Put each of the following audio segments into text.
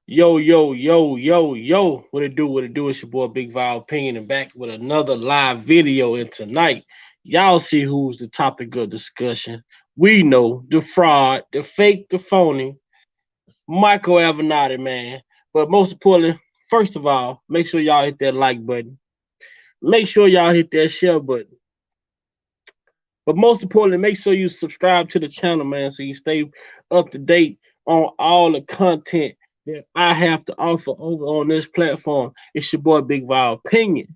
Yo, yo, yo, yo, yo. What it do? What it do? It's your boy Big Val Opinion and back with another live video. And tonight, y'all see who's the topic of discussion. We know the fraud, the fake, the phony, Michael Avenatti, man. But most importantly, first of all, make sure y'all hit that like button. Make sure y'all hit that share button. But most importantly, make sure you subscribe to the channel, man, so you stay up to date on all the content that I have to offer over on this platform. It's your boy Big Val Opinion.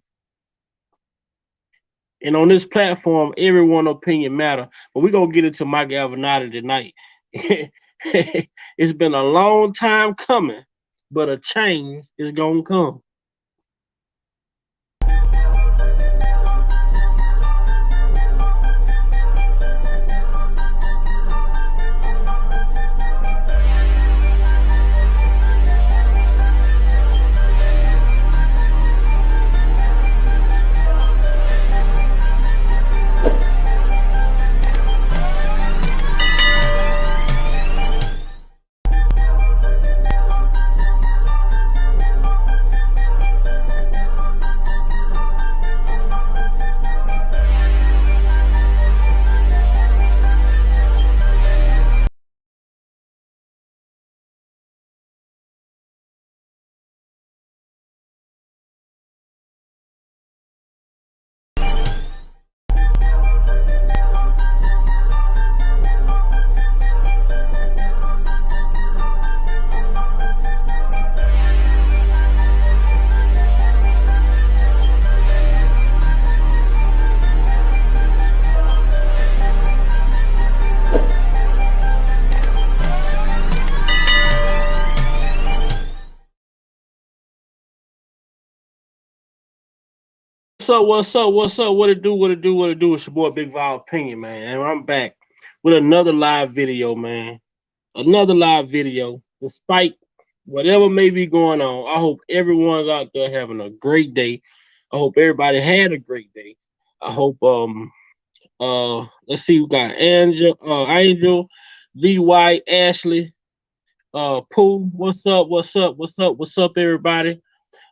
And on this platform, everyone opinion matter. But we're gonna get into Mike Avenatti tonight. It's been a long time coming, but a change is gonna come. What's up? What it do? What it do? What it do? It's your boy Big Val Opinion, man. And I'm back with another live video, man. Another live video. Despite whatever may be going on, I hope everyone's out there having a great day. I hope everybody had a great day. I hope let's see, we got Angel, VY, Ashley, Pooh. What's up, everybody?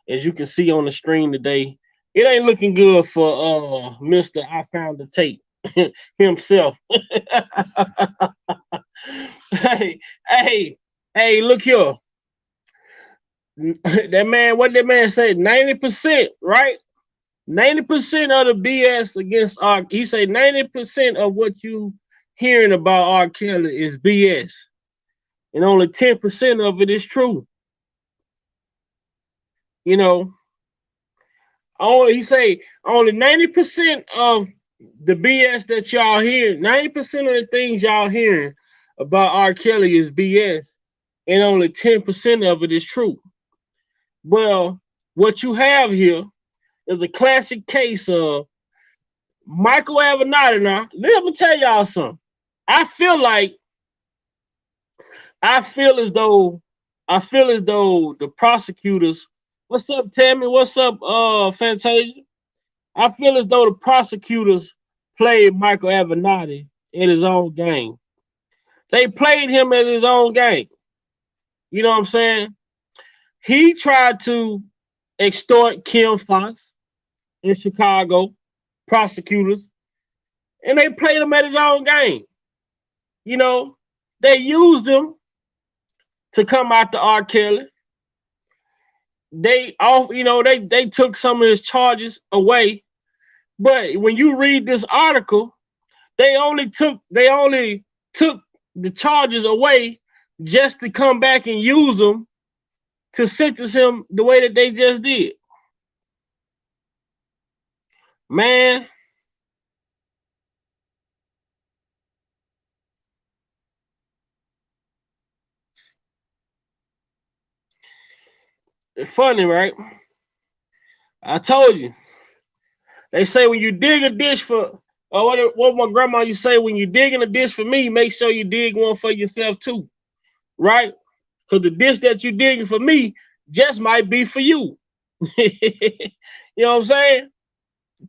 As you can see on the screen today, it ain't looking good for Mr. I found the tape himself. hey, hey, hey, look here. That man, what that man said, 90%, right? 90% of the BS against he say 90% of what you hearing about R.kelly is BS. And only 10% of it is true. You know, he say only 90% of the BS that y'all hear, 90% of the things y'all hearing about R.kelly is BS, and only 10% of it is true. Well, what you have here is a classic case of Michael Avenatti. Now, let me tell y'all something. I feel I feel as though the prosecutors. What's up, Tammy? What's up, Fantasia? I feel as though the prosecutors played Michael Avenatti in his own game. They played him in his own game. You know what I'm saying? He tried to extort Kim Fox in Chicago, prosecutors, and they played him at his own game. You know, they used him to come after R. Kelly. They took some of his charges away. But when you read this article, they only took the charges away just to come back and use them to sentence him the way that they just did. Man, it's funny, right? I told you. They say when you dig a dish for, or what my grandma used to say, when you digging a dish for me, make sure you dig one for yourself too, right? Because the dish that you digging for me just might be for you. You know what I'm saying?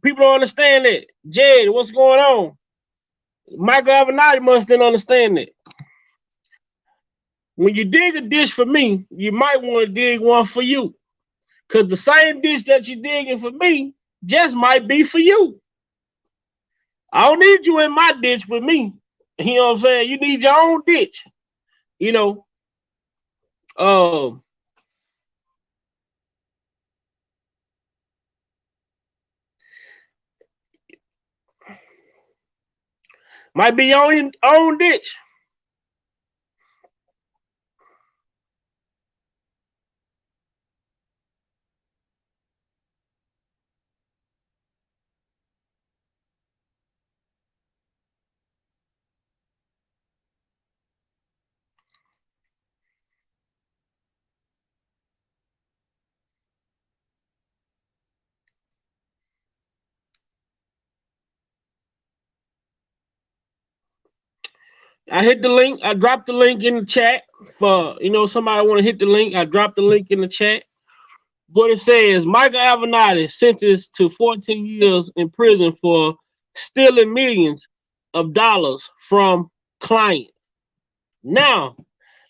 People don't understand that. Jed, what's going on? Michael Avenatti must didn't understand that. when you dig a ditch for me, you might want to dig one for you. Because the same ditch that you're digging for me just might be for you. I don't need you in my ditch with me. You know what I'm saying? You need your own ditch. You know, um, might be your own ditch. I hit the link. I dropped the link in the chat for somebody want to hit the link. I dropped the link in the chat. What it says: Michael Avenatti sentenced to 14 years in prison for stealing millions of dollars from clients. Now,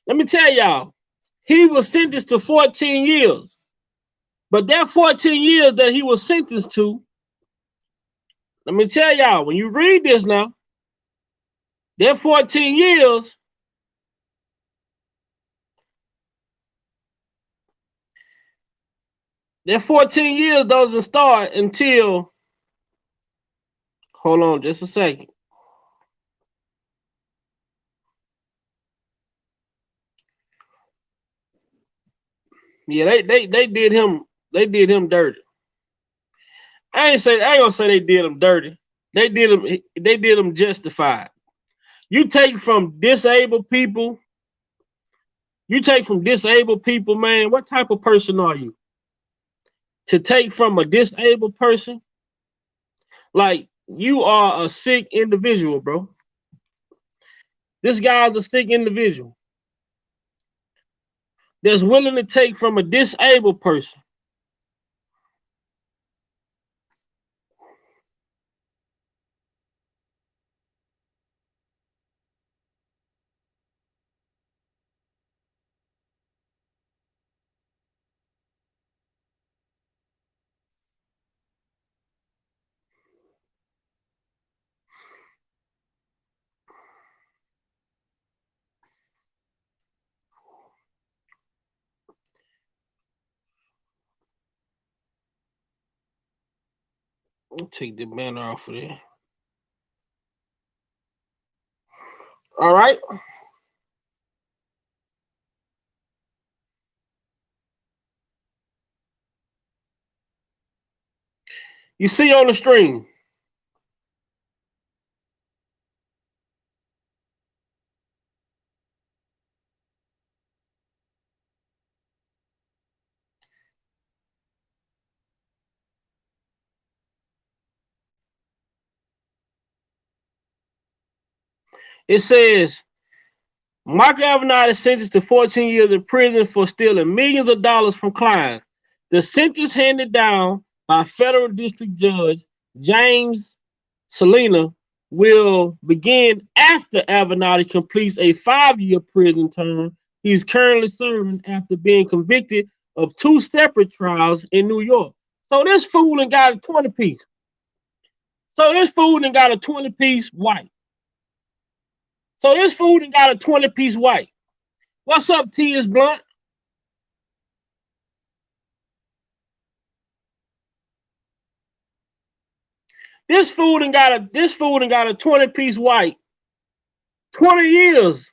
let me tell y'all, he was sentenced to 14 years, but that 14 years that he was sentenced to, let me tell y'all, when you read this now, that 14 years, that 14 years doesn't start until, hold on just a second. Yeah, they did him dirty. I ain't gonna say they did him dirty. They did him justified. You take from disabled people, man. What type of person are you? To take from a disabled person, like you are a sick individual, bro. This guy's a sick individual that's willing to take from a disabled person. I'll take the banner off of there. All right. You see on the stream, it says Michael Avenatti is sentenced to 14 years in prison for stealing millions of dollars from clients. The sentence handed down by federal district judge James Salina will begin after Avenatti completes a 5-year prison term he's currently serving after being convicted of 2 separate trials in New York. So this fool and got a 20 piece. So this fool and got a 20 piece white. So this fool and got a 20 piece white. What's up, T.S. Blunt? This fool and got a 20 piece white. 20 years.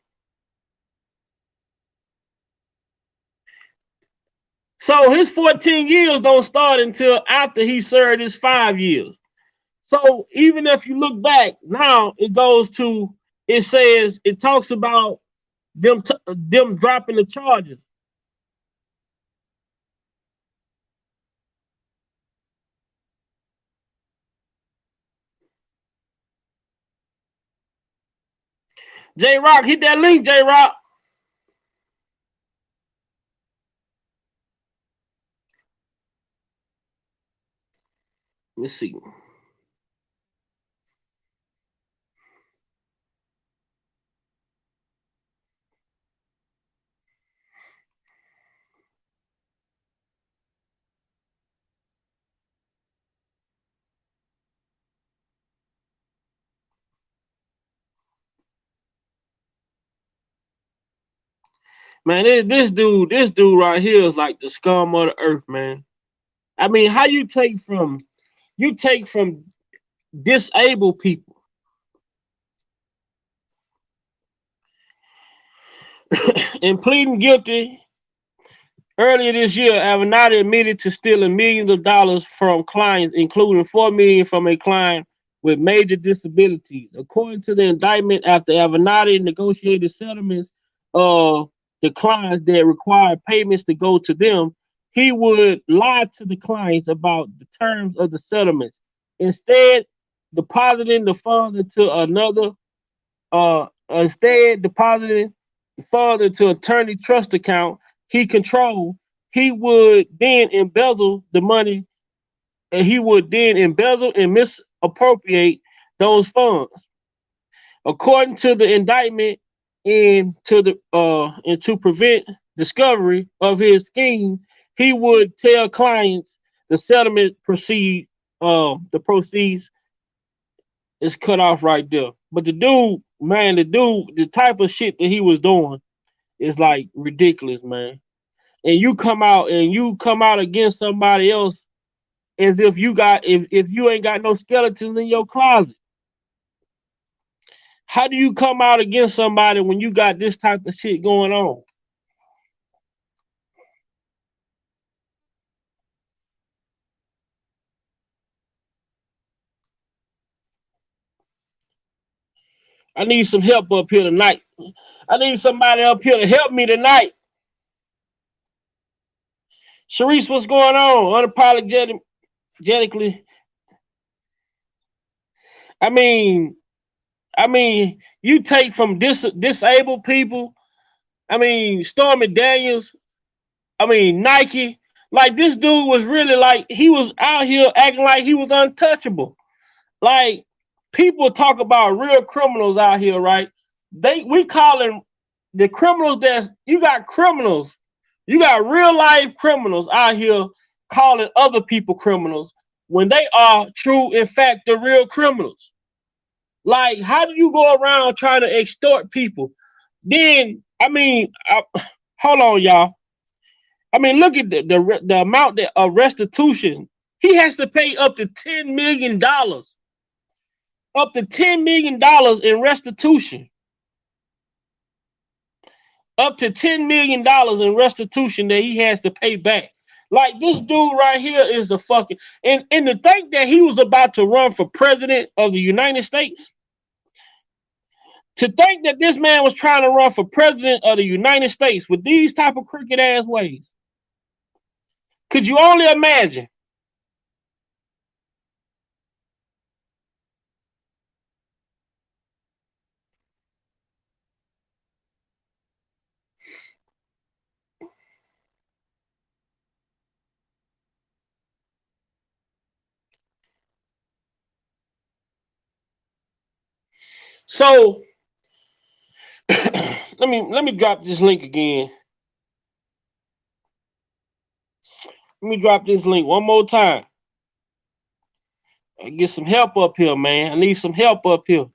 So his 14 years don't start until after he served his 5 years. So even if you look back now, it talks about them dropping the charges. J Rock, hit that link, J Rock. Let's see. Man, this dude right here is like the scum of the earth, man. I mean, how you take from disabled people and pleading guilty. Earlier this year, Avenatti admitted to stealing millions of dollars from clients, including $4 million from a client with major disabilities. According to the indictment, after Avenatti negotiated settlements of the clients that required payments to go to them, he would lie to the clients about the terms of the settlements, instead depositing the funds into another instead depositing the funds into attorney trust account he controlled. He would then embezzle the money, and he would then embezzle and misappropriate those funds. According to the indictment, and to prevent discovery of his scheme, he would tell clients the settlement the proceeds is cut off right there. But the dude, man, the type of shit that he was doing is like ridiculous, man. And you come out against somebody else as if if you ain't got no skeletons in your closet. How do you come out against somebody when you got this type of shit going on? I need some help up here tonight. I need somebody up here to help me tonight. Sharice, what's going on? Unapologetically. I mean, you take from disabled people. I mean, Stormy Daniels. I mean, Nike. Like this dude was really like he was out here acting like he was untouchable. Like people talk about real criminals out here, right? We calling the criminals that's you got criminals. You got real life criminals out here calling other people criminals when they are true, in fact, the real criminals. Like, how do you go around trying to extort people? Then, hold on, y'all. I mean, look at the amount of restitution. He has to pay up to $10 million, up to $10 million in restitution, up to $10 million in restitution that he has to pay back. Like this dude right here is the fucking and to think that he was about to run for president of the United States. To think that this man was trying to run for president of the United States with these type of crooked ass ways. Could you only imagine? So let me drop this link again. Let me drop this link one more time. Get some help up here, man. I need some help up here.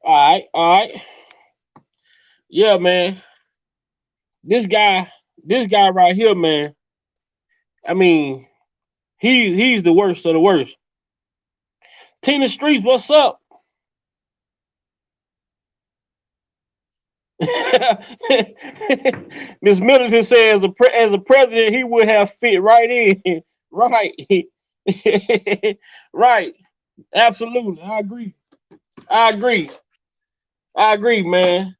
All right. Yeah, man. This guy, this guy right here, man. I mean, he's the worst of the worst. Tina Streets, what's up? Miss Middleton says as a president, he would have fit right in. Right. Right. Absolutely. I agree. I agree. I agree, man.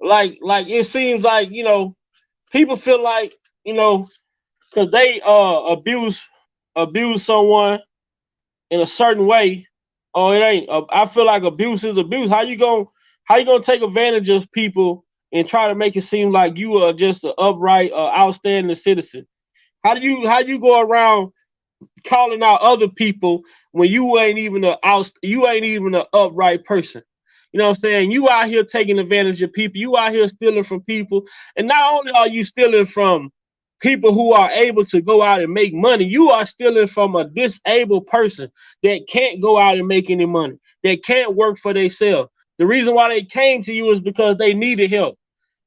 Like it seems like, people feel like, because they abuse abuse someone in a certain way, or it ain't. I feel like abuse is abuse. How you gonna take advantage of people and try to make it seem like you are just an upright, outstanding citizen? How you go around calling out other people when you ain't even an upright person? You know what I'm saying? You out here taking advantage of people. You out here stealing from people. And not only are you stealing from people who are able to go out and make money, you are stealing from a disabled person that can't go out and make any money, that can't work for themselves. The reason why they came to you is because they needed help.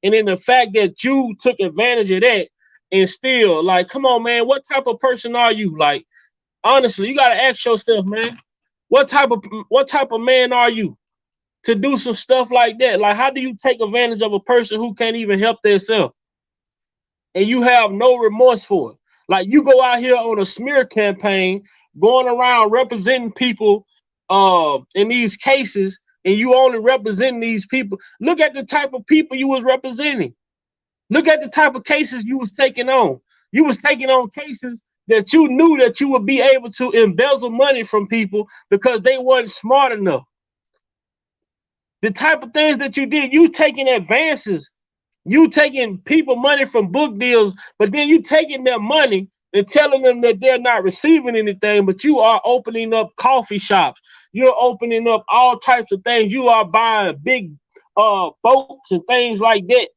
And then the fact that you took advantage of that and still, like, come on, man, what type of person are you? Like, honestly, you gotta ask yourself, man, what type of man are you to do some stuff like that? Like, how do you take advantage of a person who can't even help themselves and you have no remorse for it? Like, you go out here on a smear campaign, going around representing people in these cases, and you only representing these people. Look at the type of people you was representing. Look at the type of cases you was taking on. You was taking on cases that you knew that you would be able to embezzle money from people because they weren't smart enough. The type of things that you did, you taking advances, you taking people money from book deals, but then you taking their money and telling them that they're not receiving anything, but you are opening up coffee shops. You're opening up all types of things. You are buying big boats and things like that.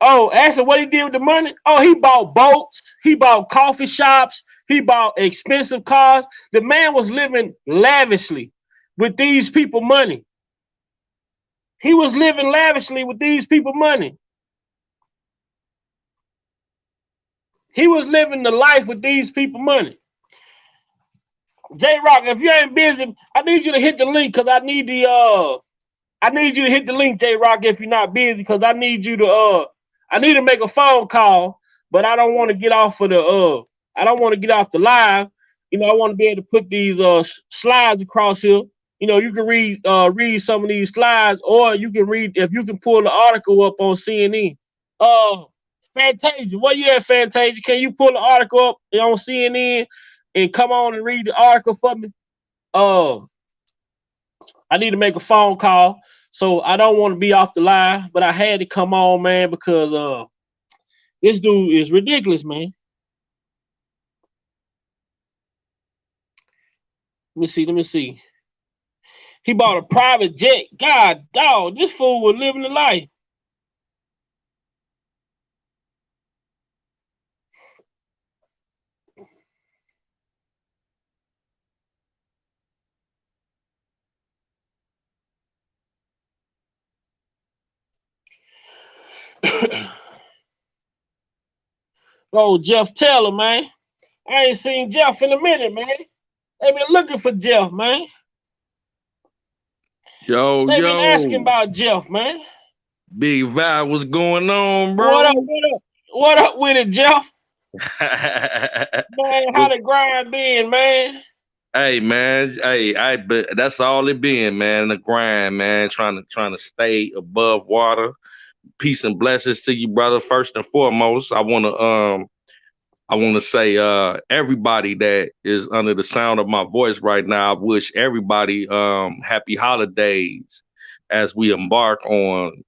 Oh, actually, what he did with the money? Oh, he bought boats, he bought coffee shops, he bought expensive cars. The man was living lavishly with these people money. He was living lavishly with these people money. He was living the life with these people money. J Rock, if you ain't busy, I need you to hit the link because I need you to hit the link, J Rock, if you're not busy, because I need to make a phone call, but I don't want to get off of I don't want to get off the live. You know, I want to be able to put these slides across here. You know, you can read some of these slides, or you can read, if you can pull the article up on CNN. Uh Fantasia, where you at, Fantasia? Can you pull the article up on CNN and come on and read the article for me? Uh I need to make a phone call. So I don't want to be off the line, but I had to come on, man, because this dude is ridiculous, man. Let me see. He bought a private jet. God dog, this fool was living the life. Oh, Jeff Taylor, man. I ain't seen Jeff in a minute, man. They been looking for Jeff, man. Yo, They been asking yo, about Jeff, man. Big Vibe, what's going on, What up? bro? What up? What up with it, Jeff? Man, how What- the grind been, man? hey, man, but that's all it been, man. The grind, man. Trying to stay above water. Peace and blessings to you, brother. First and foremost, I want to say everybody that is under the sound of my voice right now, I wish everybody happy holidays as we embark on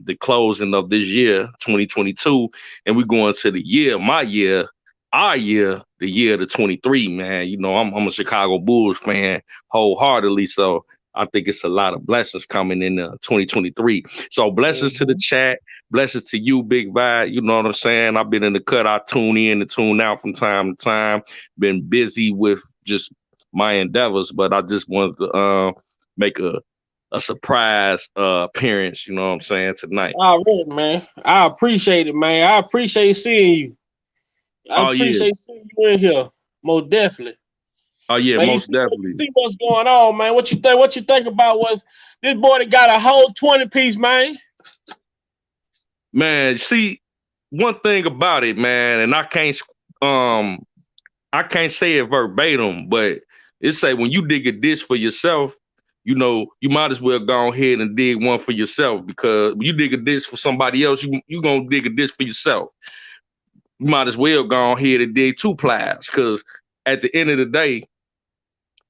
the closing of this year, 2022, and we're going to the year, my year, our year, the year of the 23, man. You know, I'm a Chicago Bulls fan wholeheartedly, so I think it's a lot of blessings coming in 2023. So blessings to the Mm-hmm. chat. Blessings to you, Big Vibe. You know what I'm saying? I've been in the cut. I tune in and tune out from time to time. Been busy with just my endeavors, but I just wanted to make a surprise appearance, you know what I'm saying, tonight. Already, man. I appreciate it, man. I appreciate seeing you. I Oh yeah. appreciate seeing you in here. Most definitely. Oh yeah, Man, you most see what you definitely. see what's going on, man. What you think? What you think about was this boy that got a whole 20 piece, man? Man, see, one thing about it, man, and um I can't say it verbatim, but it say when you dig a ditch for yourself, you know, you might as well go ahead and dig one for yourself because when you dig a ditch for somebody else, you gonna dig a ditch for yourself. you might as well go ahead and dig two plies, because at the end of the day,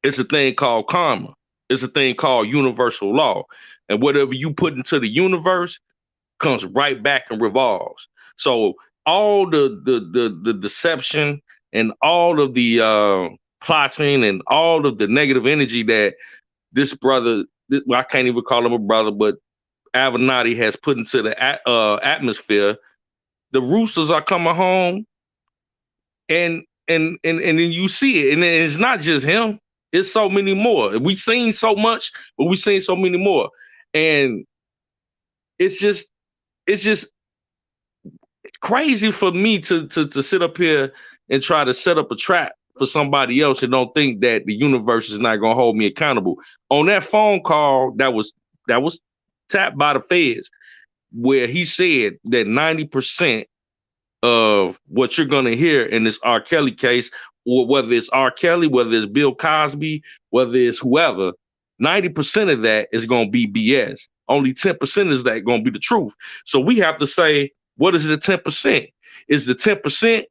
it's a thing called karma. It's a thing called universal law. And whatever you put into the universe comes right back and revolves. So all the deception and all of the plotting and all of the negative energy that this brother, well, I can't even call him a brother, but Avenatti has put into the atmosphere, the roosters are coming home, and then you see it, and it's not just him. It's so many more. We've seen so much, but we've seen so many more, and it's just it's just crazy for me to sit up here and try to set up a trap for somebody else and don't think that the universe is not gonna hold me accountable. On that phone call that was tapped by the feds, where he said that 90% of what you're going to hear in this R. Kelly case, or whether it's R. Kelly, whether it's Bill Cosby, whether it's whoever, 90% of that is going to be BS. Only 10% is that going to be the truth. So we have to say, what is the 10%? Is the 10%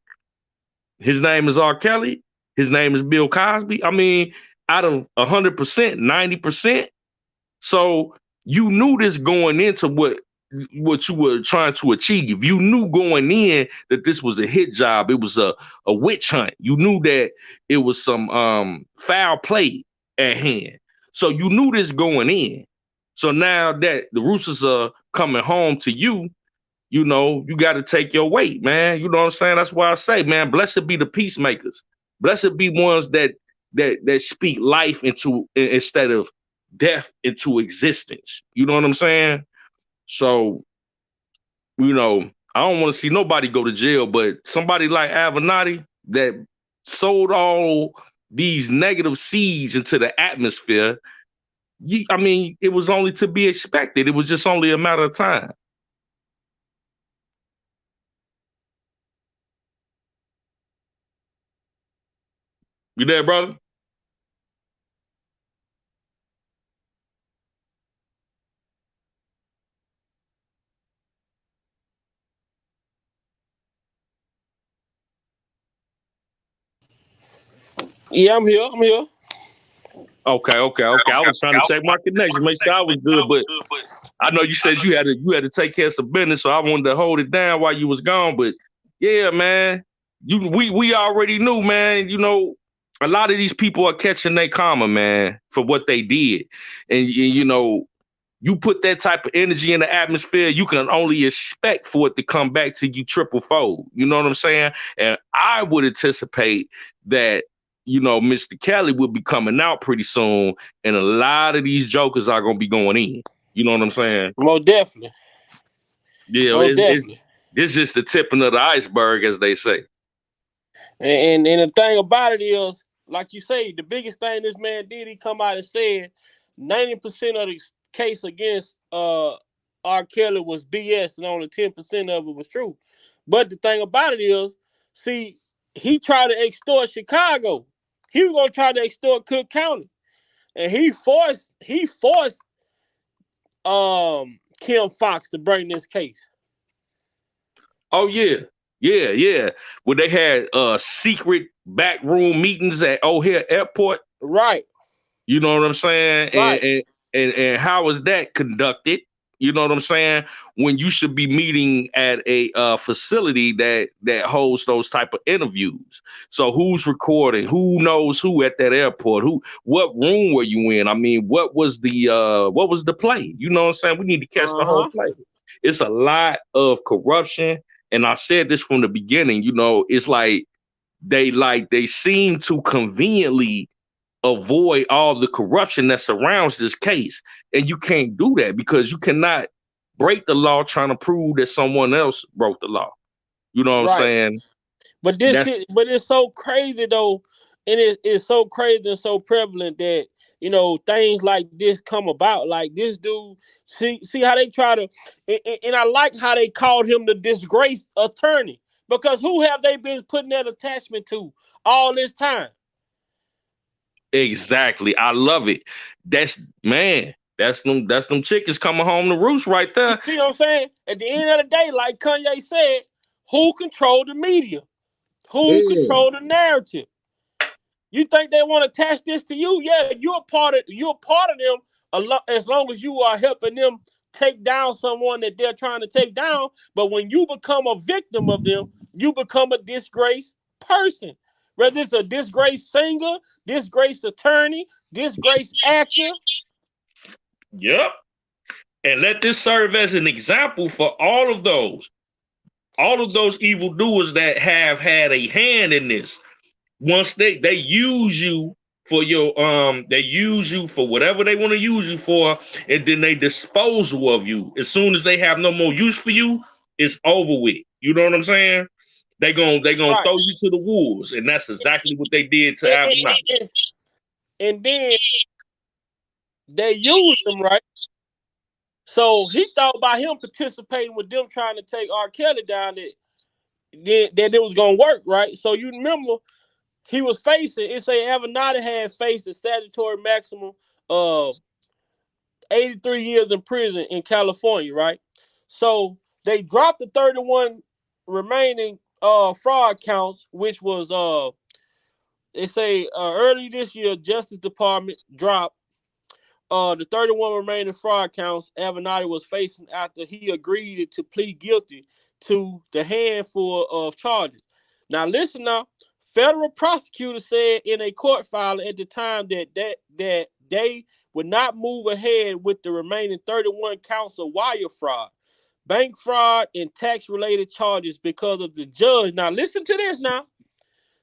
his name is R. Kelly? His name is Bill Cosby? I mean, out of 100%, 90%. So you knew this going into what you were trying to achieve. You knew going in that this was a hit job. It was a witch hunt. You knew that it was some foul play at hand. So you knew this going in. So now that the Roosters are coming home to you, you know, you got to take your weight, man. You know what I'm saying? That's why I say, man, blessed be the peacemakers. Blessed be ones that speak life into, instead of death into existence. You know what I'm saying? So, you know, I don't want to see nobody go to jail, but somebody like Avenatti that sowed all these negative seeds into the atmosphere, I mean, it was only to be expected. It was just only a matter of time. You there, brother? Yeah, I'm here. I'm here. Okay. I was trying to check my connection, make sure I was good, but I know you said you had to take care of some business, so I wanted to hold it down while you was gone. But yeah, man, we already knew, man. You know, a lot of these people are catching their karma, man, for what they did, and you know, you put that type of energy in the atmosphere, you can only expect for it to come back to you triple fold. You know what I'm saying? And I would anticipate that, you know, Mr. Kelly will be coming out pretty soon, and a lot of these jokers are gonna be going in. You know what I'm saying? Most definitely. Yeah, Most it's definitely. this just the tipping of the iceberg, as they say. And the thing about it is, like you say, the biggest thing this man did, he come out and said 90% of the case against R. Kelly was BS and only 10% of it was true. But the thing about it is, see, he tried to extort Chicago. He was gonna try to extort Cook County. And he forced Kim Fox to bring this case. Oh yeah. Where they had secret backroom meetings at O'Hare Airport. Right, You know what I'm saying? right. And how is that conducted? You know what I'm saying? When you should be meeting at a facility that holds those type of interviews. So who's recording? Who knows who at that airport? Who? What room were you in? I mean, what was the play? You know what I'm saying? We need to catch the whole Uh-huh. play. It's a lot of corruption, and I said this from the beginning. You know, it's they seem to conveniently avoid all the corruption that surrounds this case. And you can't do that because you cannot break the law trying to prove that someone else broke the law. You know what I'm Right. saying? But this That's shit, but it's so crazy though, and it's so crazy and so prevalent that things like this come about. Like this dude, see how they try to, and I like how they called him the disgraced attorney because who have they been putting that attachment to all this time? exactly. I love it. That's man. That's them chickens coming home to roost right You there. see what I'm saying? At the end of the day, like Kanye said, Who control the media? Who Mm. control the narrative? You think they want to attach this to you? Yeah, you're a part of them as long as you are helping them take down someone that they're trying to take down. But when you become a victim of them, you become a disgraced person. Whether it's a disgraced singer, disgraced attorney, disgraced actor. Yep. And let this serve as an example for all of those evildoers that have had a hand in this. Once they use you for your they use you for whatever they want to use you for, and then they disposal of you. As soon as they have no more use for you, it's over with. You know what I'm saying? They gonna Right. throw you to the wolves, and that's exactly what they did to And, Avenatti. and then they used him, right? So he thought by him participating with them trying to take R. Kelly down that it was gonna work, right? So you remember he was facing, it say Avenatti had faced a statutory maximum of 83 years in prison in California, right? So they dropped the 31 remaining fraud counts, which was they say early this year, Justice Department dropped the 31 remaining fraud counts Avenatti was facing after he agreed to plead guilty to the handful of charges. Now, listen now. Federal prosecutors said in a court filing at the time that they would not move ahead with the remaining 31 counts of wire fraud, bank fraud, and tax-related charges because of the judge. Now, listen to this now.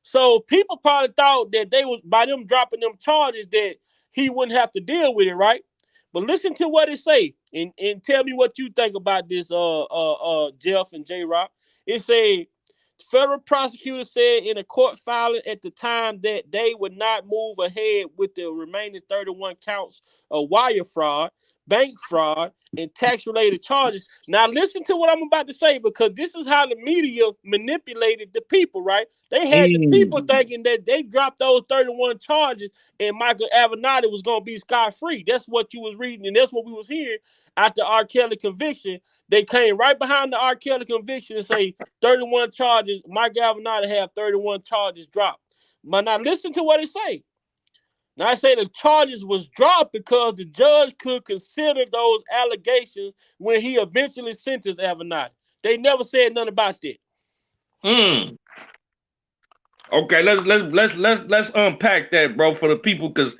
So people probably thought that they was by them dropping them charges that he wouldn't have to deal with it, right? But listen to what it say and tell me what you think about this, Jeff and J Rock. It say federal prosecutors said in a court filing at the time that they would not move ahead with the remaining 31 counts of wire fraud, bank fraud, and tax related charges. Now, listen to what I'm about to say because this is how the media manipulated the people, right? They had the people Mm. thinking that they dropped those 31 charges and Michael Avenatti was going to be scot free. That's what you was reading, and that's what we was hearing after R. Kelly conviction. They came right behind the R. Kelly conviction and say 31 charges. Michael Avenatti have 31 charges dropped. But now listen to what it say. Now I say the charges was dropped because the judge could consider those allegations when he eventually sentenced Avenatti. They never said nothing about that. Mm. Okay, let's unpack that, bro, for the people, because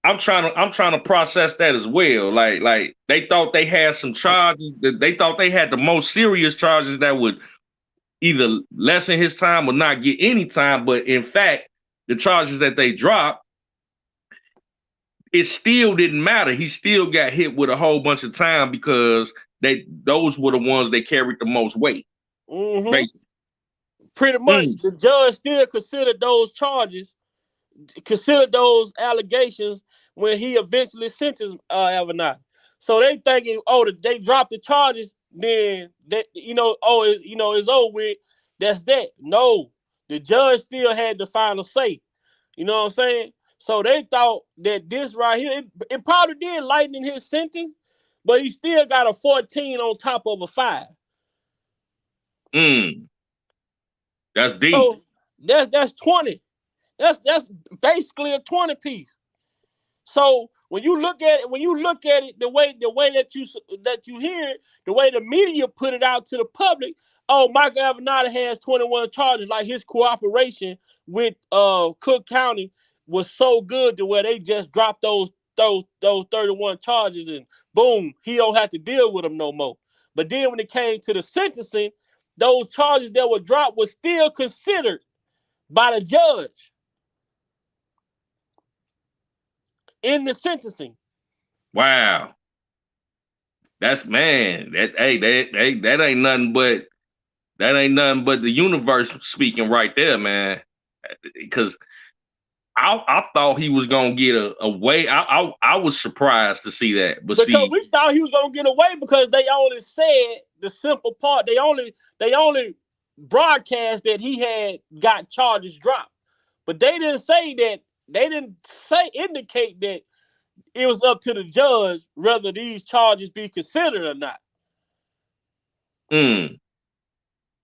I'm trying to process that as well. Like they thought they had some charges. They thought they had the most serious charges that would either lessen his time or not get any time. But in fact, the charges that they dropped, it still didn't matter. He still got hit with a whole bunch of time because those were the ones that carried the most weight. Mm-hmm. Basically. Pretty much, Mm. the judge still considered those charges, considered those allegations when he eventually sentenced Avenatti. So they thinking, oh, they dropped the charges, then that it's over with. That's that. No, the judge still had the final say. You know what I'm saying? So they thought that this right here, it probably did lighten his sentence, but he still got a 14 on top of a 5. Mm. That's deep. So that's 20. That's basically a 20 piece. So when you look at it, the way that you hear it, the way the media put it out to the public, oh, Michael Avenatti has 21 charges, like his cooperation with Cook County was so good to where they just dropped those 31 charges and boom, he don't have to deal with them no more. But then when it came to the sentencing, those charges that were dropped were still considered by the judge in the sentencing. Wow. That's man. That ain't nothing but the universe speaking right there, man. Because I thought he was gonna get a way. I was surprised to see that, but Because see, we thought he was gonna get away because they only said the simple part. They only broadcast that he had got charges dropped, but they didn't say that. They didn't say indicate that it was up to the judge whether these charges be considered or not. mm,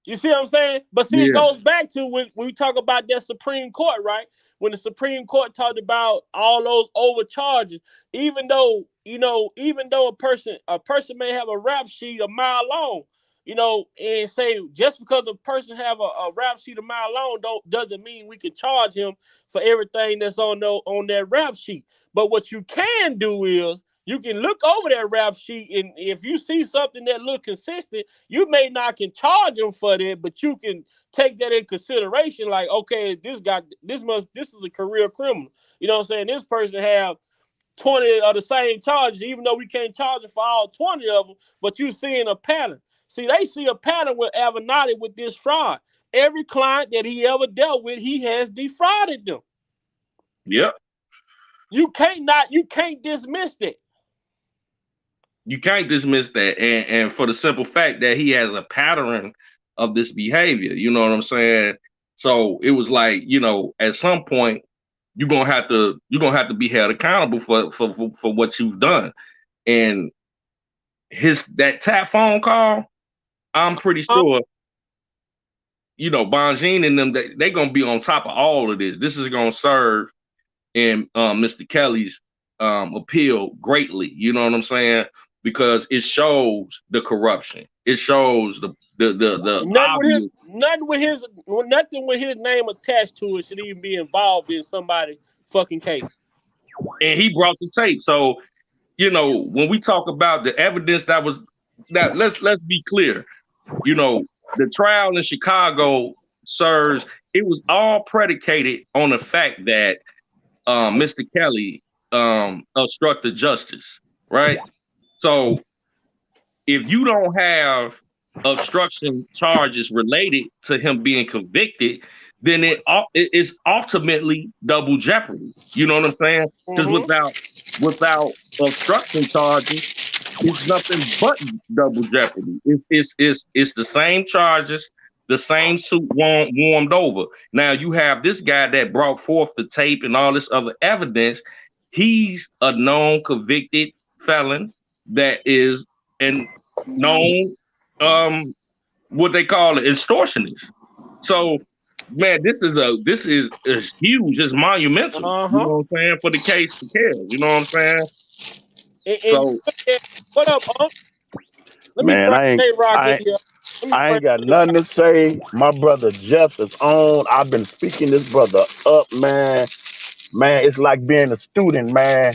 You see what I'm saying? But see, it Yeah. goes back to when we talk about that Supreme Court, right? When the Supreme Court talked about all those overcharges, even though, even though a person may have a rap sheet a mile long, and say just because a person have a rap sheet a mile long doesn't mean we can charge him for everything that's on that rap sheet. But what you can do is you can look over that rap sheet, and if you see something that look consistent, you may not can charge him for that, but you can take that in consideration. Like, okay, this is a career criminal. You know what I'm saying? This person have 20 of the same charges, even though we can't charge him for all 20 of them, but you seeing a pattern. See, they see a pattern with Avenatti with this fraud. Every client that he ever dealt with, he has defrauded them. Yep. You can't dismiss that. You can't dismiss that, and for the simple fact that he has a pattern of this behavior. You know what I'm saying? So it was like, at some point you're gonna have to be held accountable for what you've done. And that tap phone call, I'm pretty sure, Bonjean and them, they gonna be on top of all of this. This is gonna serve in Mr. Kelly's appeal greatly. You know what I'm saying? Because it shows the corruption. It shows the obvious. Nothing with his name attached to it should even be involved in somebody's fucking case. And he brought the tape. So, when we talk about the evidence that let's be clear. The trial in Chicago, sirs, it was all predicated on the fact that Mr. Kelly obstructed justice, right? So if you don't have obstruction charges related to him being convicted, then it is ultimately double jeopardy. You know what I'm saying? Because without obstruction charges, it's nothing but double jeopardy. It's the same charges, the same suit warmed over. Now you have this guy that brought forth the tape and all this other evidence. He's a known convicted felon that is an known what they call it, extortionist. So man, this is huge, it's monumental. You know what I'm saying? For the case to care. You know what I'm saying? So what up, Unc? Let me Man, bring J-Rock in here. I ain't got nothing to say. My brother Jeff is on. I've been speaking this brother up, man. Man, it's like being a student, man,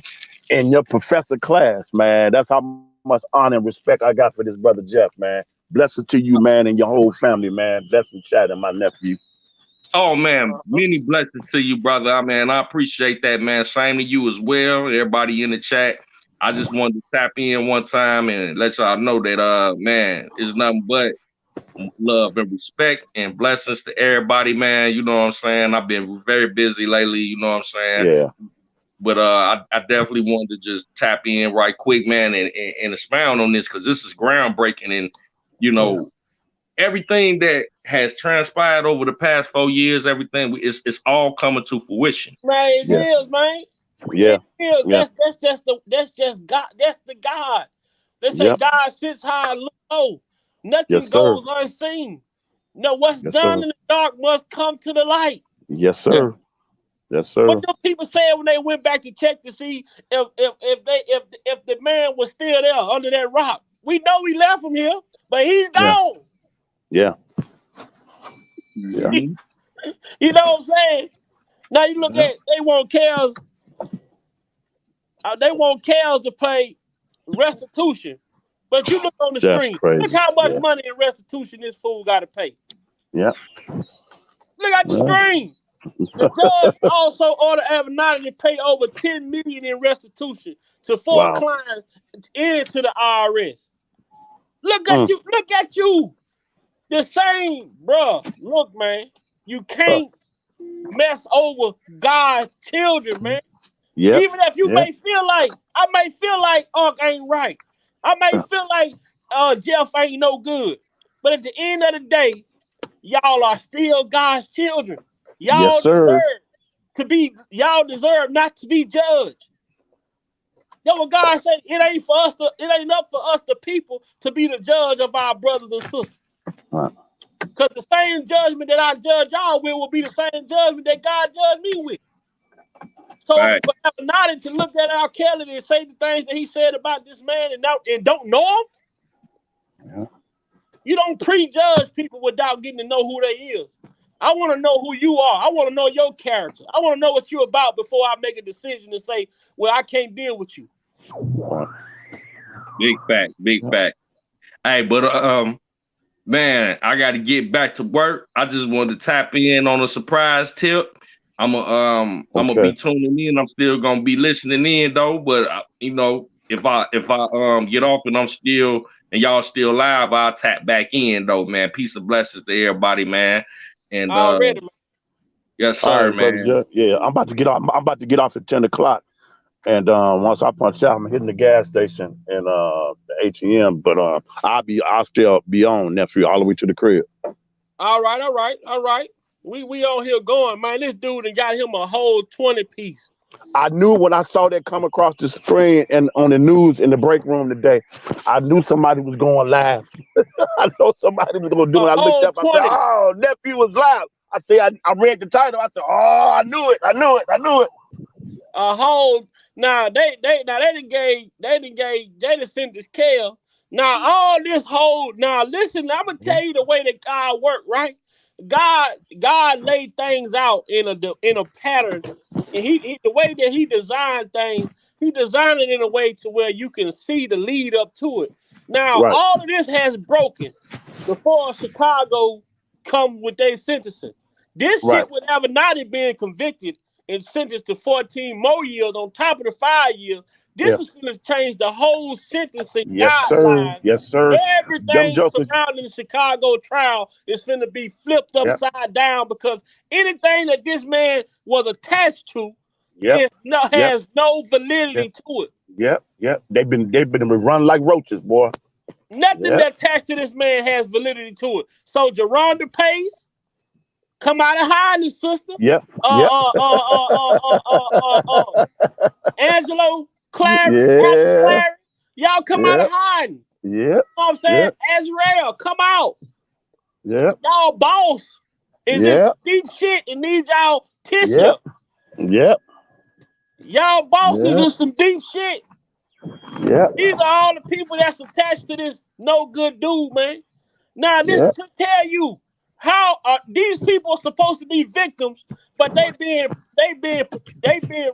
in your professor class, man. That's how much honor and respect I got for this brother Jeff, man. Blessed to you, man, and your whole family, man. Blessed Chad and my nephew. Oh man, many blessings to you, brother. I appreciate that, man. Same to you as well. Everybody in the chat. I just wanted to tap in one time and let y'all know that man, it's nothing but love and respect and blessings to everybody, man. You know what I'm saying? I've been very busy lately, you know what I'm saying? Yeah. But I definitely wanted to just tap in right quick, man, and expound on this because this is groundbreaking. And everything that has transpired over the past 4 years, everything it's all coming to fruition. Man, it is, man. Yeah. It is. Yeah. That's just God. That's the God. They say God sits high and look low. Nothing goes unseen. No, what's done in the dark must come to the light. Yes, sir. Yes, sir. What do people say when they went back to check to see if the man was still there under that rock? We know he left from here, but he's gone. Yeah. Yeah. You know what I'm saying? Now you look at they want Kels to pay restitution, but you look on the screen. Crazy. Look how much money in restitution this fool got to pay. Yeah. Look at the screen. The judge also ordered Avenatti to pay over $10 million in restitution to 4 clients into the IRS. Look at you. Look at you. The same, bro. Look, man. You can't mess over God's children, man. Yep. Even if you may feel like, I may feel like Unc ain't right. I may feel like Jeff ain't no good. But at the end of the day, y'all are still God's children. Y'all deserve not to be judged. That's what God said. It ain't up for us, the people, to be the judge of our brothers and sisters. Because the same judgment that I judge y'all with will be the same judgment that God judged me with. So Right. for Avenatti to look at R.kelly and say the things that he said about this man and don't know him, Yeah. you don't prejudge people without getting to know who they is. I want to know who you are. I want to know your character. I want to know what you're about before I make a decision and say, well, I can't deal with you. Big fact, big fact. Hey, but man, I got to get back to work. I just wanted to tap in on a surprise tip. I'm gonna be Okay. tuning in. I'm still gonna be listening in though. But you know, if I get off and I'm still and y'all still live, I'll tap back in though, man. Peace and blessings to everybody, man. And Already, man. yes, All sir, right, brother man. Jeff. Yeah, I'm about to get off. I'm about to get off at 10 o'clock. And once I punch out, I'm hitting the gas station and the ATM. But I'll still be on nephew all the way to the crib. All right. We on here going, man. This dude and got him a whole 20 piece. I knew when I saw that come across the screen and on the news in the break room today, I knew somebody was going live. I know somebody was going to do it. A I looked whole up. I said, 20. "Oh, nephew was live." I said, I read the title. I said, "Oh, I knew it." A whole now they done sent this Kale. Now all this whole now listen, I'm gonna tell you the way that God work, right? God laid things out in a pattern, and he the way that he designed things, he designed it in a way to where you can see the lead up to it. Now Right, all of this has broken before Chicago come with their sentencing. This right. shit with Avenatti being convicted and sentenced to 14 more years on top of the 5 years. This Yeah. is going to change the whole sentencing Yes, sir. guideline. Yes, sir. Them Everything jokers. surrounding the Chicago trial is going to be flipped Yep. upside down because anything that this man was attached to Yep. Yep. has no Yep. validity to it. Yep. They've been run like roaches, boy. Nothing Yep. that attached to this man has validity to it. So Geronda Pace, come out of hiding, sister. Yep. Uh, Yep. uh, uh, uh, uh, uh, uh, uh, uh, Angelo, Clary, Alex Yeah. Clary, y'all come out of Yep. hiding. Yep. You know what I'm saying? Yep. Azrael, come out. Yep. Y'all boss is in some Yep. deep shit and need y'all tissue. Yep. Yep. Y'all bosses Yep. in some deep shit. Yep. These are all the people that's attached to this no good dude, man. Now, this Yep. to tell you how these people are supposed to be victims, but they being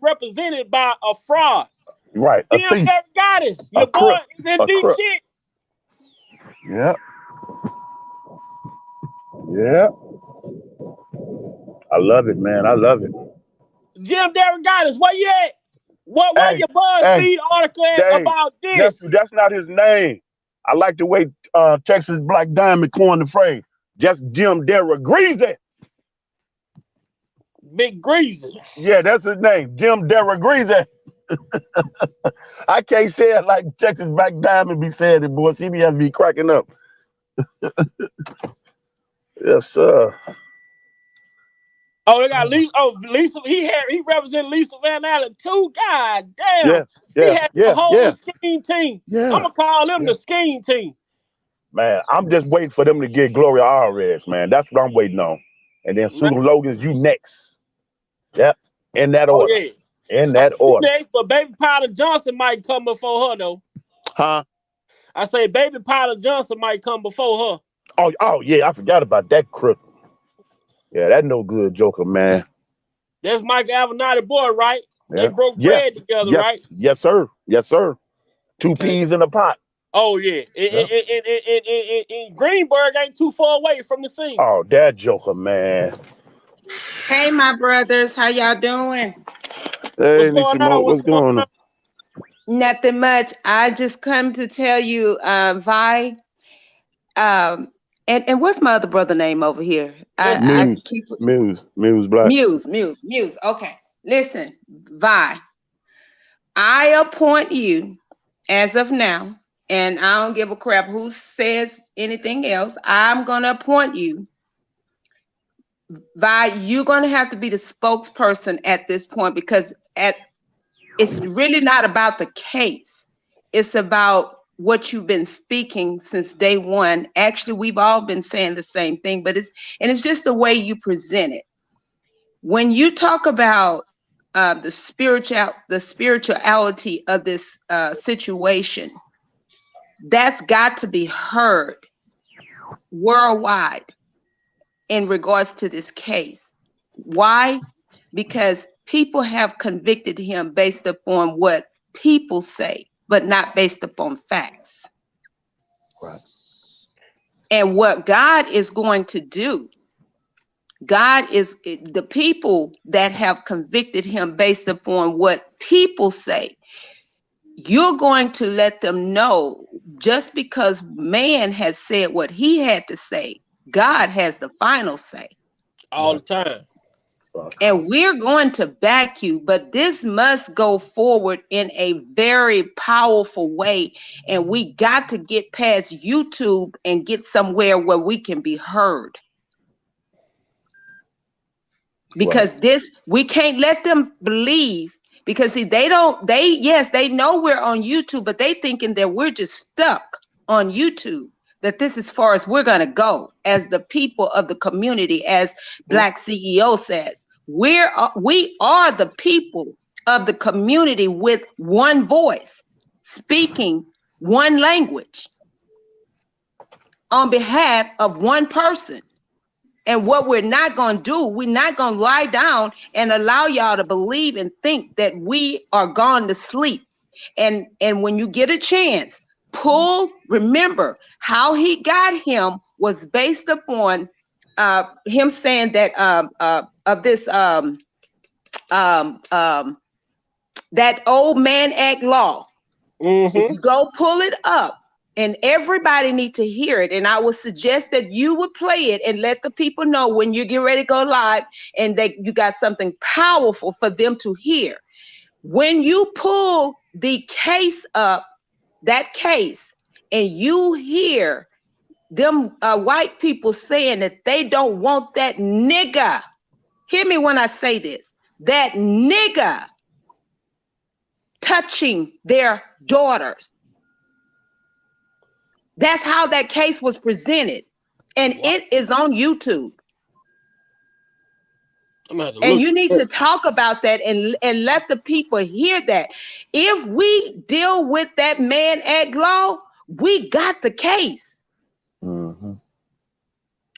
represented by a fraud. Right. A Damn, thief. that goddess. A Your boy crook. is in A deep crook. shit. Yep. Yep. I love it, man. I love it. Jim Derogatis, where you at? Where Hey, your hey, BuzzFeed article at Dave, about this? nephew, that's not his name. I like the way Texas Black Diamond coined the phrase. Just Jim Dera Greasy. Big Greasy. Yeah, that's his name. Jim Dera Greasy. I can't say it like Texas Black Diamond be saying it, boy. She be cracking up. Yes, sir. Oh, they got Lisa. Oh, Lisa. He represented Lisa Van Allen too. God damn. Yeah, He yeah, had a yeah, whole yeah, scheme team. I'm yeah, gonna call them yeah. the scheme team. Man, I'm just waiting for them to get Gloria Alvarez, man. That's what I'm waiting on. And then Man. Sue Logan's you next. Yep. In that Oh order. yeah. In So that she order. next, but Baby Powder Johnson might come before her though. Huh? I say Baby Powder Johnson might come before her. Oh yeah, I forgot about that crook. Yeah, that no good joker, man. That's Mike Avenatti boy, right? They Yeah. broke Yeah. bread together, right? Yes, sir. Yes, sir. Two Okay. peas in a pot. Oh yeah. Yeah. And Greenberg ain't too far away from the scene. Oh, that joker, man. Hey, my brothers, how y'all doing? Hey, What's Lisa going Mo, on? What's what's going going on? on? Nothing much. I just come to tell you, Vi, and what's my other brother name over here? That's I Muse. keep Muse Black. Muse. Okay, listen, Vi, I appoint you as of now, and I don't give a crap who says anything else. I'm gonna appoint you. Vi, you're gonna have to be the spokesperson at this point because it's really not about the case. It's about what you've been speaking since day one. Actually, we've all been saying the same thing, but it's just the way you present it. When you talk about the spirituality of this situation, that's got to be heard worldwide in regards to this case. Why? Because people have convicted him based upon what people say, but not based upon facts. Right. And what God is going to do, God is the people that have convicted him based upon what people say. You're going to let them know, just because man has said what he had to say, God has the final say. All the time. And we're going to back you, but this must go forward in a very powerful way. And we got to get past YouTube and get somewhere where we can be heard. Because we can't let them believe, because see, they know we're on YouTube, but they thinking that we're just stuck on YouTube, that this is far as we're going to go as the people of the community. As Black CEO says, we are the people of the community with one voice, speaking one language on behalf of one person. And what we're not going to do, we're not going to lie down and allow y'all to believe and think that we are gone to sleep. And when you get a chance, remember how he got him was based upon him saying that of this that old man act law. If you go pull it up, and everybody need to hear it, and I would suggest that you would play it and let the people know when you get ready to go live, and that you got something powerful for them to hear. When you pull the case up, that case, and you hear them white people saying that they don't want that nigga. Hear me when I say this. That nigga touching their daughters. That's how that case was presented. And it is on YouTube. And you need to talk about that and let the people hear that. If we deal with that man act law, we got the case. Mm-hmm.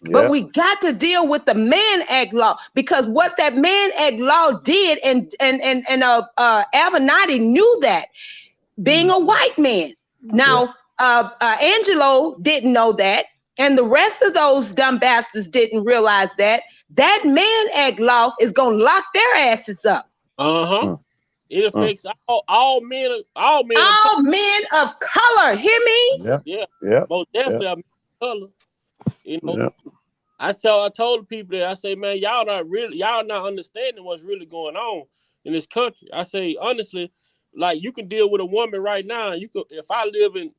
Yeah. But we got to deal with the man act law, because what that man act law did, and Avenatti knew that, being a white man. Now, Angelo didn't know that, and the rest of those dumb bastards didn't realize that. That man act law is gonna lock their asses up. It affects all men of color. Hear me? Yeah. Most definitely of color. You know, I told the people that, I say, man, y'all not understanding what's really going on in this country. I say, honestly, like, you can deal with a woman right now. You could, if I'm living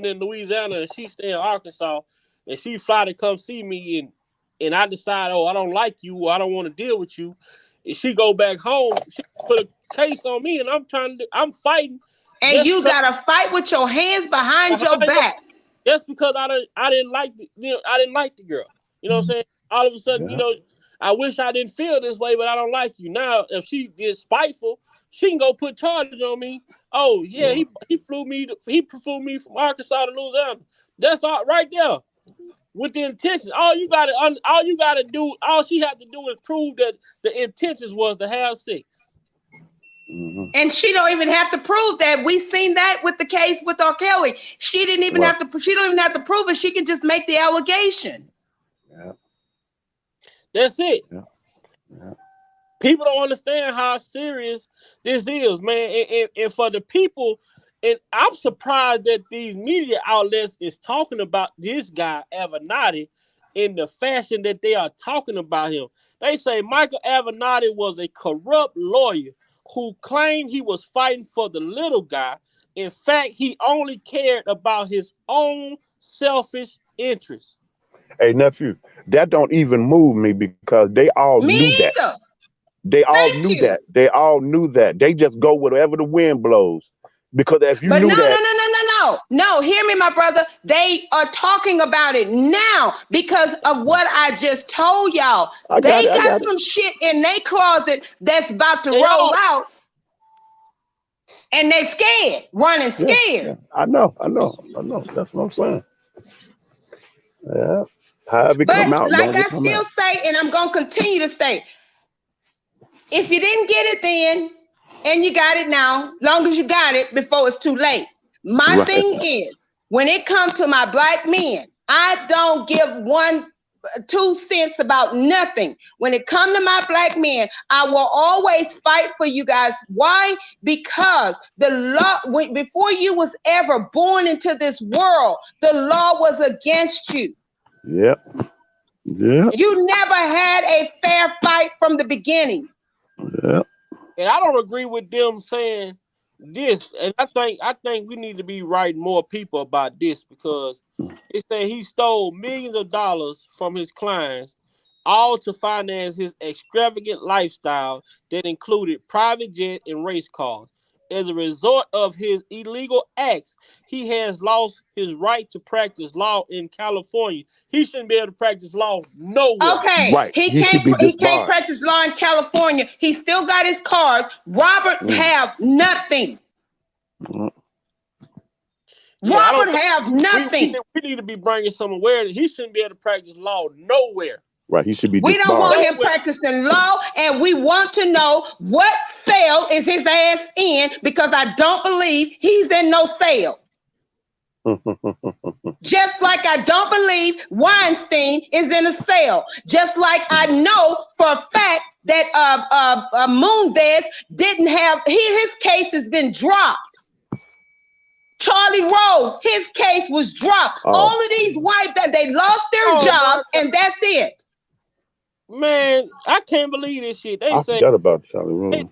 in Louisiana and she stay in Arkansas, and she fly to come see me, and I decide, I don't like you, or I don't want to deal with you, and she go back home, she put a case on me, and I'm fighting. And you gotta fight with your hands behind your back. Just because I didn't like the girl. You know what I'm saying? All of a sudden, I wish I didn't feel this way, but I don't like you. Now, if she is spiteful, she can go put charges on me. Oh yeah, he flew me from Arkansas to Louisiana. That's all right there. With the intentions. All she had to do is prove that the intentions was to have sex. And she don't even have to prove that. We seen that with the case with R.kelly. She didn't even have to. She don't even have to prove it. She can just make the allegation. Yeah. That's it. Yeah. People don't understand how serious this is, man. And for the people, and I'm surprised that these media outlets is talking about this guy Avenatti in the fashion that they are talking about him. They say Michael Avenatti was a corrupt lawyer who claimed he was fighting for the little guy. In fact, he only cared about his own selfish interests. Hey, nephew, that don't even move me, because they all knew that. They all knew that. They all knew that. They just go wherever the wind blows. Because if you But knew that, no. Hear me, my brother. They are talking about it now because of what I just told y'all. I got They it. I got got it. some shit in their closet that's about to They roll all out, and they scared, running Yeah, scared. yeah. I know. I know. I know. That's what I'm saying. Yeah. However it But come out, like long as I it come still out. say, and I'm gonna continue to say, if you didn't get it then, and you got it now, long as you got it before it's too late. My Right. thing is, when it comes to my black men, I don't give 2 cents about nothing. When it comes to my black men, I will always fight for you guys. Why? Because the law, before you was ever born into this world, the law was against you. Yep. Yep. You never had a fair fight from the beginning. Yep. and I don't agree with them saying this. And I think we need to be writing more people about this because it said he stole millions of dollars from his clients, all to finance his extravagant lifestyle that included private jet and race cars. As a result of his illegal acts, he has lost his right to practice law in California. He shouldn't be able to practice law nowhere. Okay, Right. He should be he can't disbarred. practice law in California. He still got his cars. Robert Mm. have nothing. Mm. Yeah, I don't Robert think have we we, nothing. we need to be bringing some awareness. He shouldn't be able to practice law nowhere. Right. He should be We don't disbarred. want him Nowhere. practicing law, and we want to know what cell is his ass in because I don't believe he's in no cell. Just like I don't believe Weinstein is in a cell. Just like I know for a fact that Moonves didn't have his case has been dropped. Charlie Rose, his case was dropped. Oh, All of these white they lost their Oh my jobs, God. and that's it. Man, I can't believe this shit. They I say forgot about Charlie Room.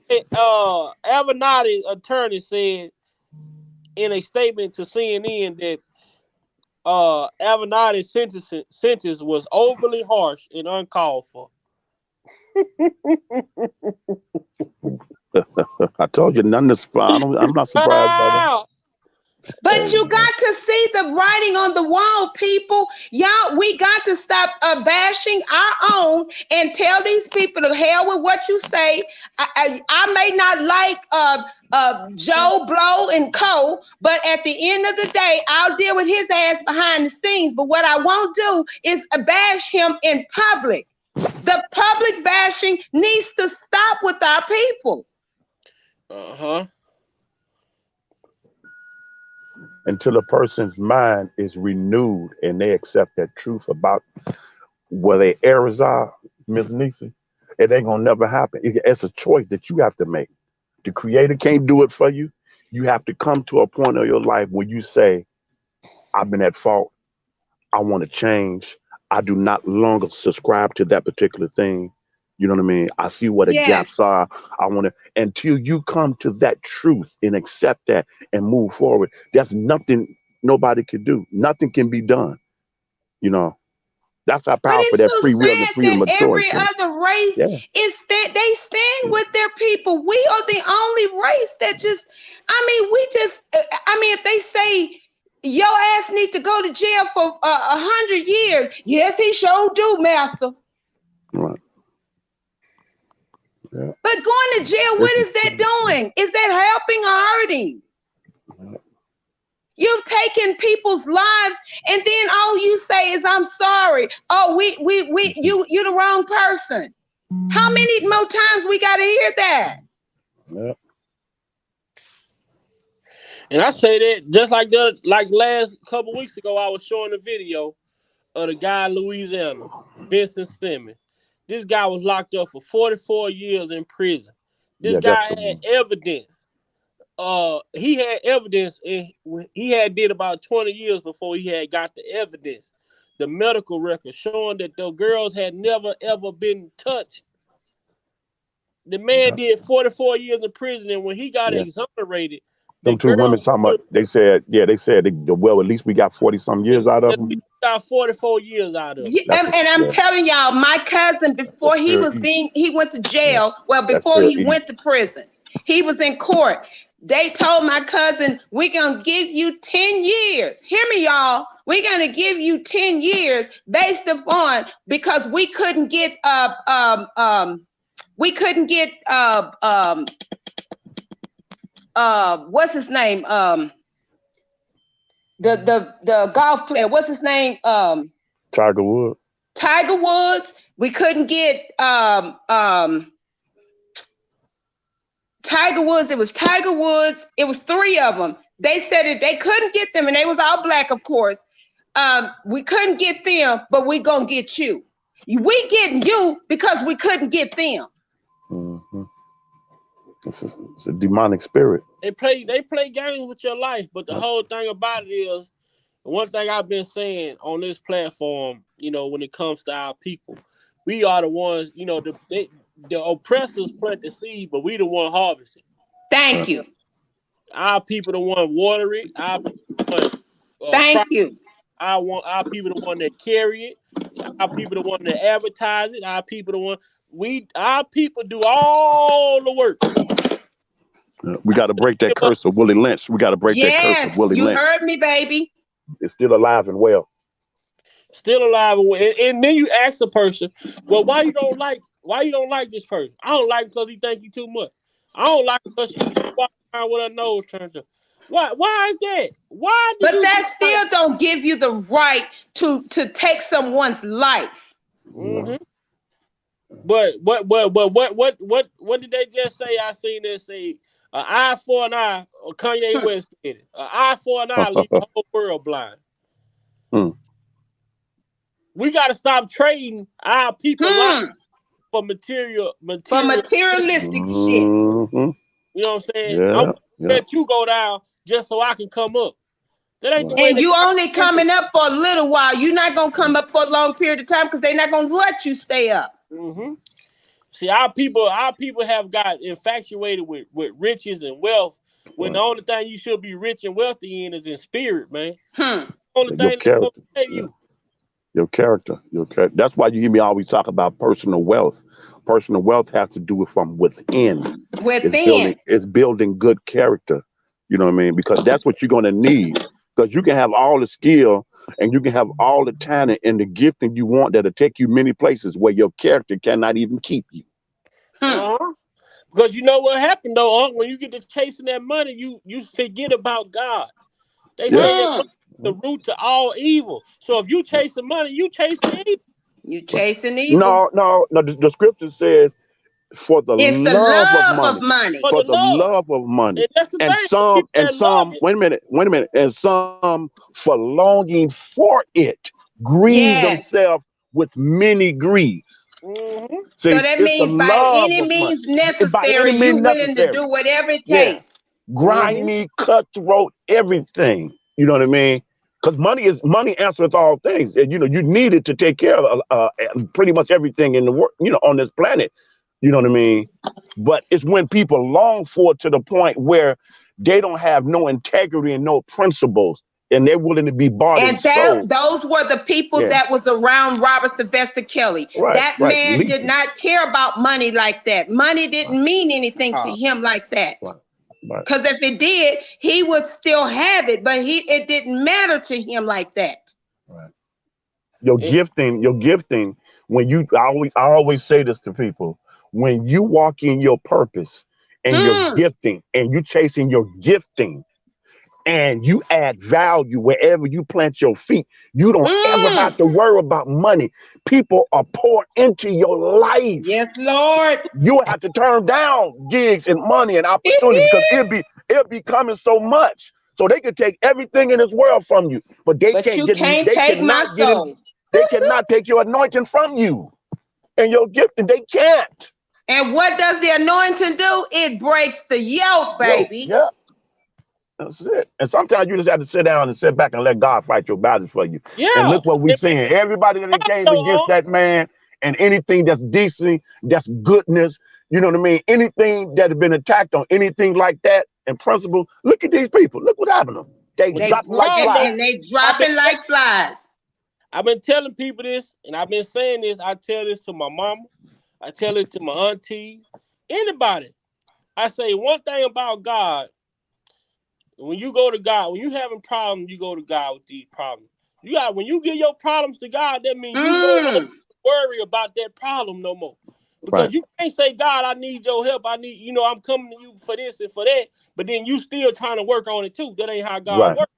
Avenatti attorney said in a statement to CNN that Avenatti's sentence was overly harsh and uncalled for. I told you nothing is fine. I'm not surprised by that. Wow. But Hey, you man. got to see the writing on the wall, people. Y'all, we got to stop bashing our own and tell these people to hell with what you say. I may not like Joe Blow and Co, but at the end of the day, I'll deal with his ass behind the scenes. But what I won't do is bash him in public. The public bashing needs to stop with our people. Uh-huh. Until a person's mind is renewed and they accept that truth about where their errors are, Miss Nisi, it ain't gonna never happen. It's a choice that you have to make. The creator can't do it for you. You have to come to a point of your life where you say, I've been at fault. I want to change. I do not longer subscribe to that particular thing. You know what I mean? I see what the gaps Yes. are. I want to, until you come to that truth and accept that and move forward, there's nothing nobody can do. Nothing can be done. You know, that's how But powerful it's that so free will and sad that freedom of choice every is. other race Yeah. is that they stand with their people. We are the only race that just, I mean, if they say your ass need to go to jail for 100 years, yes, he sure do, master. Right. Yeah. But going to jail, This what is is that doing? Is that helping or hurting? You've taken people's lives, and then all you say is, "I'm sorry." Oh, you the wrong person. How many more times we got to hear that? yeah. And I say that just like last couple weeks ago, I was showing a video of the guy in Louisiana, Vincent Simmons. This guy was locked up for 44 years in prison. This Yeah, that's guy the had one. evidence. He had evidence, and he had did about 20 years before he had got the evidence, the medical record showing that the girls had never ever been touched. The man Yeah. did 44 years in prison, and when he got Yeah. exonerated, the Them two women girls talking about, they said, yeah, they said, well, at least we got 40 some years out of at them. least got 44 years out of it. Yeah, That's and I'm yeah, telling y'all, my cousin, before that's he pure was evil. he went to Yeah, jail. Well, that's before pure he evil. went to prison, he was in court. They told my cousin, we're going to give you 10 years. Hear me, y'all. We're going to give you 10 years based upon, because we couldn't get, what's his name? The golf player, what's his name? Tiger Woods. Tiger Woods. We couldn't get, Tiger Woods. It was Tiger Woods. It was 3 of them. They said that they couldn't get them, and they was all black, of course. We couldn't get them, but we gonna get you. We getting you because we couldn't get them. Mm-hmm. It's a demonic spirit. They play games with your life, but the whole thing about it is, one thing I've been saying on this platform, when it comes to our people, we are the ones, the oppressors plant the seed, but we the one harvesting. Thank you. Our people the one water it. Our people Thank you. Our people the one that carry it. Our people the one that advertise it. Our people the one our people do all the work. We got to break that curse of Willie Lynch. We got to break that curse of Willie Lynch. You heard me, baby. It's still alive and well. Still alive and well. And then you ask a person, well, why you don't like this person? I don't like him because he think he too much. I don't like him because she walking around with her nose turned up. Why is that? But that still don't give you the right to take someone's life. Mm-hmm. But what did they just say? I seen them say an eye for an eye. Or Kanye West did it. An eye for an eye leave the whole world blind. We got to stop trading our people life for materialistic shit. You know what I'm saying? Yeah, I want to let you go down just so I can come up. That ain't the way. And you only coming up for a little while. You're not gonna come up for a long period of time because they're not gonna let you stay up. Mm-hmm. See, our people have got infatuated with riches and wealth when the only thing you should be rich and wealthy in is in spirit, man. The only thing that's gonna save you. Your character. That's why you hear me always talk about personal wealth. Personal wealth has to do it from within. It's building good character. You know what I mean? Because that's what you're going to need. Because you can have all the skill and you can have all the talent and the gifting you want that'll take you many places where your character cannot even keep you. Because you know what happened though, when you get to chasing that money, you forget about God. They say that the root to all evil. So if you chasing money, you chasing evil. You chasing evil. No. The scripture says for the love of money. For the love of money. And that's the and some wait a minute. And some for longing for it grieve themselves with many griefs. Mm-hmm. See, so that means by any means necessary, you're willing to do whatever it takes. Grimy, cutthroat, everything. You know what I mean? Because money answers all things. And, you need it to take care of pretty much everything in the world, on this planet. You know what I mean? But it's when people long for it to the point where they don't have no integrity and no principles, and they're willing to be bought and sold. Those were the people that was around Robert Sylvester Kelly. That man did not care about money like that. Money didn't mean anything to him like that. Because if it did, he would still have it, but it didn't matter to him like that. Right. Your gifting. When I always say this to people, when you walk in your purpose and your gifting, and you chasing your gifting, and you add value wherever you plant your feet, you don't ever have to worry about money. People are poured into your life. Yes, Lord. You have to turn down gigs and money and opportunity because it'll be coming so much. So they can take everything in this world from you, but they cannot take your anointing from you and your gifting. They can't. And what does the anointing do? It breaks the yoke, baby. Yeah. That's it. And sometimes you just have to sit down and sit back and let God fight your battles for you. Yeah. And look what we're seeing. Everybody that came against that man and anything that's decent, that's goodness, you know what I mean? Anything that has been attacked on anything like that and principle, look at these people. Look what happened to them. They dropping like flies. And they dropping like flies. I've been telling people this, and I've been saying this. I tell this to my mama. I tell it to my auntie. Anybody. I say one thing about God. when you go to God, when you having problems, you go to God with these problems. When you give your problems to God, that means you no longer worry about that problem no more. Because you can't say, God, I need your help. I'm coming to you for this and for that. But then you still trying to work on it too. That ain't how God works.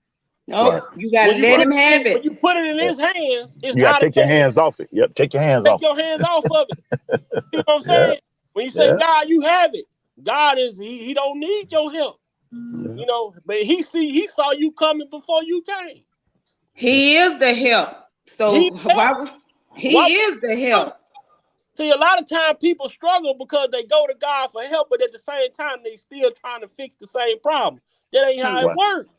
No, you gotta let him have it. When you put it in his hands, it's you gotta out of take your hands off it. Yep, take your hands off. Take your hands off of it. You know what I'm saying? When you say, God, you have it. God he don't need your help. You know, but he saw you coming before you came. He is the help. So he is the help. See, a lot of times people struggle because they go to God for help, but at the same time they still trying to fix the same problem. That ain't how it works.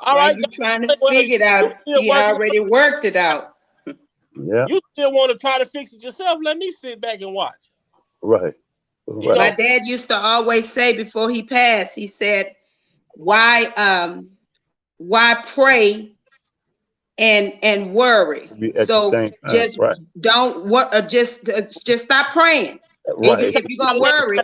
All right, you trying to figure it out. He already worked it out. Yeah. You still want to try to fix it yourself? Let me sit back and watch. Right. You know, my dad used to always say before he passed, he said, why pray and worry? So just don't just stop praying. Right. If you're gonna worry,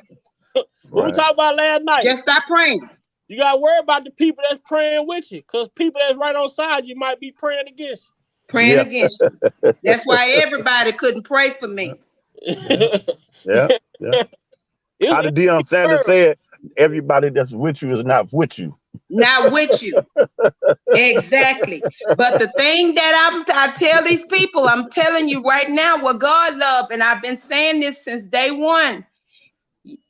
what we talked about last night, just stop praying. You gotta worry about the people that's praying with you, because people that's right on side you might be praying against you. Praying against you. That's why everybody couldn't pray for me. Yeah. How did Deion Sanders say it? Everybody that's with you is not with you. Not with you. Exactly. But the thing that I tell these people, I'm telling you right now what God loves, and I've been saying this since day one.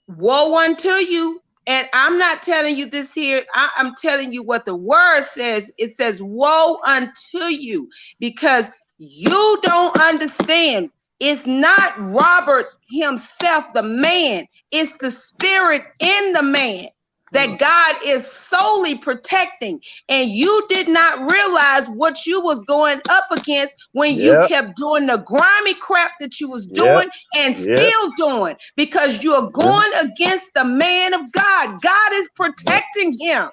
Woe unto you. And I'm not telling you this here. I'm telling you what the word says. It says, woe unto you, because you don't understand. It's not Robert himself, the man. It's the spirit in the man that God is solely protecting. And you did not realize what you was going up against when you kept doing the grimy crap that you was doing and still doing, because you're going against the man of God. God is protecting him.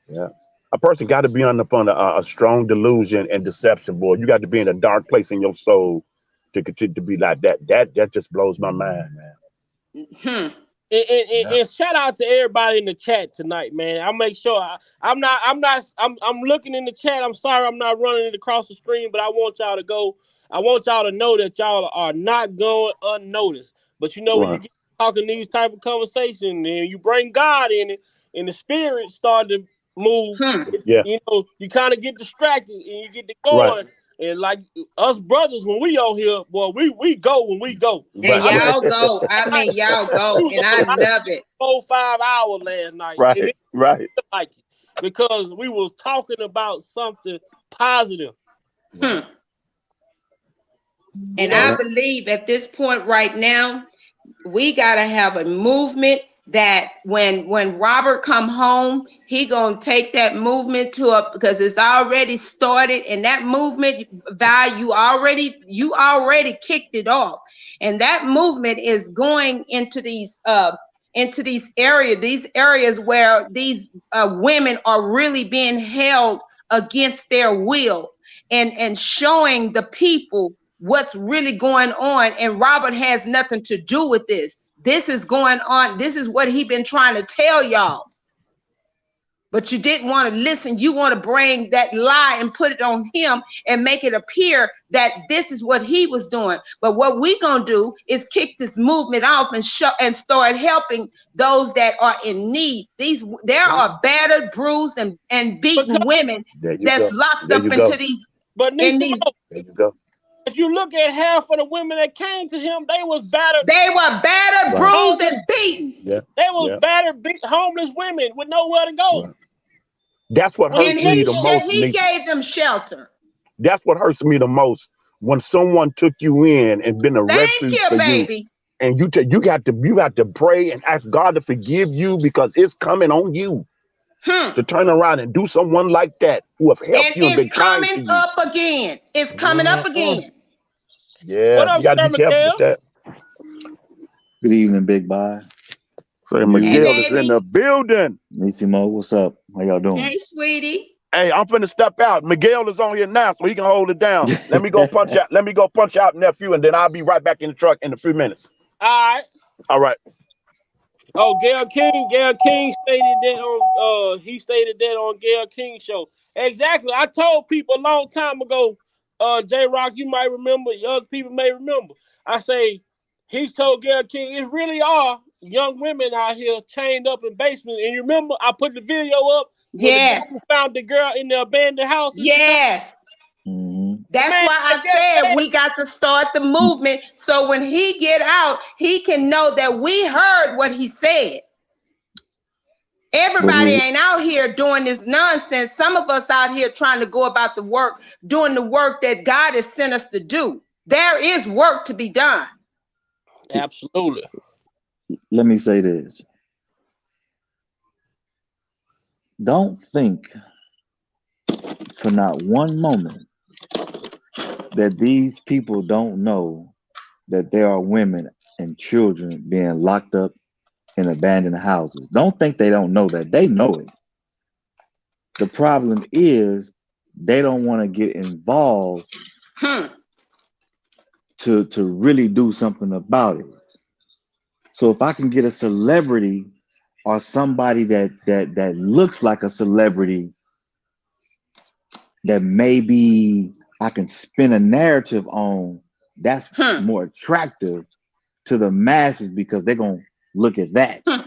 Yeah. A person got to be under a strong delusion and deception, boy. You got to be in a dark place in your soul to continue to be like that. That just blows my mind, man. And shout out to everybody in the chat tonight, man. I'll make sure I'm looking in the chat. I'm sorry I'm not running it across the screen, but I want y'all to go. I want y'all to know that y'all are not going unnoticed. But you know, when you get talking these type of conversations and you bring God in it and the spirit start to move, you know, you kind of get distracted and you get to going. And like us brothers, when we on here, boy, we go when we go. And y'all go. I mean, y'all go, and I love it. 4-5 hours last night, and it like it because we was talking about something positive. And I believe at this point right now, we gotta have a movement that when Robert come home, he gonna take that movement to up, because it's already started, and that movement, you already kicked it off, and that movement is going into these areas where these women are really being held against their will, and showing the people what's really going on. And Robert has nothing to do with this. This is going on. This is what he been trying to tell y'all. But you didn't want to listen. You want to bring that lie and put it on him and make it appear that this is what he was doing. But what we gonna do is kick this movement off and start helping those that are in need. There are battered, bruised, and beaten women that's locked up into these. But there you go. If you look at half of the women that came to him, they was battered. They were battered, bruised, and beaten. They was battered, homeless women with nowhere to go. That's what hurts me the most. And he gave them shelter. That's what hurts me the most. When someone took you in and been a refuge for baby. You, and you got to pray and ask God to forgive you, because it's coming on you. To turn around and do someone like that who have helped you and been kind to you. It's coming up again. It's coming up again. Yeah, what up, you got to be careful with that. Good evening, Big Bye. So Miguel is in the building. Nissimo, what's up? How y'all doing? Hey, sweetie. Hey, I'm finna step out. Miguel is on here now, so he can hold it down. Let me go punch out. Let me go punch out nephew, and then I'll be right back in the truck in a few minutes. All right. All right. Oh, Gail King stated that on he stated that on Gail King's show. Exactly. I told people a long time ago, J Rock, you might remember, other people may remember. I say he's told Gail King it really are young women out here chained up in basements. And you remember I put the video up when the Yes. government found the girl in the abandoned house in Chicago. Yes. Mhm. That's Man, why I I guess said that we got to start the movement so when he get out, he can know that we heard what he said. But Everybody he, ain't out here doing this nonsense. Some of us out here trying to go about the work, doing the work that God has sent us to do. There is work to be done. absolutely. let me say this. Don't think for not one moment that these people don't know that there are women and children being locked up in abandoned houses. Don't think they don't know that. They know it. The problem is they don't want to get involved Hmm. to really do something about it. So if I can get a celebrity or somebody that looks like a celebrity that maybe I can spin a narrative on, that's Hmm. more attractive to the masses because they're gonna look at that. Hmm.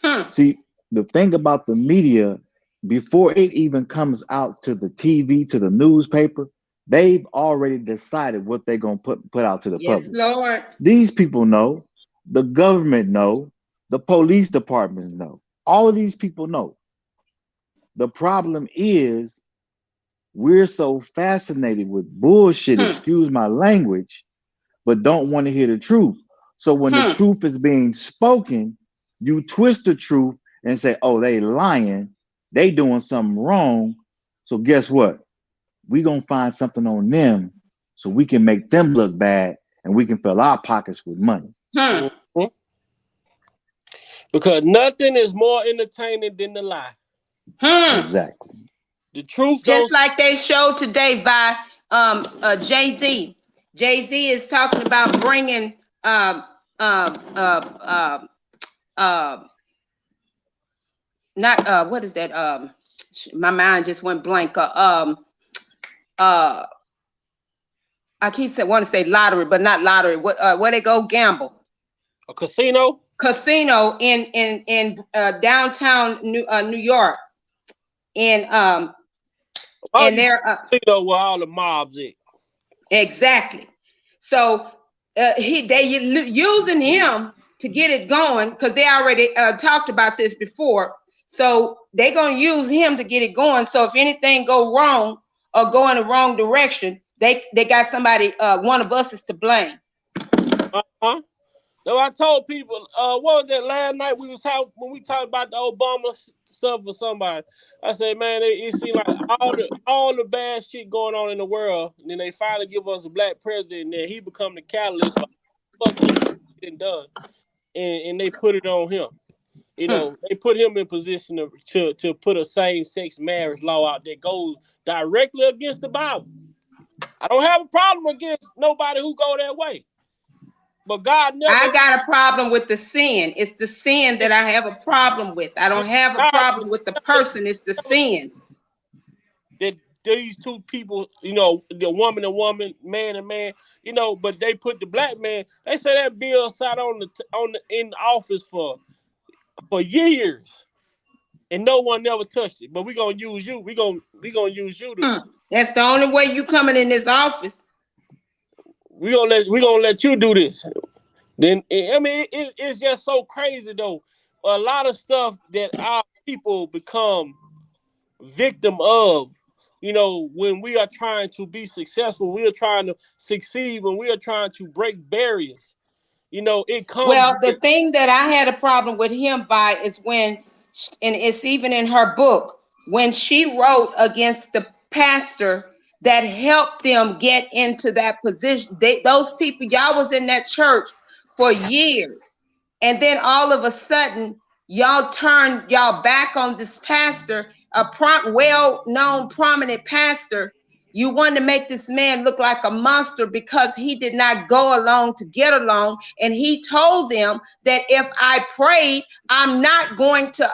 Hmm. See, the thing about the media, before it even comes out to the TV, to the newspaper, they've already decided what they're gonna put out to the Yes, public. Lord. These people know, the government know, the police departments know. All of these people know. The problem is we're so fascinated with bullshit, Hmm. excuse my language, but don't want to hear the truth. So when the Hmm. truth is being spoken, you twist the truth and say, "Oh, they lying, they doing something wrong." So guess what? We gonna find something on them so we can make them look bad and we can fill our pockets with money. Hmm. Mhm. Because nothing is more entertaining than the lie. Hmm. Exactly. The truth Just don't. like they showed today by Jay-Z. Jay-Z is talking about bringing uh, not what is that? My mind just went blank. Uh, I keep saying want to say lottery, but not lottery. What where they go gamble? A casino. Casino in downtown New York, and Oh, and you talking they're casino where all the mobs at? exactly. So they using him to get it going because they already talked about this before. So they're gonna use him to get it going. So if anything go wrong or go in the wrong direction, they got somebody. One of us is to blame. Uh-huh. So I told people, what was that last night we was talking when we talked about the Obama stuff with somebody? I said, man, it seemed like all the bad shit going on in the world, and then they finally give us a black president, and then he become the catalyst for fucked up shit done, and they put it on him. You Hmm. know, they put him in position to put a same sex marriage law out that goes directly against the Bible. I don't have a problem against nobody who go that way, but God I never. got a problem with the sin. It's the sin that I have a problem with. I don't have a God problem with the person. It's the sin. that these two people, you know, the woman and woman, man and man, you know, but they put the black man. They say that bill sat on the in office for years, and no one never touched it. But we gonna use you. We gonna use you to. Hmm. That's the only way you coming in this office. We gonna let you do this. Then I mean, it's just so crazy though. A lot of stuff that our people become victim of, you know, when we are trying to be successful, we are trying to succeed, when we are trying to break barriers, you know, it comes Well, the with. thing that I had a problem with him by is when, and it's even in her book, when she wrote against the pastor that helped them get into that position. Those people, y'all was in that church for years, and then all of a sudden, y'all turned y'all back on this pastor, a well-known, prominent pastor, You wanted to make this man look like a monster because he did not go along to get along. And he told them that if I prayed, I'm not going to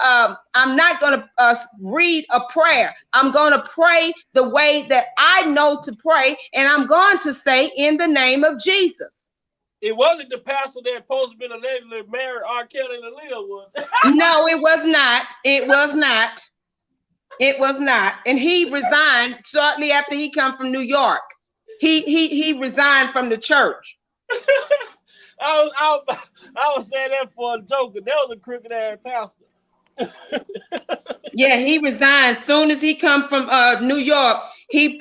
read a prayer. I'm going to pray the way that I know to pray. And I'm going to say in the name of Jesus. It wasn't the pastor that supposed to be allegedly married R.kelly and Aaliyah, was it? No, it was not. It was not. It was not. And he resigned shortly after he come from New York. He resigned from the church. I was saying that for a joke, and that was a crooked ass pastor. Yeah, he resigned soon as he come from New York. He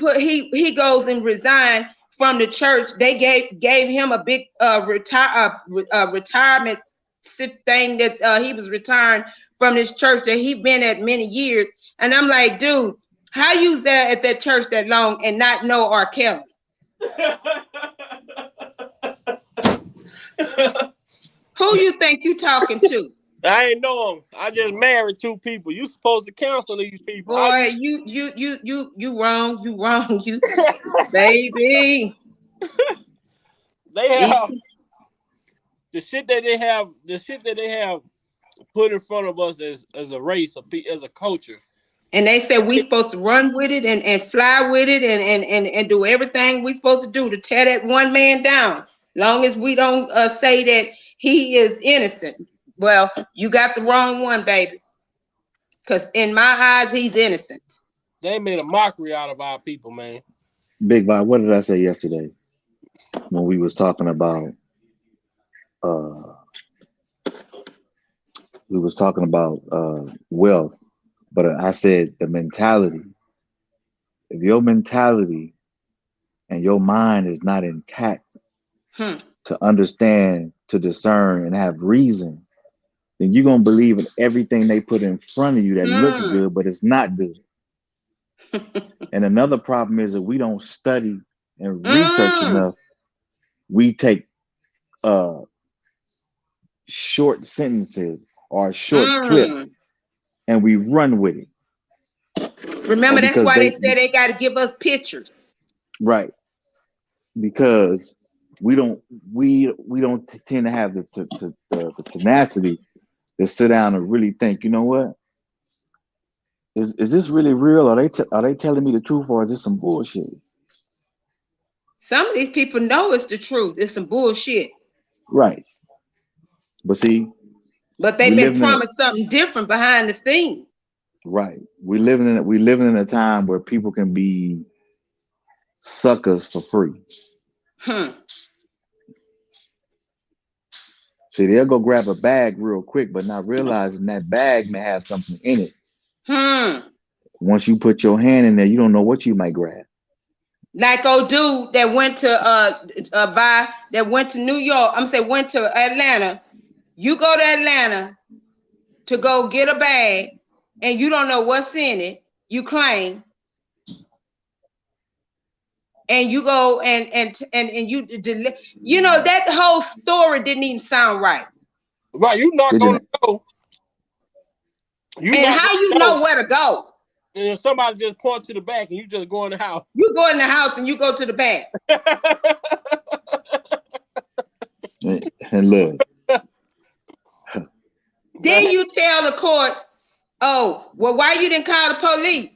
goes and resigned from the church. They gave him a big retirement thing that he was retiring from this church that he been at many years. And I'm like, dude, how you was there at that church that long and not know R.kelly? Who you think you talking to? I ain't know him. I just married two people. You supposed to counsel these people. Boy, you wrong. You wrong. You baby. They have the shit that they have put in front of us as a race, as a culture. And they said we supposed to run with it and fly with it and do everything we supposed to do to tear that one man down. Long as we don't say that he is innocent. Well, you got the wrong one, baby. Because in my eyes, he's innocent. They made a mockery out of our people, man. Big Bob, what did I say yesterday when we was talking about wealth? But I said the mentality. If your mentality and your mind is not intact to understand, to discern, and have reason, then you're gonna believe in everything they put in front of you that looks good, but it's not good. And another problem is that we don't study and research enough. We take short sentences or a short clip and we run with it. Remember, that's why they say they got to give us pictures. Right. Because we don't tend to have the tenacity to sit down and really think, you know what? Is this really real? Are they telling me the truth, or is this some bullshit? Some of these people know it's the truth. It's some bullshit. Right. But see, but they've been promised something different behind the scenes. Right. We living in a time where people can be suckers for free. See, they'll go grab a bag real quick, but not realizing that bag may have something in it. Once you put your hand in there, you don't know what you might grab. Like old dude that went to New York. Went to Atlanta. You go to Atlanta to go get a bag, and you don't know what's in it. You claim, and you go and you know that whole story didn't even sound right. Right, you not gonna go. And how you know where to go? And somebody just point to the back, and you just go in the house. You go in the house and you go to the back. And look. Then you tell the courts, oh, well, why you didn't call the police?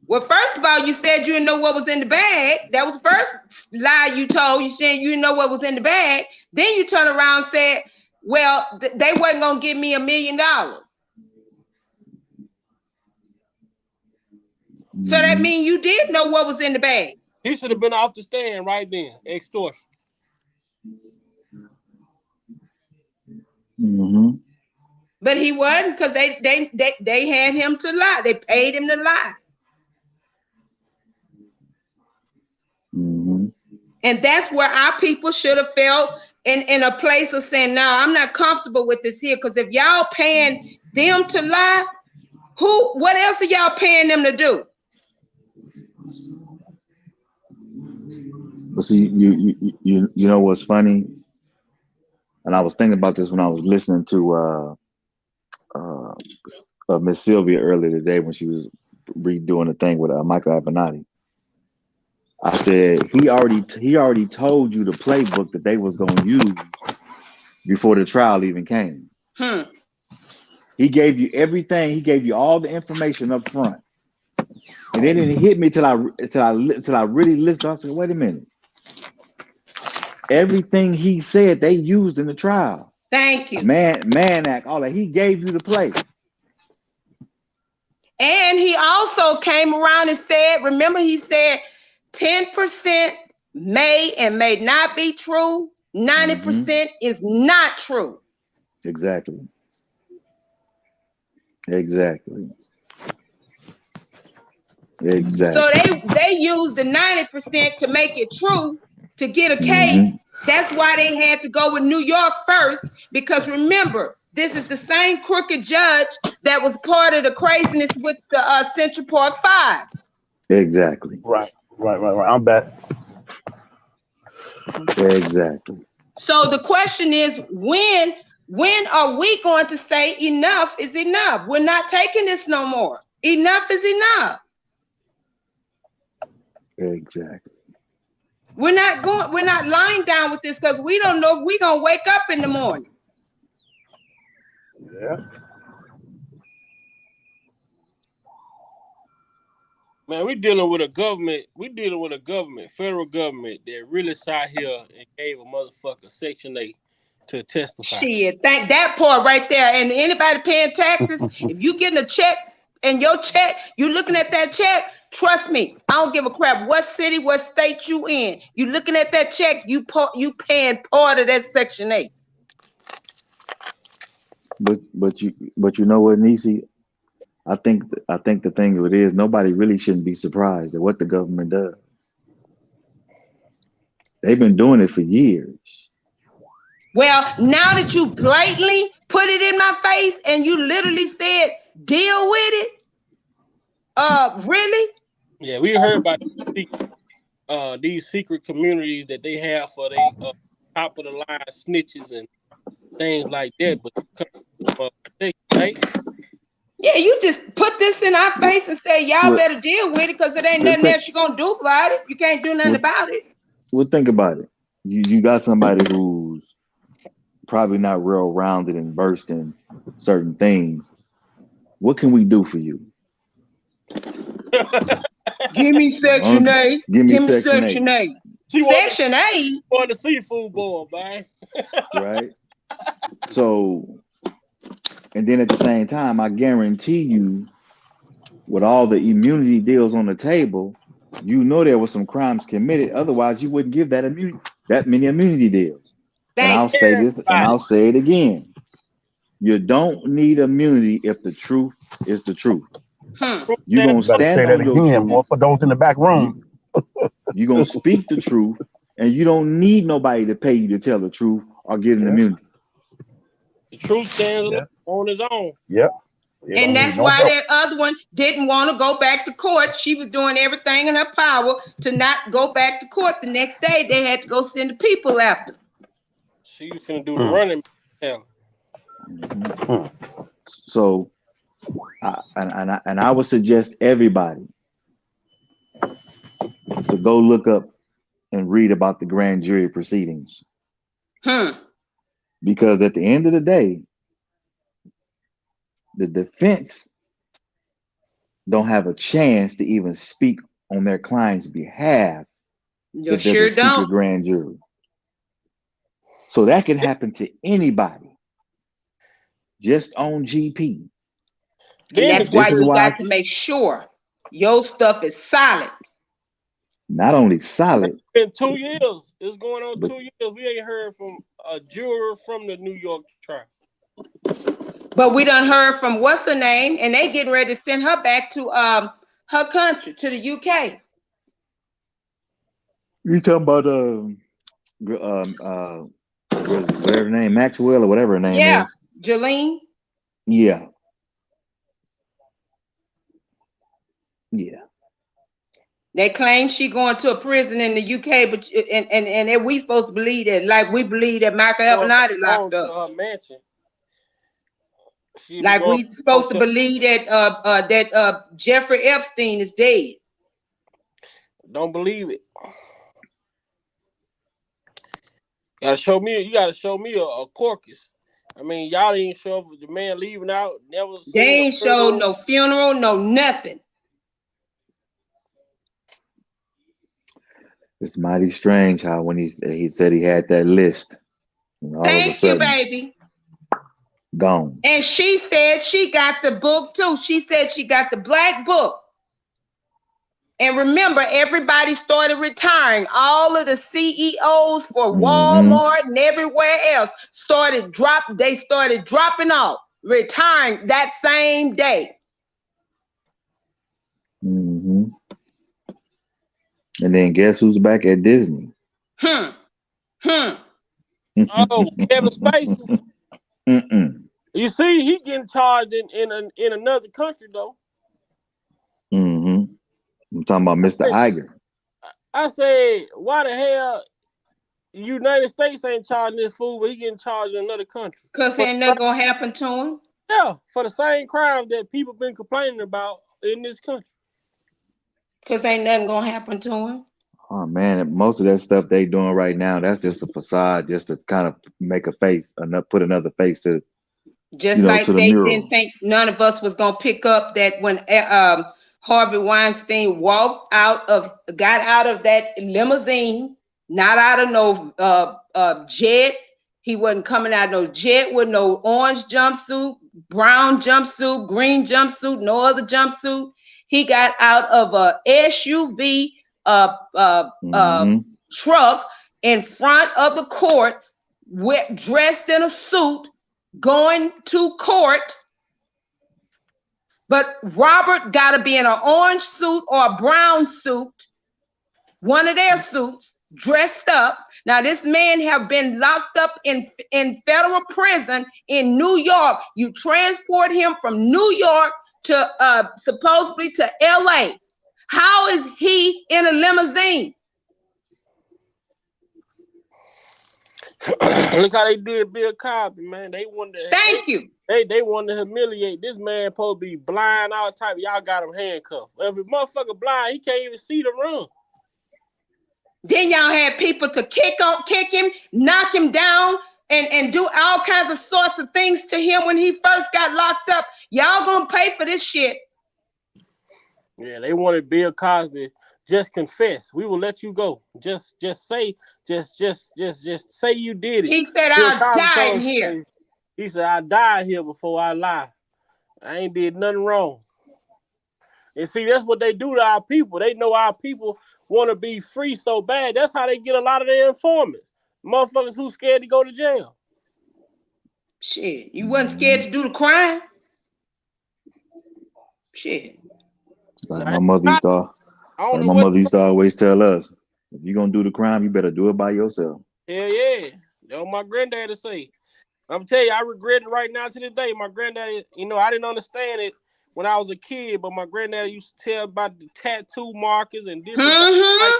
Well, first of all, you said you didn't know what was in the bag. That was the first lie you told. You said you didn't know what was in the bag. Then you turn around and said, well, they wasn't going to give me $1 million. So that means you did know what was in the bag. He should have been off the stand right then. Extortion. But he wasn't, because they had him to lie. They paid him to lie. And that's where our people should have felt in a place of saying, no, I'm not comfortable with this here. Because if y'all paying them to lie, what else are y'all paying them to do? But see, you know what's funny? And I was thinking about this when I was listening to Miss Sylvia earlier today when she was redoing the thing with Michael Avenatti. I said he already told you the playbook that they was gonna use before the trial even came. He gave you everything. He gave you all the information up front, and then it hit me till I really listened. I said, "Wait a minute! Everything he said they used in the trial. Thank you. Man act, all that. He gave you the play." And he also came around and said, remember, he said 10% may and may not be true. 90% is not true. Exactly. So they used the 90% to make it true to get a case. That's why they had to go with New York first, because remember, this is the same crooked judge that was part of the craziness with the Central Park Five. Exactly. Right. I'm back. Exactly. So the question is, when are we going to say enough is enough? We're not taking this no more. Enough is enough. Exactly. We're not lying down with this because we don't know if we're gonna wake up in the morning. Yeah. Man, we're dealing with a government, federal government that really sat here and gave a motherfucker Section 8 to testify. Shit, thank that part right there. And anybody paying taxes, if you getting a check and your check, you looking at that check, trust me, I don't give a crap what city, what state you in. You looking at that check, you paying part of that Section 8. But you know what, Nisi? I think the thing of it is nobody really shouldn't be surprised at what the government does. They've been doing it for years. Well, now that you blatantly put it in my face and you literally said deal with it, really? Yeah, we heard about these secret communities that they have for they top of the line snitches and things like that. But right? Yeah, you just put this in our face and say y'all better deal with it because it ain't nothing else you're gonna do about it. You can't do nothing about it. Well, think about it. You got somebody who's probably not real rounded and versed in certain things. What can we do for you? Give me Section 8. Give me Section 8. Section 8? Want the seafood boil, man. Right? So, and then at the same time, I guarantee you, with all the immunity deals on the table, you know there was some crimes committed. Otherwise, you wouldn't give that many immunity deals. And I'll say this, and I'll say it again. You don't need immunity if the truth is the truth. You're going to stand on your truth. For those in the back room. You're going to speak the truth, and you don't need nobody to pay you to tell the truth or get an immunity. The truth stands on its own. Yep. And that's why that other one didn't want to go back to court. She was doing everything in her power to not go back to court. The next day, they had to go send the people after. She was finna do the running. So, I would suggest everybody to go look up and read about the grand jury proceedings. Because at the end of the day, the defense don't have a chance to even speak on their client's behalf if there's a secret grand jury. So that can happen to anybody, just on GP. And that's why you got to make sure your stuff is solid. Not only solid. In 2 years, it's going on 2 years. We ain't heard from a juror from the New York trial. But we done heard from what's her name, and they getting ready to send her back to her country, to the UK. You talking about whatever her name, Maxwell or whatever her name is? Jolene. Yeah. They claim she going to a prison in the UK, but and we supposed to believe that, like we believe that Michael Avenatti locked up. To her mansion. Like we supposed to believe that Jeffrey Epstein is dead. Don't believe it. You gotta show me a Corcus. I mean, y'all didn't show up with the man leaving out, never They seen a ain't showed funeral. no funeral, no nothing. It's mighty strange how when he said he had that list, and all of a Thank you, sudden baby. gone. And she said she got the book too. She said she got the black book. And remember, everybody started retiring. All of the CEOs for Mm-hmm. Walmart and everywhere else they started dropping off, retiring that same day. Mm-hmm. And then guess who's back at Disney? Hmm. Oh, Kevin Spacey. Mm-mm. You see, he getting charged in another country though. Mm-hmm. I'm talking about Mr. Iger. I said, why the hell United States ain't charging this fool, but he getting charged in another country? Because ain't nothing gonna happen to him. Yeah, for the same crimes that people been complaining about in this country. Because ain't nothing gonna happen to him. Oh man, most of that stuff they doing right now, that's just a facade, just to kind of make a face, put another face to, Just to like the they didn't mural. think none of us was gonna pick up that when Harvey Weinstein got out of that limousine, not out of no jet. He wasn't coming out of no jet with no orange jumpsuit, brown jumpsuit, green jumpsuit, no other jumpsuit. He got out of a SUV Mm-hmm. truck in front of the courts, dressed in a suit, going to court. But Robert got to be in an orange suit or a brown suit, one of their suits, dressed up. Now, this man have been locked up in federal prison in New York. You transport him from New York to supposedly to LA. How is he in a limousine? Look how they did Bill Cosby, man. They wanted to, Thank you. They wanted to humiliate this man. Supposed to be blind, all type. Y'all got him handcuffed. If a motherfucker blind, he can't even see the room. Then y'all had people to kick him, knock him down, and do all kinds of sorts of things to him when he first got locked up. Y'all gonna pay for this shit. Yeah, they wanted Bill Cosby. Just confess. We will let you go. Just say you did it. He said, Bill I'll Cosby die told in us, here. he said, I died here before I lie. I ain't did nothing wrong. And see, that's what they do to our people. They know our people want to be free so bad. That's how they get a lot of their informants. Motherfuckers who scared to go to jail. Shit, you wasn't scared to do the crime? Shit. Like Now, my mother used to, I don't like know my what. mother used to always tell us, if you're gonna do the crime, you better do it by yourself. Hell yeah. That's what my granddaddy say. I'm telling you, I regret it right now to this day. My granddaddy, I didn't understand it when I was a kid, but my granddaddy used to tell about the tattoo markers and different things. Like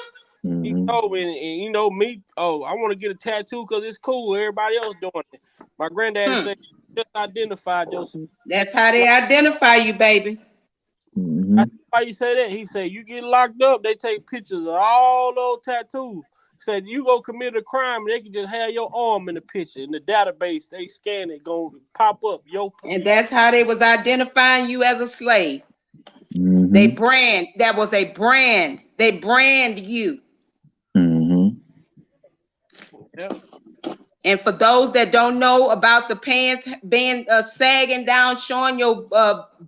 he Mm-hmm. told me, and me, I want to get a tattoo because it's cool. Everybody else doing it. My granddaddy said, just identified yourself. That's how they identify you, baby. Mm-hmm. That's why you say that. He said, you get locked up, they take pictures of all those tattoos. He said, you go commit a crime, they can just have your arm in the picture. In the database, they scan it, gonna pop up. And that's how they was identifying you as a slave. Mm-hmm. That was a brand. They brand you. Mm-hmm. Yeah. And for those that don't know about the pants being sagging down, showing your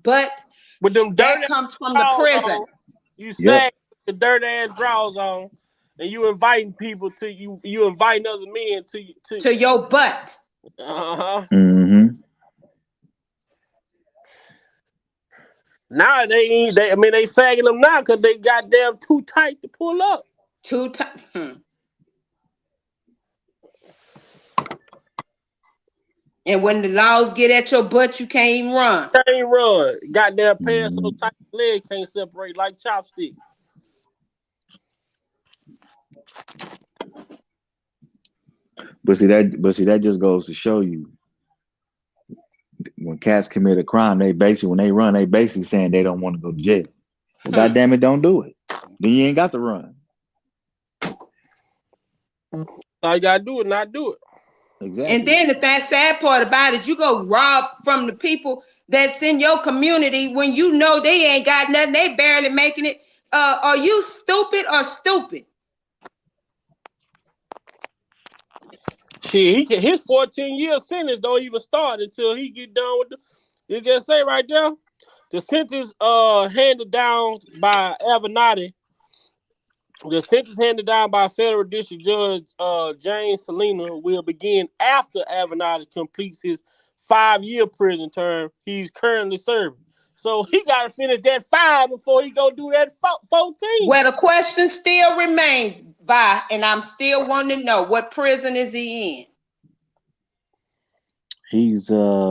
butt, With them that dirty comes from the drawers prison. on, you Yep. sag the dirty ass drawers on, and you inviting people to you inviting other men to your butt. Uh-huh. Mm-hmm. Now they sagging them now because they goddamn too tight to pull up. Too tight. And when the laws get at your butt, you can't even run. Can't run. Goddamn pants so Mm-hmm. tight, leg can't separate like chopstick. But see that just goes to show you, when cats commit a crime, when they run, they basically saying they don't want to go to jail. Well, goddamn it, don't do it. then you ain't got to run. All you gotta do is not do it. Exactly. And then the sad part about it, you go rob from the people that's in your community when you know they ain't got nothing, they barely making it. Are you stupid or stupid? Shit, his 14-year sentence don't even start until he get done with the. It just say right there, the sentence handed down by Avenatti. The sentence handed down by Federal District Judge James Salina will begin after Avenatti completes his 5-year prison term he's currently serving. So he got to finish that 5 before he go do that 14. Well, the question still remains, Vi, and I'm still wanting to know, what prison is he in? He's that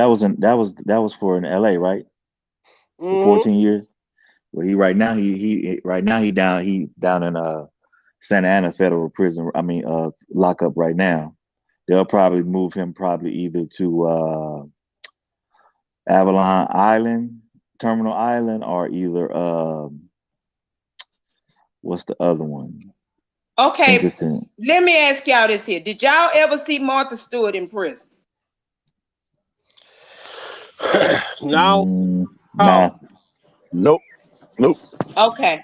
was for in LA, right? Mm-hmm. 14 years. Well, he down in Santa Ana Federal Prison. I mean, lockup right now. They'll probably move him either to Avalon Island, Terminal Island, or either what's the other one? Okay, let me ask y'all this here. Did y'all ever see Martha Stewart in prison? No. Nah. Nope. Okay.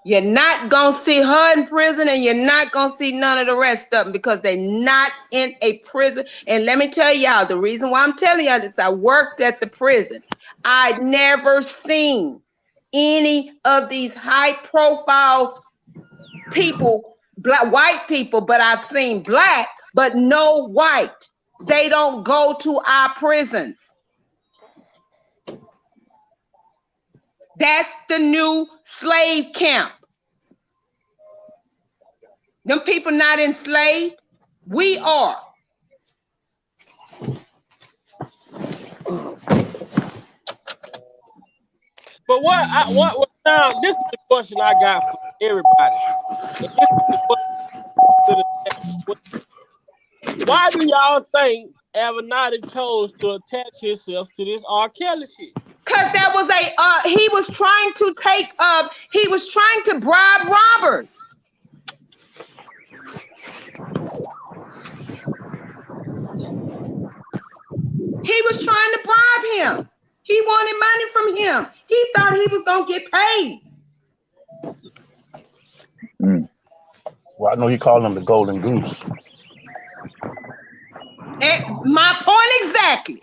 You're not going to see her in prison, and you're not going to see none of the rest of them because they're not in a prison. And let me tell y'all, the reason why I'm telling y'all this, I worked at the prison. I'd never seen any of these high-profile people, white people, but I've seen black, but no white. They don't go to our prisons. That's the new slave camp. Them people not enslaved. We are. But what now? This is the question I got for everybody. And this is the question. Why do y'all think Avenatti chose to attach himself to this R. Kelly shit? Cause that was he was trying to bribe Robert. He was trying to bribe him. He wanted money from him. He thought he was gonna get paid. Well, I know he called him the Golden Goose. My point exactly.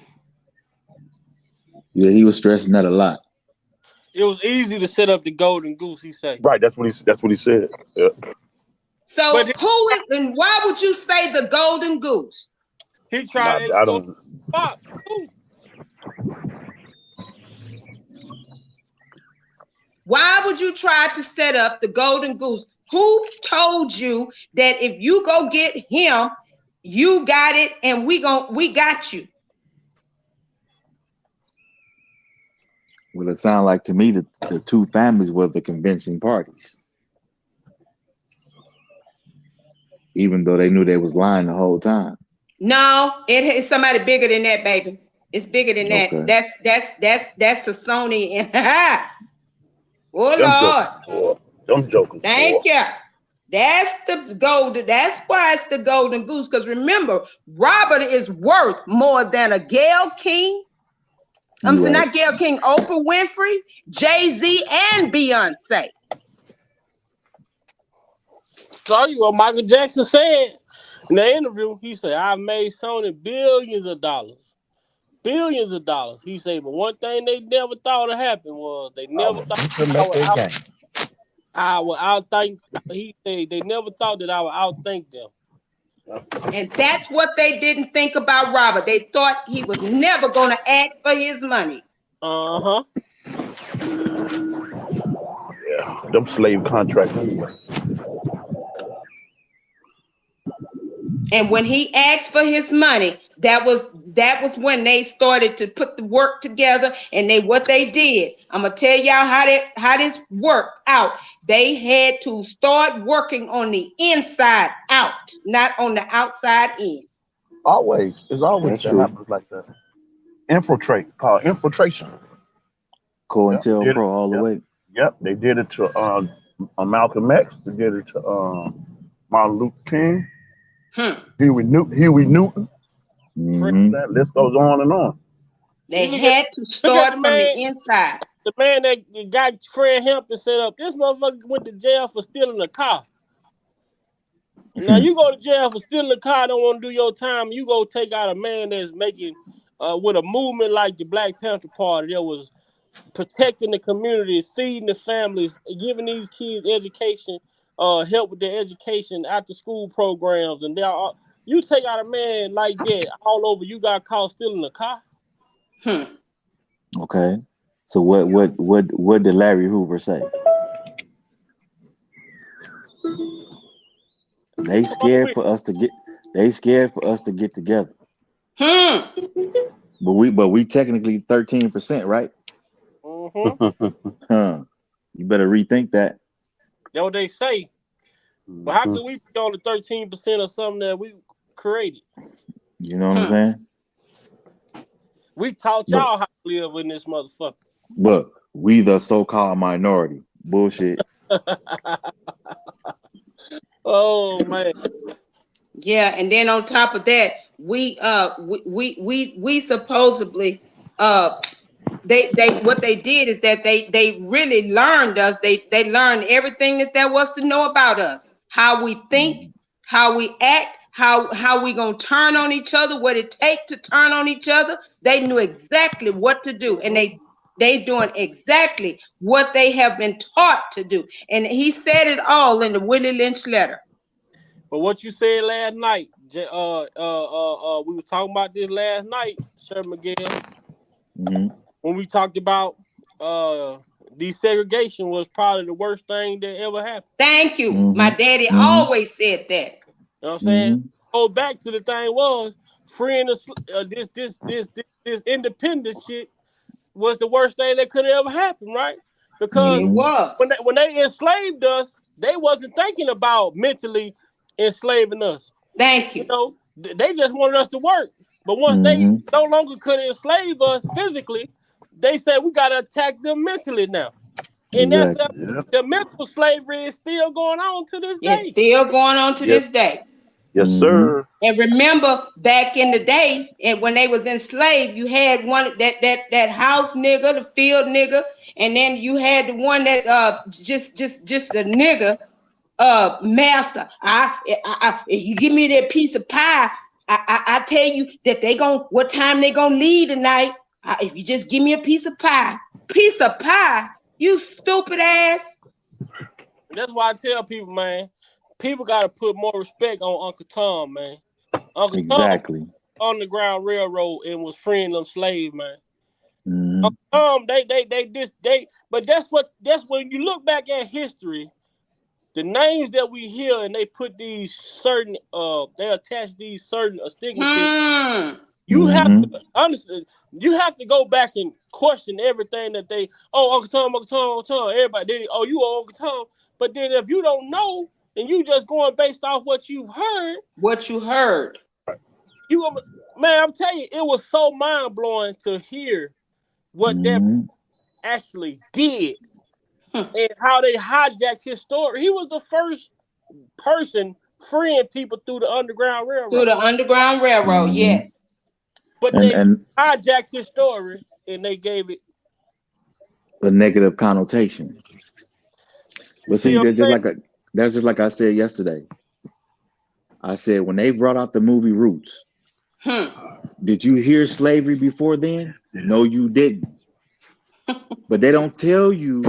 Yeah, he was stressing that a lot. It was easy to set up the Golden Goose, he said. Right, that's what he said. Yeah. So who is, and why would you say the Golden Goose? He tried to extort Fox too. Why would you try to set up the Golden Goose? Who told you that if you go get him, you got it, and we got you? Well, it sounded like to me that the two families were the convincing parties, even though they knew they was lying the whole time. No, it's somebody bigger than that, baby. It's bigger than that. Okay. That's the Sony and oh Lord, I'm joking. Thank you. That's the golden. That's why it's the Golden Goose. Because remember, Robert is worth more than a Gayle King. So not Gayle King, Oprah Winfrey, Jay-Z, and Beyonce. Tell you what Michael Jackson said in the interview. He said, "I've made Sony billions of dollars. Billions of dollars." He said, but one thing they never thought would happen was they never thought I would outthink. He said they never thought that I would outthink them. And that's what they didn't think about Robert. They thought he was never going to ask for his money. Uh-huh. Yeah, them slave contracts anyway. And when he asked for his money, that was when they started to put the work together. And what they did, I'm gonna tell y'all how this worked out. They had to start working on the inside out, not on the outside in. It's always that happens like that. Called infiltration. Yep, they did it. COINTELPRO all the Yep, way. yep. They did it to Malcolm X. They did it to Martin Luther King, Hmm. Huey Newton. Fred, Hmm. That list goes on and on. They you had to look at start from the inside. the man that got Fred Hampton set up. This motherfucker went to jail for stealing a car. And now you go to jail for stealing a car, don't want to do your time. You go take out a man that's making with a movement like the Black Panther Party that was protecting the community, feeding the families, giving these kids education, help with their education, after school programs, and you take out a man like that all over. You got caught stealing a car. Hmm. Okay. So what did Larry Hoover say? They Come on scared with for us to get. They scared for us to get together. Hmm. But we technically 13%, right? Mm-hmm. Huh. You better rethink that. That's what they say. But how could we be on the 13% of something that we created? You know what I'm Hmm. saying? We taught But y'all how to live in this motherfucker. but we the so-called minority. Bullshit. Oh man. Yeah, and then on top of that, we supposedly they what they did is that they really learned us. They learned everything that there was to know about us, how we think, how we act, how we gonna turn on each other, what it take to turn on each other. They knew exactly what to do, and Mm-hmm. they doing exactly what they have been taught to do. And he said it all in the Willie Lynch letter. But what you said last night, we were talking about this last night, Sir Miguel, Hmm. when we talked about desegregation was probably the worst thing that ever happened. Thank you. My Hmm. daddy Hmm. always said that. You know what I'm saying? Hmm. Go back to the thing was freeing this independent shit was the worst thing that could have ever happened, right? Because It Hmm. was. when they enslaved us, they wasn't thinking about mentally enslaving us. Thank You you. know, they just wanted us to work. But once they Hmm. no longer could enslave us physically, they said we gotta attack them mentally now. And that's Exactly. Yep. the mental slavery is still going on to this It's day. still going on to Yes. this day. Yes, Hmm. sir. And remember back in the day, and when they was enslaved, you had one that house nigga, the field nigga, and then you had the one that just a nigga master. If you give me that piece of pie, I tell you that they gon' what time they gonna leave tonight. If you just give me a piece of pie, you stupid ass. And that's why I tell people, man, people gotta put more respect on Uncle Tom, man. Uncle Tom Exactly. Underground Railroad and was freeing them slaves, man. Hmm. But that's when you look back at history, the names that we hear and they put these certain they attach these certain stigmatism. Hmm. You have Hmm. to understand. You have to go back and question everything that they. Oh, Uncle Tom, Uncle Tom, Uncle Tom. Everybody, oh, you are Uncle Tom. But then if you don't know and you just going based off what you heard, What you heard. you man, I'm telling you, it was so mind blowing to hear what that Hmm. actually did Hmm. and how they hijacked his story. He was the first person freeing people through the Underground Through Railroad, the Underground Railroad, Hmm. yes. but And they and hijacked his story and they gave it. a negative connotation. You But see see, what I'm saying? that's just like I said yesterday. I said when they brought out the movie Roots, Hmm. did you hear slavery before then? No, you didn't. But they don't tell you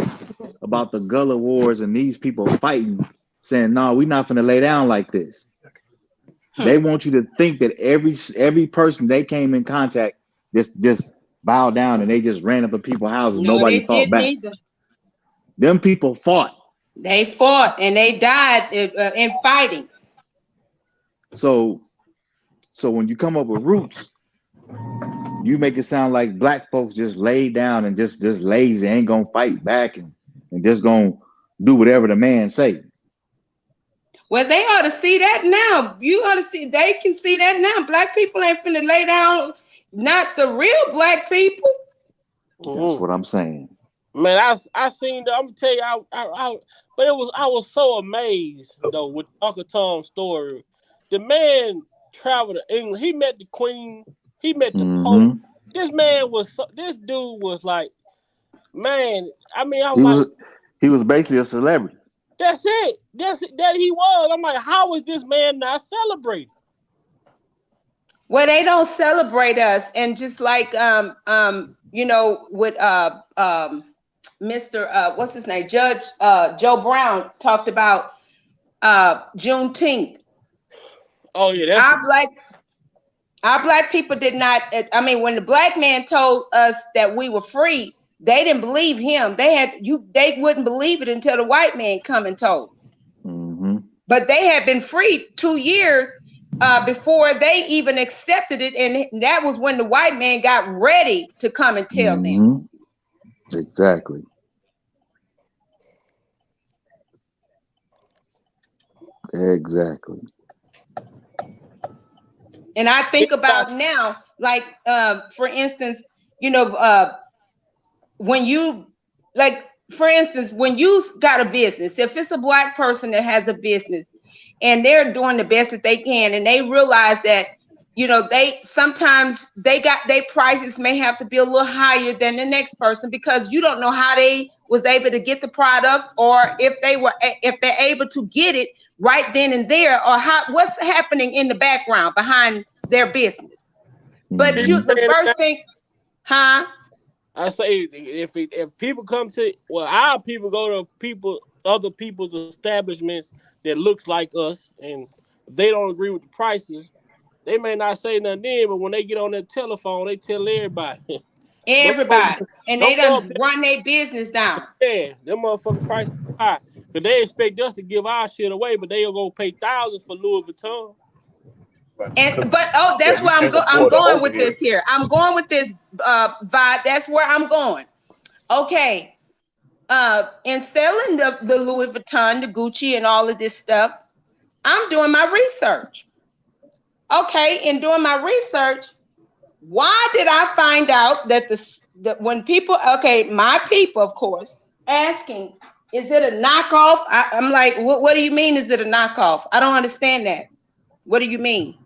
about the Gullah Wars and these people fighting, saying, "No, we're not going to lay down like this." Hmm. They want you to think that every person they came in contact just bowed down and they just ran up at people's houses. No, Nobody they fought didn't back. either. Them people fought. They fought and they died in fighting. So when you come up with Roots, you make it sound like black folks just laid down and just lazy, ain't gonna fight back and just gonna do whatever the man say. Well, they ought to see that now. You ought to see, they can see that now. Black people ain't finna lay down, not the real black people. That's Mhm. what I'm saying. Man, I seen I'm gonna tell you, but I was so amazed though with Uncle Tom's story. The man traveled to England. He met the Queen. He met the Pope. Mm-hmm. This dude was like, man. I mean, I was He like, was he was basically a celebrity. that's it. That's it. That he was. I'm like, how is this man not celebrated? Well, they don't celebrate us, and just like with Mr. What's his name, Judge Joe Brown talked about Juneteenth. Oh yeah, that's Our black our black people did not. I mean, when the black man told us that we were free, they didn't believe him. They wouldn't believe it until the white man come and told. Mm-hmm. But they had been freed 2 years before they even accepted it, and that was when the white man got ready to come and tell them. Mm-hmm. Exactly. Exactly. And I think about now, like for instance, you know, when you like, for instance, when you got a business, if it's a black person that has a business and they're doing the best that they can, and they realize that, they sometimes their prices may have to be a little higher than the next person, because you don't know how they was able to get the product, or if they're able to get it right then and there, or what's happening in the background behind their business. But Mm-hmm. the first thing, huh? I say if people come to our people go to other people's establishments that looks like us, and if they don't agree with the prices, they may not say nothing then, but when they get on that telephone, they tell everybody. them, Everybody. motherfuckers- And them they done motherfuckers, run their business down. yeah, them motherfucking prices high. Cause they expect us to give our shit away, but they'll go pay thousands for Louis Vuitton. But that's where I'm going with this here. I'm going with this vibe. That's where I'm going. Okay. In selling the Louis Vuitton, the Gucci, and all of this stuff, I'm doing my research. Okay, in doing my research, why did I find out that when people, okay, my people, of course, asking, is it a knockoff? I'm like, what do you mean? Is it a knockoff? I don't understand that. What do you mean?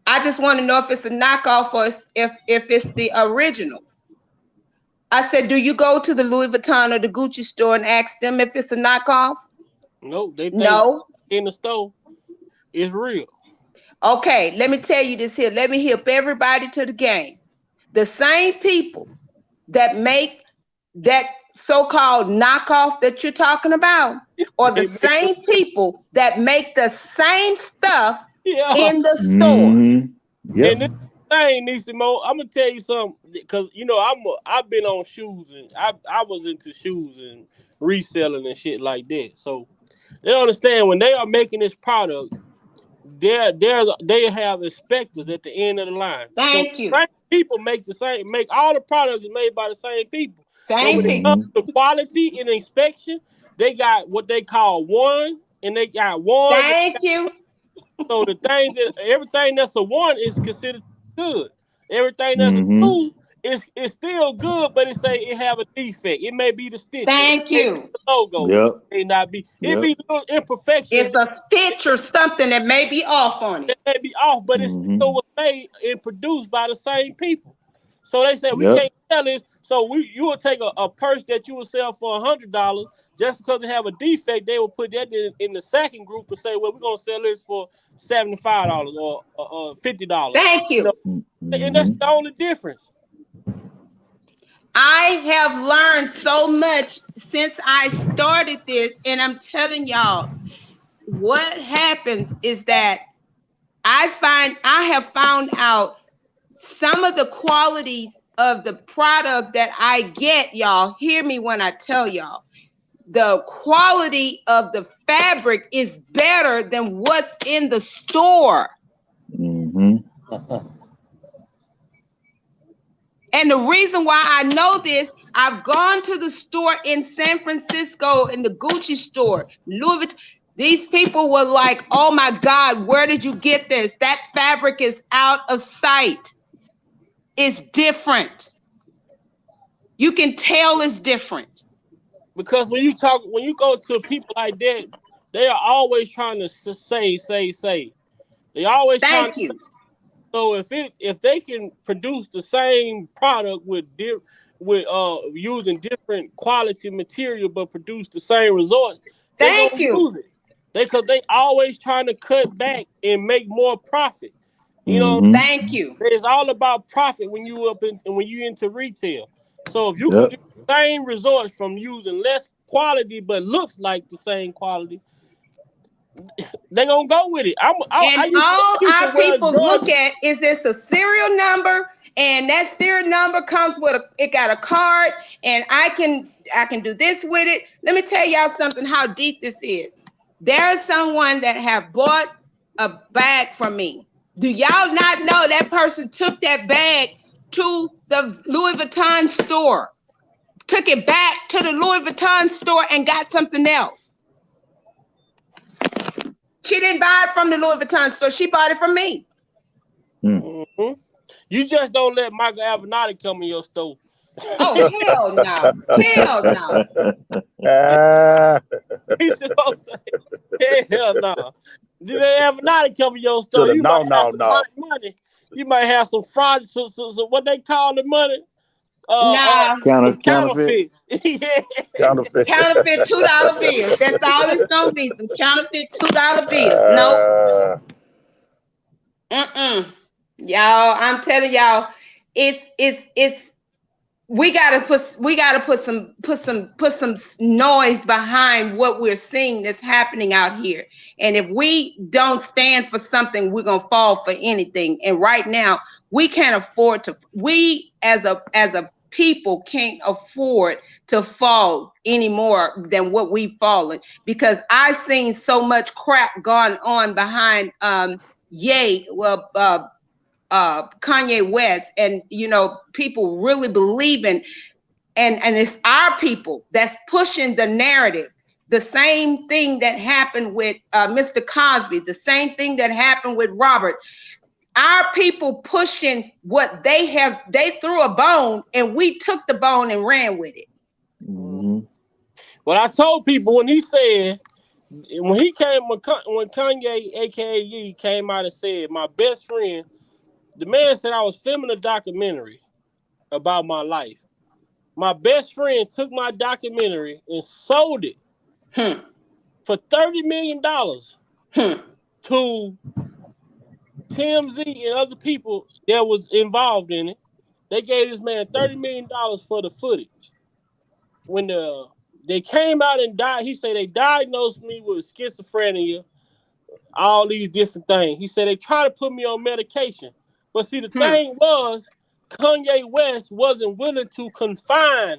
I just want to know if it's a knockoff or if it's the original. I said, do you go to the Louis Vuitton or the Gucci store and ask them if it's a knockoff? Nope, they think No. in the store is real. Okay, let me tell you this here. Let me hip everybody to the game. The same people that make that so-called knockoff that you're talking about, or the They make them, same people that make the same stuff yeah. in the store. Mm-hmm. Yep. And this thing, Nisimo, I'm gonna tell you something, because I've been on shoes, and I was into shoes and reselling and shit like that. So they understand when they are making this product, they have inspectors at the end of the line. So Thank you. same people make all the products made by the same people. But Same when it people. comes Mm-hmm. to quality and inspection, they got what they call one, and they got ones. Thank you. So everything that's a one is considered good. Everything that's a Mm-hmm. two is still good, but it have a defect. It may be the stitching, it Thank may be you. the logo, it Yep. may not be. It Yep. be little imperfections It's a stitch or something that may be off on it. that may be off, but it Mm-hmm. still was made and produced by the same people. So they said we Yep. can't sell this. So you will take a purse that you would sell for $100 just because they have a defect. They will put that in the second group and say, well, we're gonna sell this for $75 or $50. Thank You know, you. and that's Mm-hmm. the only difference. I have learned so much since I started this, and I'm telling y'all, what happens is that I have found out some of the qualities of the product that I get, y'all. Hear me when I tell y'all. The quality of the fabric is better than what's in the store. Mm-hmm. And the reason why I know this, I've gone to the store in San Francisco, in the Gucci store, Louis Vuitton. These people were like, oh my God, where did you get this? That fabric is out of sight. It's different. You can tell it's different. Because when you go to people like that, they are always trying to say. They always trying. Thank you. So if they can produce the same product with using different quality material but produce the same results, they gonna Thank you. use it. They always trying to cut back and make more profit. You know, Mm-hmm. Thank you. it's all about profit when you into retail. So if you can Yep. get the same results from using less quality but looks like the same quality, they gonna go with it. And I all used to our wear people look Jordan. at is this a serial number, and that serial number comes with it got a card, and I can do this with it. Let me tell y'all something how deep this is. There's someone that have bought a bag from me. Do y'all not know that person took that bag to the Louis Vuitton store, took it back to the Louis Vuitton store and got something else? She didn't buy it from the Louis Vuitton store. She bought it from me. Mm-hmm. You just don't let Michael Avenatti come in your store. Oh, hell no. Hell no. He's supposed to say, hell no. You let Avenatti come in your To store. the You no, might have no, some no. hot money. You might have some fraud, so what they call the money? Nah. Some Counterfeit. counterfeit. Yeah. Counterfeit. Counterfeit $2 bills. That's all it's gonna be. Some counterfeit $2 bills. Nope. Uh, Y'all, I'm telling y'all, it's we gotta put some noise behind what we're seeing that's happening out here. And if we don't stand for something, we're gonna fall for anything. And right now, we can't afford to. We as a people can't afford to fall any more than what we've fallen, because I've seen so much crap gone on behind Kanye West, and people really believing, and it's our people that's pushing the narrative. The same thing that happened with Mr. Cosby, the same thing that happened with Robert. Our people pushing what they threw a bone, and we took the bone and ran with it. Mm-hmm. Well, I told people when when Kanye, aka Ye, came out and said, my best friend, the man said I was filming a documentary about my life. My best friend took my documentary and sold it Hmm. for $30 million Hmm. to TMZ and other people that was involved in it. They gave this man $30 million for the footage. When they came out and died, he said they diagnosed me with schizophrenia, all these different things. He said they tried to put me on medication. But see, the Hmm. thing was, Kanye West wasn't willing to confine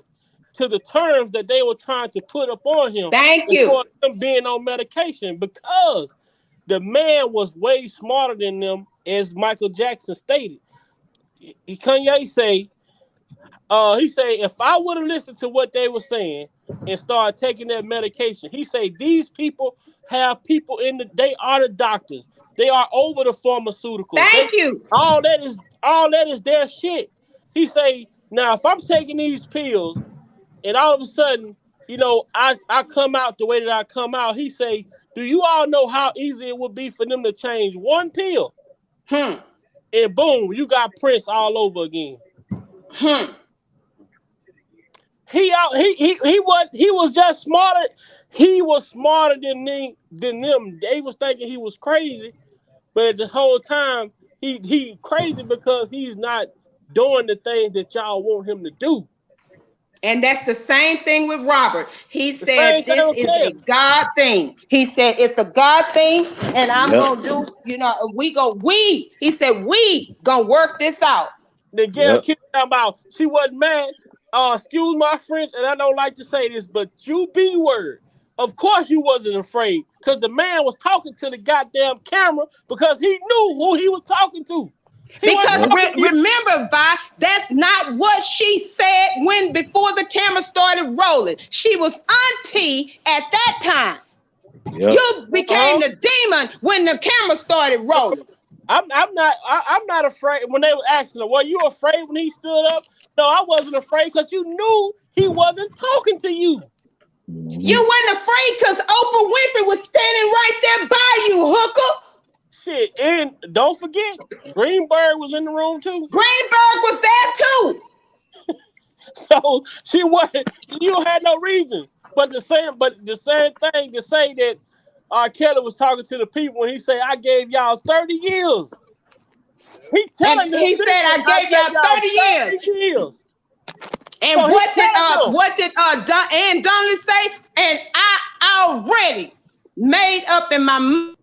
to the terms that they were trying to put up on him Thank as you. far as him being on medication, because the man was way smarter than them, as Michael Jackson stated. Kanye say, he say, if I would have listened to what they were saying and started taking that medication, he say these people have people they are the doctors. They are over the pharmaceuticals. Thank you. All that is their shit. He say, now if I'm taking these pills and all of a sudden, I come out the way that I come out, he say, do you all know how easy it would be for them to change one pill? Hmm. And boom, you got Prince all over again. Hmm. He was just smarter. He was smarter than them. They was thinking he was crazy, but this whole time he crazy because he's not doing the things that y'all want him to do. And that's the same thing with Robert. He The said same thing this with is a Kev. God thing. He said it's a God thing, and I'm Yep. gonna do, he said we gonna work this out. Then Gail Yep. Kim talking about she wasn't mad. Excuse my French, and I don't like to say this, but you B word. Of course you wasn't afraid, because the man was talking to the goddamn camera because he knew who he was talking to. He wasn't Because Yep. talking to you. remember, Vi, that's not what she said when before the camera started rolling. She was auntie at that time. Yep. You became Uh-huh. the demon when the camera started rolling. I'm not afraid. When they was asking her, were you afraid when he stood up? No, I wasn't afraid because you knew he wasn't talking to you. You wasn't afraid because Oprah Winfrey was standing right there by you, hooker. Shit, and don't forget, Greenberg was in the room too. Greenberg was there too. So she wasn't. You had no reason. But the same thing to say that R.Kelly was talking to the people when he said, "I gave y'all 30 years." He And telling them, he said, "Listen, I I gave gave y'all y'all 30 years. 30 years." And So he telling them, what did Ann Donnelly say? And I already made up in my mind.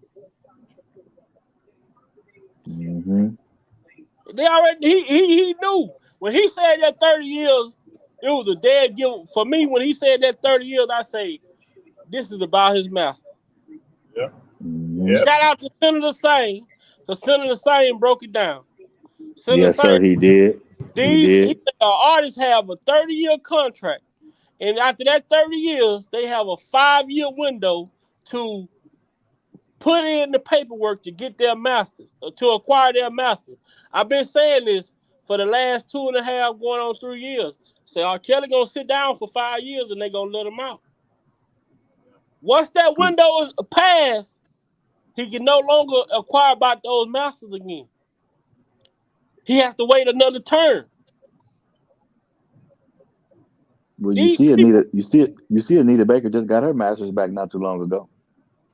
they already he knew when he said that 30 years. It was a dead giveaway for me. When he said that 30 years, I say, "This is about his master." Yeah. Shout out to Senator Sane, because Senator Sane broke it down. Senator Yes, sir. Sane, He did. He he did. said artists have a 30-year contract, and after that 30 years, they have a 5-year window to put in the paperwork to get their masters, to acquire their masters. I've been saying this for the last 2.5, going on 3 years. Say R. Kelly gonna sit down for 5 years, and they gonna let him out. Once that window is passed, he can no longer acquire about those masters again. He has to wait another turn. Well, you These see, people, Anita Baker just got her master's back not too long ago.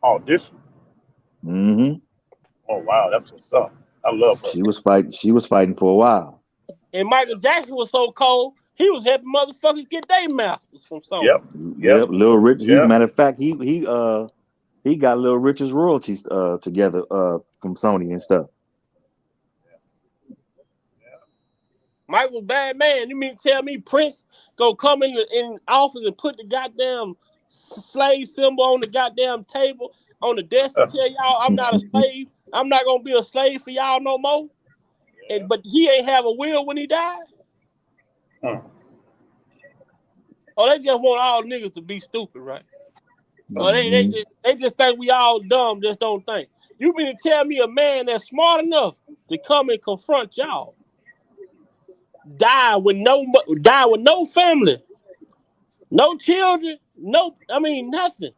Oh, this. Mm-hmm. Oh, wow. That's what's up. I love her. She was fighting for a while. and Michael Jackson was so cold, he was helping motherfuckers get their masters from Sony. Yep. Yep. Yep, Little Rich. Yep. Matter of fact, he got Little Rich's royalties together from Sony and stuff. Mike was a bad man. You mean to tell me Prince go come in office and put the goddamn slave symbol on the goddamn table on the desk and tell y'all I'm not a slave. I'm not gonna be a slave for y'all no more. But he ain't have a will when he died. Oh, they just want all niggas to be stupid, right? Or they just think we all dumb, just don't think. You mean to tell me a man that's smart enough to come and confront y'all died with no family, no children, nothing,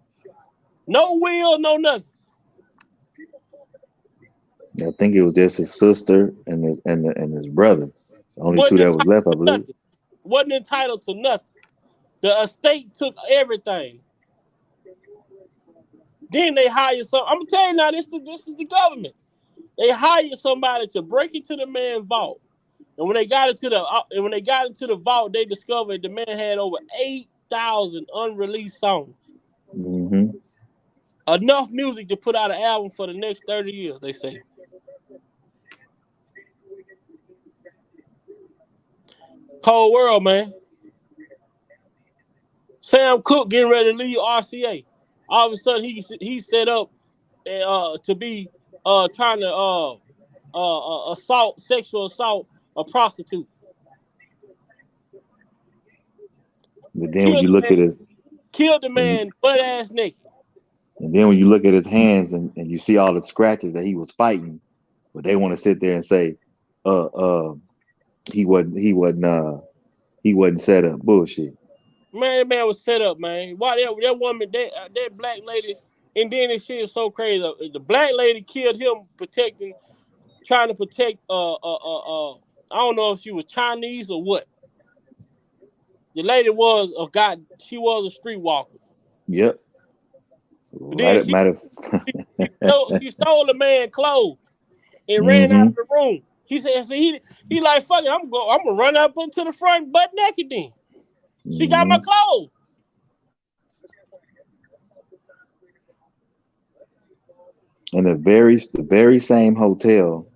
no will, no nothing. I think it was just his sister and his brother. The only two Wasn't that was entitled left, I to believe. nothing. Wasn't entitled to nothing. The estate took everything. Then they hired some. I'm gonna tell you now, this is the government. They hired somebody to break into the man's vault. And when they got into the vault, they discovered the man had over 8,000 unreleased songs. Mm-hmm. Enough music to put out an album for the next 30 years, they say. Cold world, man. Sam Cooke getting ready to leave RCA. All of a sudden, he set up to be trying to sexual assault a prostitute. But then when you look at it, Killed the man butt ass naked. and then when you look at his hands and you see all the scratches that he was fighting, but they want to sit there and say, uh, uh, he wasn't set up. Bullshit. Man, that man was set up, man. Why that woman, that black lady, and then this shit is so crazy. The black lady killed him trying to protect. I don't know if she was Chinese or what. The lady was a god. She was a streetwalker. Yep. But then Right. Matter. she stole the man's clothes and ran out Mm-hmm. of the room. He said, so he like, fuck it, I'm gonna run up into the front butt naked then. She got my clothes. And the very same hotel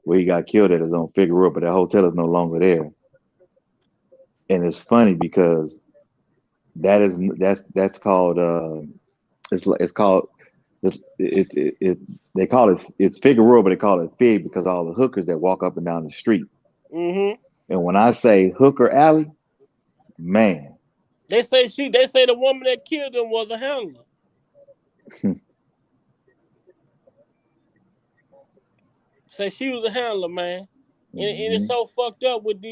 where he got killed at is on Figueroa, but that hotel is no longer there. And it's funny because that's called it's called they call it's Figueroa, but they call it Fig because all the hookers that walk up and down the street. Mm-hmm. And when I say hooker alley, man, They say the woman that killed him was a handler. Say she was a handler, man. And it's so fucked up with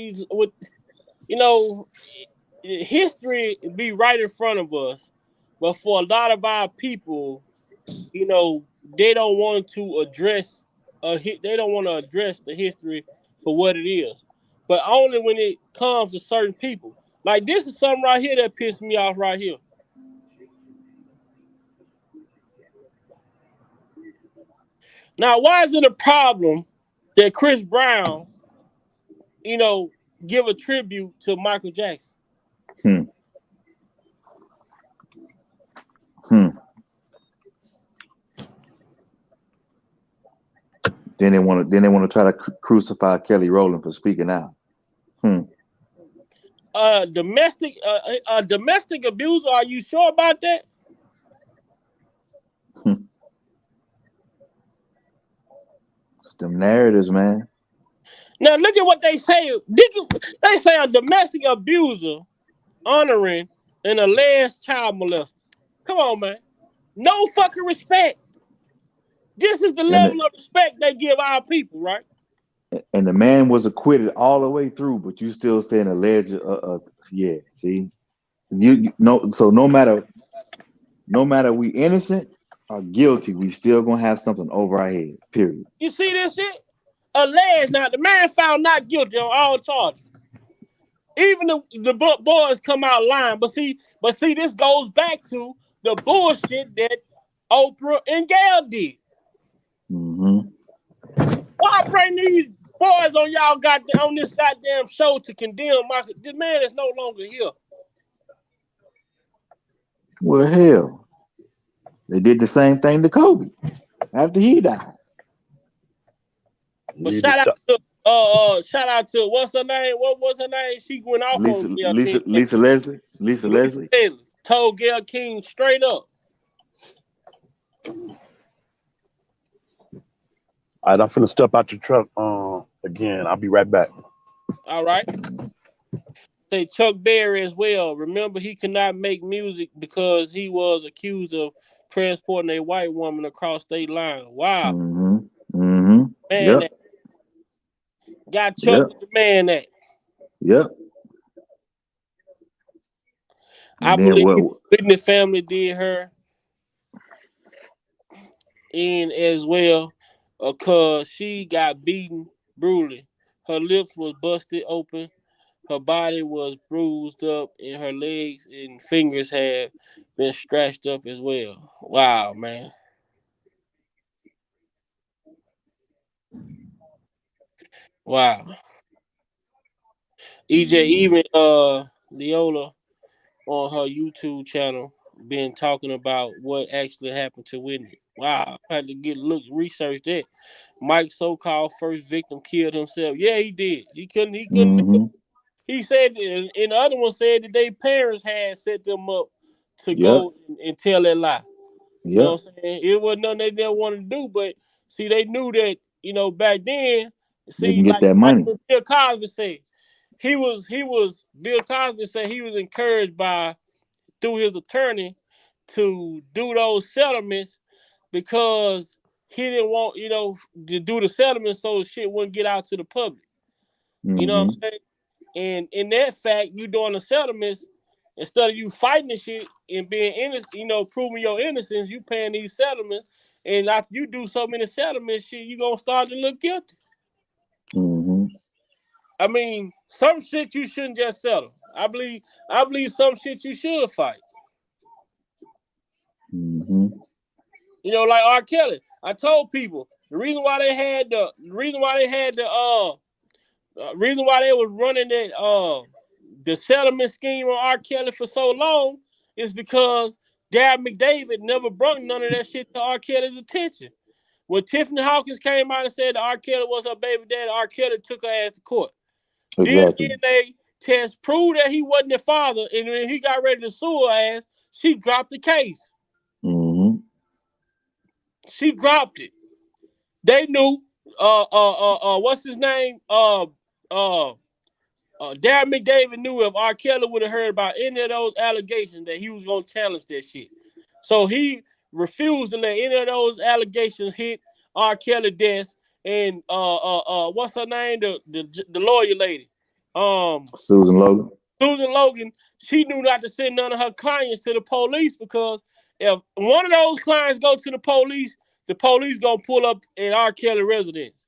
you know, history be right in front of us, but for a lot of our people, they don't want to address they don't want to address the history for what it is, but only when it comes to certain people. Like this is something right here that pissed me off right here. Now, why is it a problem that Chris Brown, you know, give a tribute to Michael Jackson? Hmm. Hmm. Then they want to try to crucify Kelly Rowland for speaking out. Hmm. Domestic abuse. Are you sure about that? Hmm. It's them narratives, man. Now look at what they say. They say a domestic abuser honoring an alleged child molester. Come on, man. No fucking respect. This is the And level of respect they give our people, right? and the man was acquitted all the way through, but you still saying alleged. Yeah. See, you know. So no matter we innocent or guilty, we still gonna have something over our head. Period. You see this shit? Alleged. Now the man found not guilty on all charges. Even the boys come out lying. But see, this goes back to the bullshit that Oprah and Gail did. Mm-hmm. Why bring these boys on y'all on this goddamn show to condemn Michael? This man is no longer here. Well, hell, they did the same thing to Kobe after he died. You But need to stop. shout out to what's her name? What was her name? She went off on Lisa, Gail Lisa, King. Lisa Leslie, Lisa Lisa Leslie. Leslie told Gail King straight up. All right, I'm finna step out the truck. Again, I'll be right back. All right. Say Chuck Berry as well. Remember, he could not make music because he was accused of transporting a white woman across state line. Wow, Mm-hmm. Mm-hmm. man, Yep. that got Chuck Yep. to demand that. Yep. I And then believe the what? Whitney family did her in as well, because she got beaten brutally. Her lips was busted open. Her body was bruised up, and her legs and fingers had been scratched up as well. Wow, man. Wow. EJ, even Leola on her YouTube channel been talking about what actually happened to Whitney. Wow, I had to research that. Mike's so-called first victim killed himself. Yeah, he did. He couldn't do it. Mm-hmm. He said, and the other one said that their parents had set them up to Yep. go and tell that lie. You know Yep. what I'm saying? It wasn't nothing they didn't want to do, but see, they knew that, back then, They see, can get like that like money. what Bill Cosby said. Bill Cosby said he was encouraged by through his attorney to do those settlements because he didn't want, to do the settlements so shit wouldn't get out to the public. You know what Mm-hmm. I'm saying? And in that fact, you doing the settlements instead of you fighting the shit and being innocent, proving your innocence, you paying these settlements. And after you do so many settlements, shit, you gonna start to look guilty. Mm-hmm. I mean, some shit you shouldn't just settle. I believe some shit you should fight. Mm-hmm. Like R. Kelly. I told people reason why they was running the settlement scheme on R. Kelly for so long is because Dad McDavid never brought none of that shit to R. Kelly's attention. When Tiffany Hawkins came out and said that R. Kelly was her baby daddy, R. Kelly took her ass to court. Did Exactly. DNA test prove that he wasn't the father, and when he got ready to sue her ass, she dropped the case. Mm-hmm. She dropped it. They knew. What's his name? Darren McDavid knew if R. Kelly would have heard about any of those allegations that he was gonna challenge that shit. So he refused to let any of those allegations hit R. Kelly desk. And what's her name? The lawyer lady. Susan Logan. Susan Logan, she knew not to send none of her clients to the police because if one of those clients go to the police gonna pull up at R.Kelly residence.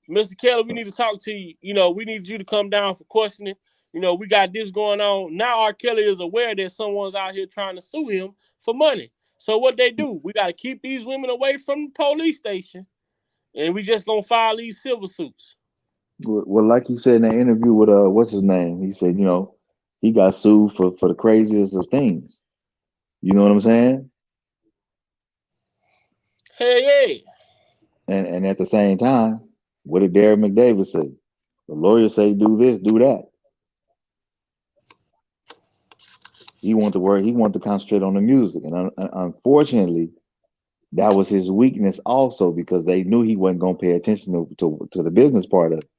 Mr. Kelly, we need to talk to you. We need you to come down for questioning. We got this going on. Now R.Kelly is aware that someone's out here trying to sue him for money. So what they do, we got to keep these women away from the police station, and we just gonna file these civil suits. Well, like he said in that interview with what's his name? He said, he got sued for the craziest of things. You know what I'm saying? Hell yeah. And at the same time, what did Derek McDavid say? The lawyer say do this, do that. He wanted to work. He wanted to concentrate on the music, and unfortunately, that was his weakness also because they knew he wasn't going to pay attention to the business part of it.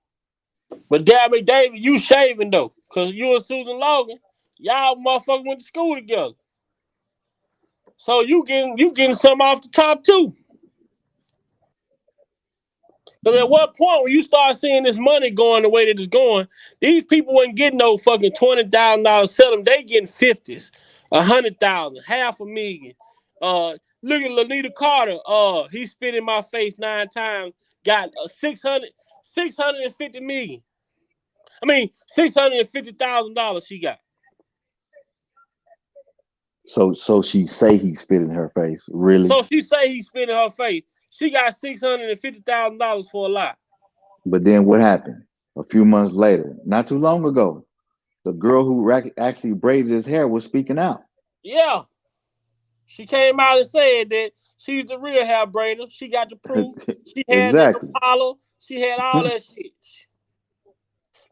But damn it, David, you shaving though, cause you and Susan Logan, y'all motherfuckers went to school together. So you getting some off the top too. Because at what point when you start seeing this money going the way that it's going, these people wasn't getting no fucking $20,000 sell them. They getting 50s, 100,000, $500,000. Look at Lanita Carter. He spit in my face 9 times. Got 650 million. I mean $650,000 she got. So she say he spit in her face. Really? So she say he spit in her face. She got $650,000 for a lie. But then what happened? A few months later, not too long ago, the girl who actually braided his hair was speaking out. Yeah. She came out and said that she's the real hair braider. She got the proof. She had the Exactly. Apollo. She had all that shit.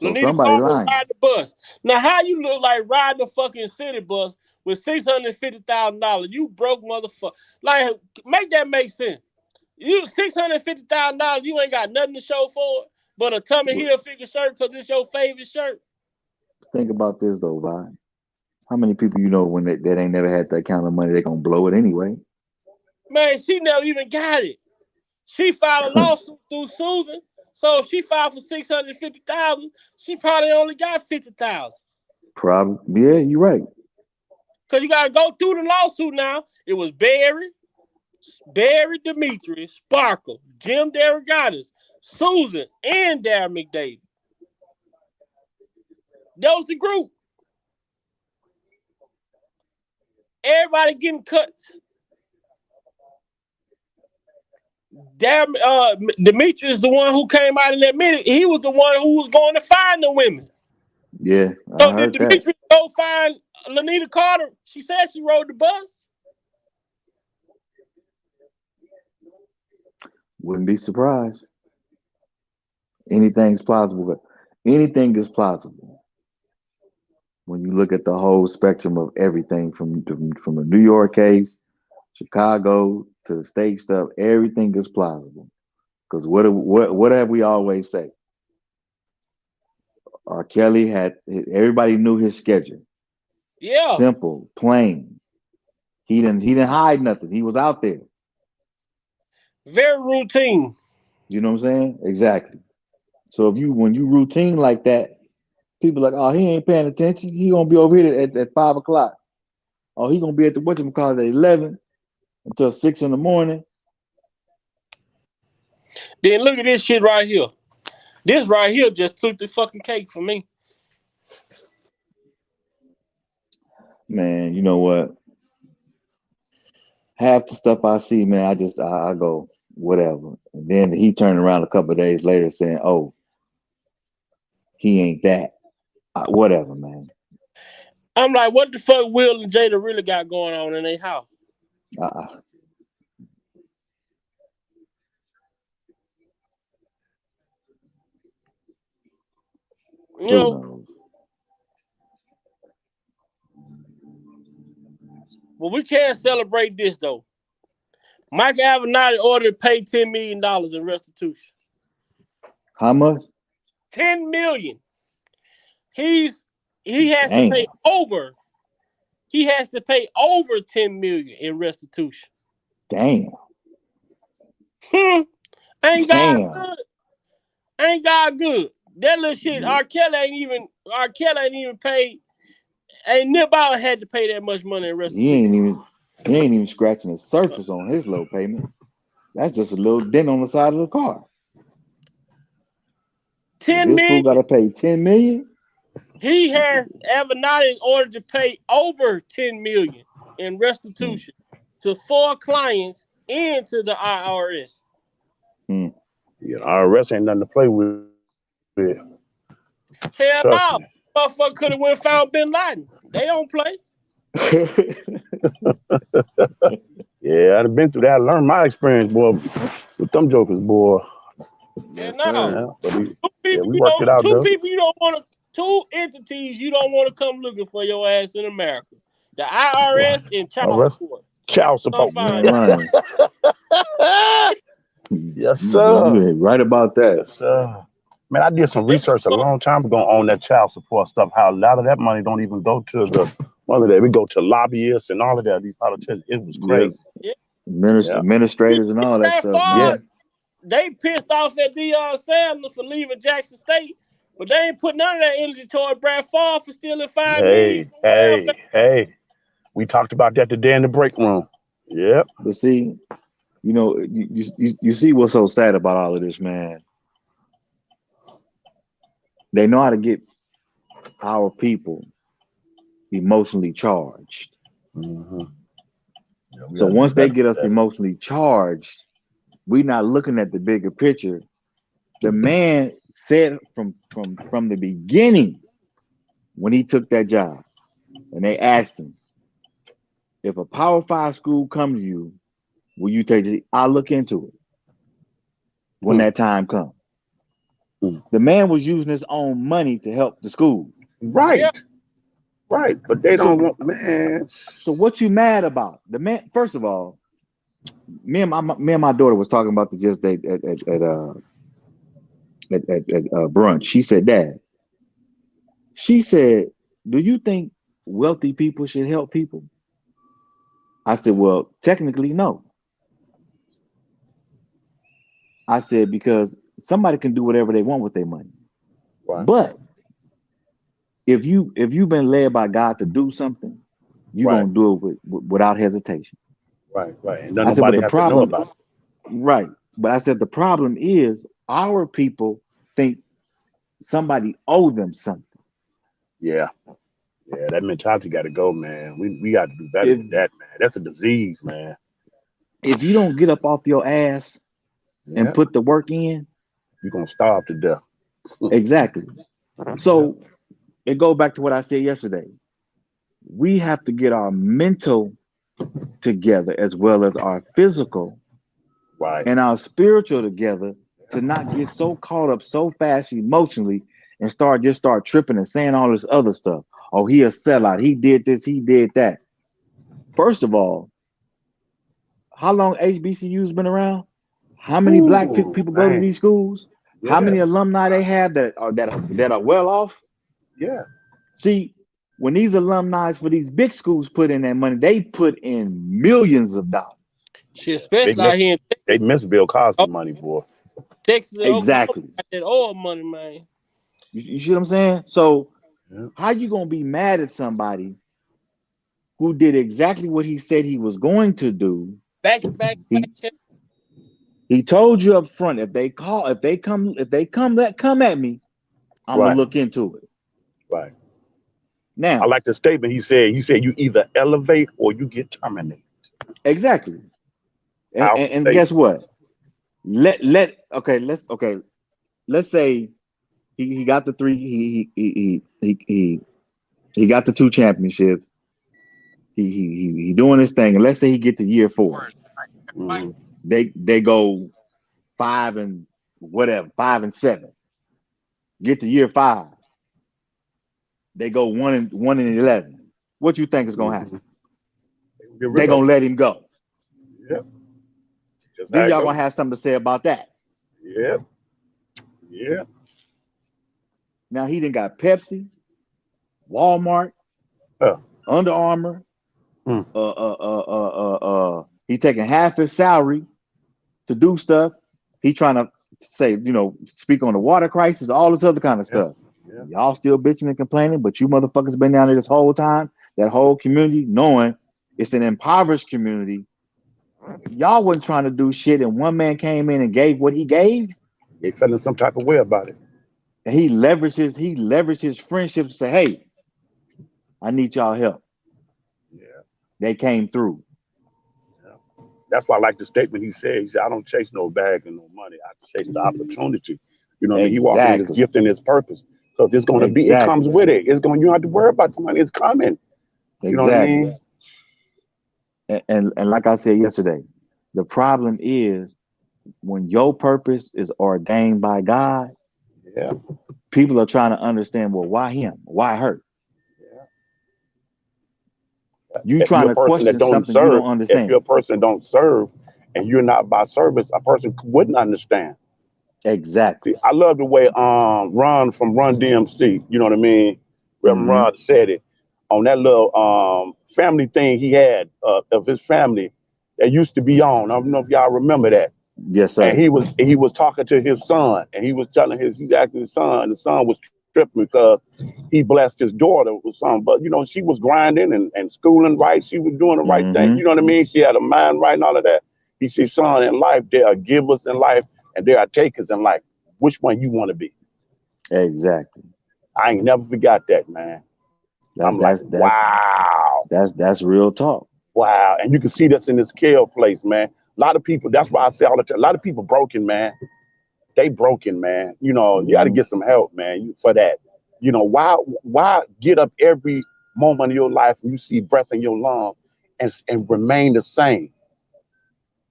So Lanita somebody Carter lying. ride the bus. Now, how you look like riding the fucking city bus with $650,000? You broke motherfucker. Like, make that make sense. You $650,000. You ain't got nothing to show for it, but a Tommy Hilfiger shirt because it's your favorite shirt. Think about this though, Vi. How many people you know when that ain't never had that kind of money, they gonna blow it anyway? Man, she never even got it. She filed a lawsuit through Susan. So if she filed for $650,000, she probably only got $50,000. Probably, yeah, you're right. Cause you gotta go through the lawsuit now. It was Barry Demetrius, Sparkle, Jim Derogatis, Susan, and Darren McDavid. That was the group. Everybody getting cuts. Demetrius is the one who came out and admitted he was the one who was going to find the women. Yeah, So I did heard that. Demetrius go find Lanita Carter? She said she rode the bus. Wouldn't be surprised. Anything's plausible, but anything is plausible when you look at the whole spectrum of everything from the New York case, Chicago to the state stuff. Everything is plausible because what have we always say? R. Kelly had everybody knew his schedule. Yeah. Simple, plain. He didn't hide nothing. He was out there. Very routine. You know what I'm saying? Exactly. So when you routine like that, people are like, oh, he ain't paying attention. He gonna be over here at 5 o'clock. Oh, he gonna be at the whatchamacallit at 11 until 6 in the morning. Then look at this shit right here. This right here just took the fucking cake for me. Man, you know what? Half the stuff I see, man, I go, whatever. And then he turned around a couple of days later saying, oh, he ain't that. Whatever, man. I'm like, what the fuck Will and Jada really got going on in their house? You Who know, knows? but we can't celebrate this though. Mike Avenatti ordered to pay $10 million in restitution. How much? $10 million. He has to Damn. pay over. He has to pay over $10 million in restitution. Damn. Ain't God Damn. good? Ain't God good? That little shit, R.kelly ain't even paid. Ain't nobody had to pay that much money in He restitution. ain't even scratching the surface on his low payment. That's just a little dent on the side of the car. 10 This fool million. got to pay 10 million. He has Avenatti in order to pay over 10 million in restitution to 4 clients and to the IRS. Hmm. Yeah, IRS ain't nothing to play with. Hell Trust no. me. Motherfucker could have went and found Bin Laden. They don't play. Yeah, I've been through that. I learned my experience, boy, with them jokers, boy. Hell Yes, no. sir. Yeah, but Two people we worked it out two though. people you don't want to, two entities you don't want to come looking for your ass in America. The IRS and child IRS, support. child Come support. find Man, them. Ryan, Yes, you sir. ain't right about that. Yes, sir. Man, I did some They keep research a on, long time ago on that child support stuff. How a lot of that money don't even go to the mother. That we go to lobbyists and all of that. These politicians. It was Yep. crazy. yeah. Yeah. Administrators and all that Brad stuff, Yeah. Favre, man. they pissed off at Deion Sanders for leaving Jackson State, but they ain't put none of that energy toward Brad Favre for stealing $5 million Hey, from welfare. hey, hey. We talked about that today in the break room. Yep. But see, you see what's so sad about all of this, man. They know how to get our people emotionally charged. Mm-hmm. Yeah, we So gotta do once they better get with us that. emotionally charged, we're not looking at the bigger picture. The man said from the beginning when he took that job, and they asked him, if a Power Five school comes to you, will you take it? I'll look into it when Hmm. that time comes. Hmm. The man was using his own money to help the school. Yeah, Right. Right. But they don't So want, man. so what you mad about? The man, first of all, me and my daughter was talking about this just at brunch. She said, Dad, she said, do you think wealthy people should help people? I said, well, technically, no. I said, because somebody can do whatever they want with their money. Right. But if you've been led by God to do something, you're Right. gonna do it without hesitation. Right. Right. And don't I said, but nobody the have to know problem, about it. right? But I said the problem is our people think somebody owe them something. Yeah. Yeah. That mentality got to go, man. We got to do better If with that, man. That's a disease, man. if you don't get up off your ass and Yeah. put the work in, You're gonna starve to death. exactly. Yeah. So it goes back to what I said yesterday. We have to get our mental together as well as our physical Right. and our spiritual together to not get so caught up so fast emotionally and start tripping and saying all this other stuff. Oh, he a sellout. He did this. He did that. First of all, how long HBCU's been around? How many black Ooh, people go to man. these schools? How Yeah. many alumni they have that are well off? Yeah. See, when these alumni for these big schools put in that money, they put in millions of dollars. shit, Yeah. They especially out miss here in they miss Bill Cosby Oh, money, boy. Texas and Oklahoma, Exactly. got that oil money, man. You see what I'm saying? So Yeah. how you gonna be mad at somebody who did exactly what he said he was going to do? Back to back, He check. he told you up front, if they come at me, I'm gonna Right. look into it. Right. I Now, like the statement he said. He said you either elevate or you get terminated. exactly. And, and, Powerful and guess statement. what? Let's say he got the three he got the two championships. He doing his thing, and let's say he get to year 4. Mm-hmm. They go 5-7. Get to year 5, they go 1-11. What you think is gonna Mm-hmm. happen? Get They rid of gonna him. let him go. Yep. Just how Then it y'all gonna goes. have something to say about that. Yep. Yep. Now he done got Pepsi, Walmart, Uh, Under Armour. mm. He taking half his salary to do stuff. He trying to say, speak on the water crisis, all this other kind of Yeah. stuff. Yeah. Y'all still bitching and complaining, but you motherfuckers been down there this whole time, that whole community, knowing it's an impoverished community. Y'all wasn't trying to do shit, and one man came in and gave what he gave, They feeling some type of way about it. and he leveraged his friendship to say, "Hey, I need y'all help." Yeah. They came through. Yeah. That's why I like the statement he said. He said, I don't chase no bag and no money. I chase the opportunity. You know what I mean? He walking in his Exactly. gift and his purpose. Because it's gonna be, it comes Exactly. with it. It's going, you don't have to worry about the money. It's coming. You know what I Exactly. mean? And like I said yesterday, the problem is when your purpose is ordained by God, Yeah. people are trying to understand, well, why him? Why her? Yeah. You If trying you're a to person that question don't something you serve, don't if you're a understand. person that don't serve and you're not by service, a person wouldn't understand. See, Exactly. I love the way Ron from Run DMC, you know what I mean? Reverend Hmm. Ron said it on that little family thing he had of his family that used to be on. I don't know if y'all remember that. Yes, And sir. he was talking to his son, and he was telling he's asking his son. The son was tripping because he blessed his daughter with something. But she was grinding and schooling right. She was doing the right thing. You Hmm. know what I mean? She had a mind right and all of that. He said, son, in life there are givers in life and there are takers in life. Which one you want to be? Exactly. I ain't never forgot that, man. I'm That's like, that's that's wow, that's real talk. wow. And you can see this in this Kale place, man. A lot of people, that's why I say all the time, a lot of people broken, man. They broken, man. You got to Hmm. get some help, man, for that. Why get up every moment of your life and you see breath in your lung and remain the same?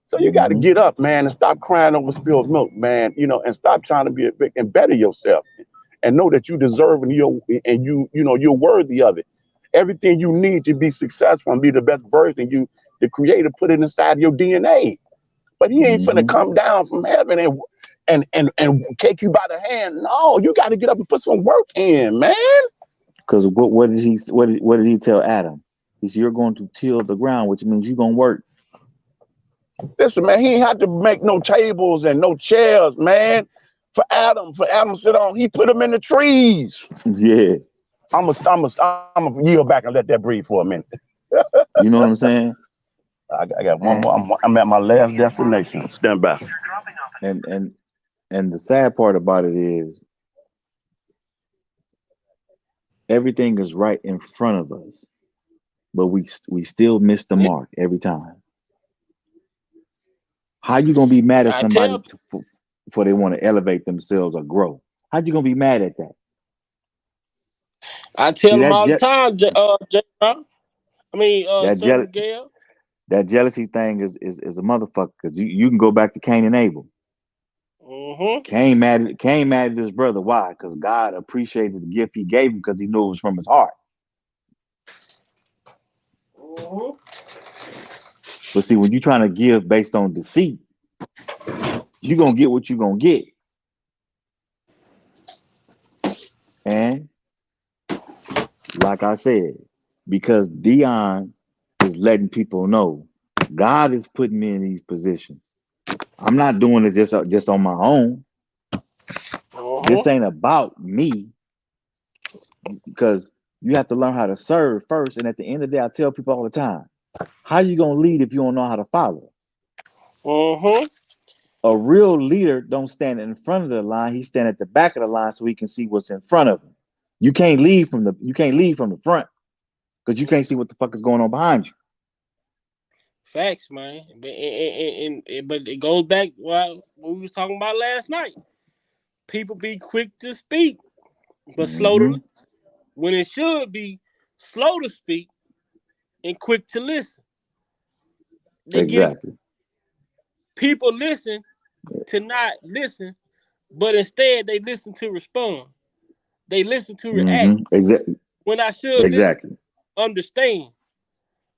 So you got to Hmm. get up, man, and stop crying over spilled milk, man. And stop trying to be a big and better yourself, and know that you deserve and you're worthy of it. Everything you need to be successful and be the best version you, the Creator, put it inside your DNA. But He ain't finna Hmm. come down from heaven and take you by the hand. No, you got to get up and put some work in, man. Because what did he tell Adam? He said, "You're going to till the ground, which means you're gonna work." Listen, man, he ain't had to make no tables and no chairs, man. For Adam to sit on, he put them in the trees. Yeah. I'm a yield back and let that breathe for a minute. You know what I'm saying? I got one And more. I'm at my last destination. Stand by. and and and the sad part about it is everything is right in front of us, but we still miss the Yeah, mark every time. How you gonna be mad at I somebody tell for they want to elevate themselves or grow? How you gonna be mad at that? I See tell them that all the je- time, J. Rock. I mean, that Son jeal- Miguel. that jealousy thing is a motherfucker because you can go back to Cain and Abel. Mm-hmm. Cain mad at his brother. Why? Because God appreciated the gift he gave him because he knew it was from his heart. Mm-hmm. But see, when you're trying to give based on deceit, you're gonna get what you're gonna get. And like I said, because Dion is letting people know God is putting me in these positions. I'm not doing it just on my own. This Mm-hmm. ain't about me because you have to learn how to serve first. And at the end of the day, I tell people all the time, how you gonna lead if you don't know how to follow? Mm-hmm. A real leader don't stand in front of the line. He stand at the back of the line so he can see what's in front of him. You can't lead from the front because you can't see what the fuck is going on behind you. Facts, man. But it goes back what we was talking about last night. People be quick to speak, but slow to Hmm. listen. When it should be slow to speak and quick to listen. They get it. Exactly. People listen to not listen, but instead they listen to respond. They listen to react. Exactly. When I should listen, Exactly. understand.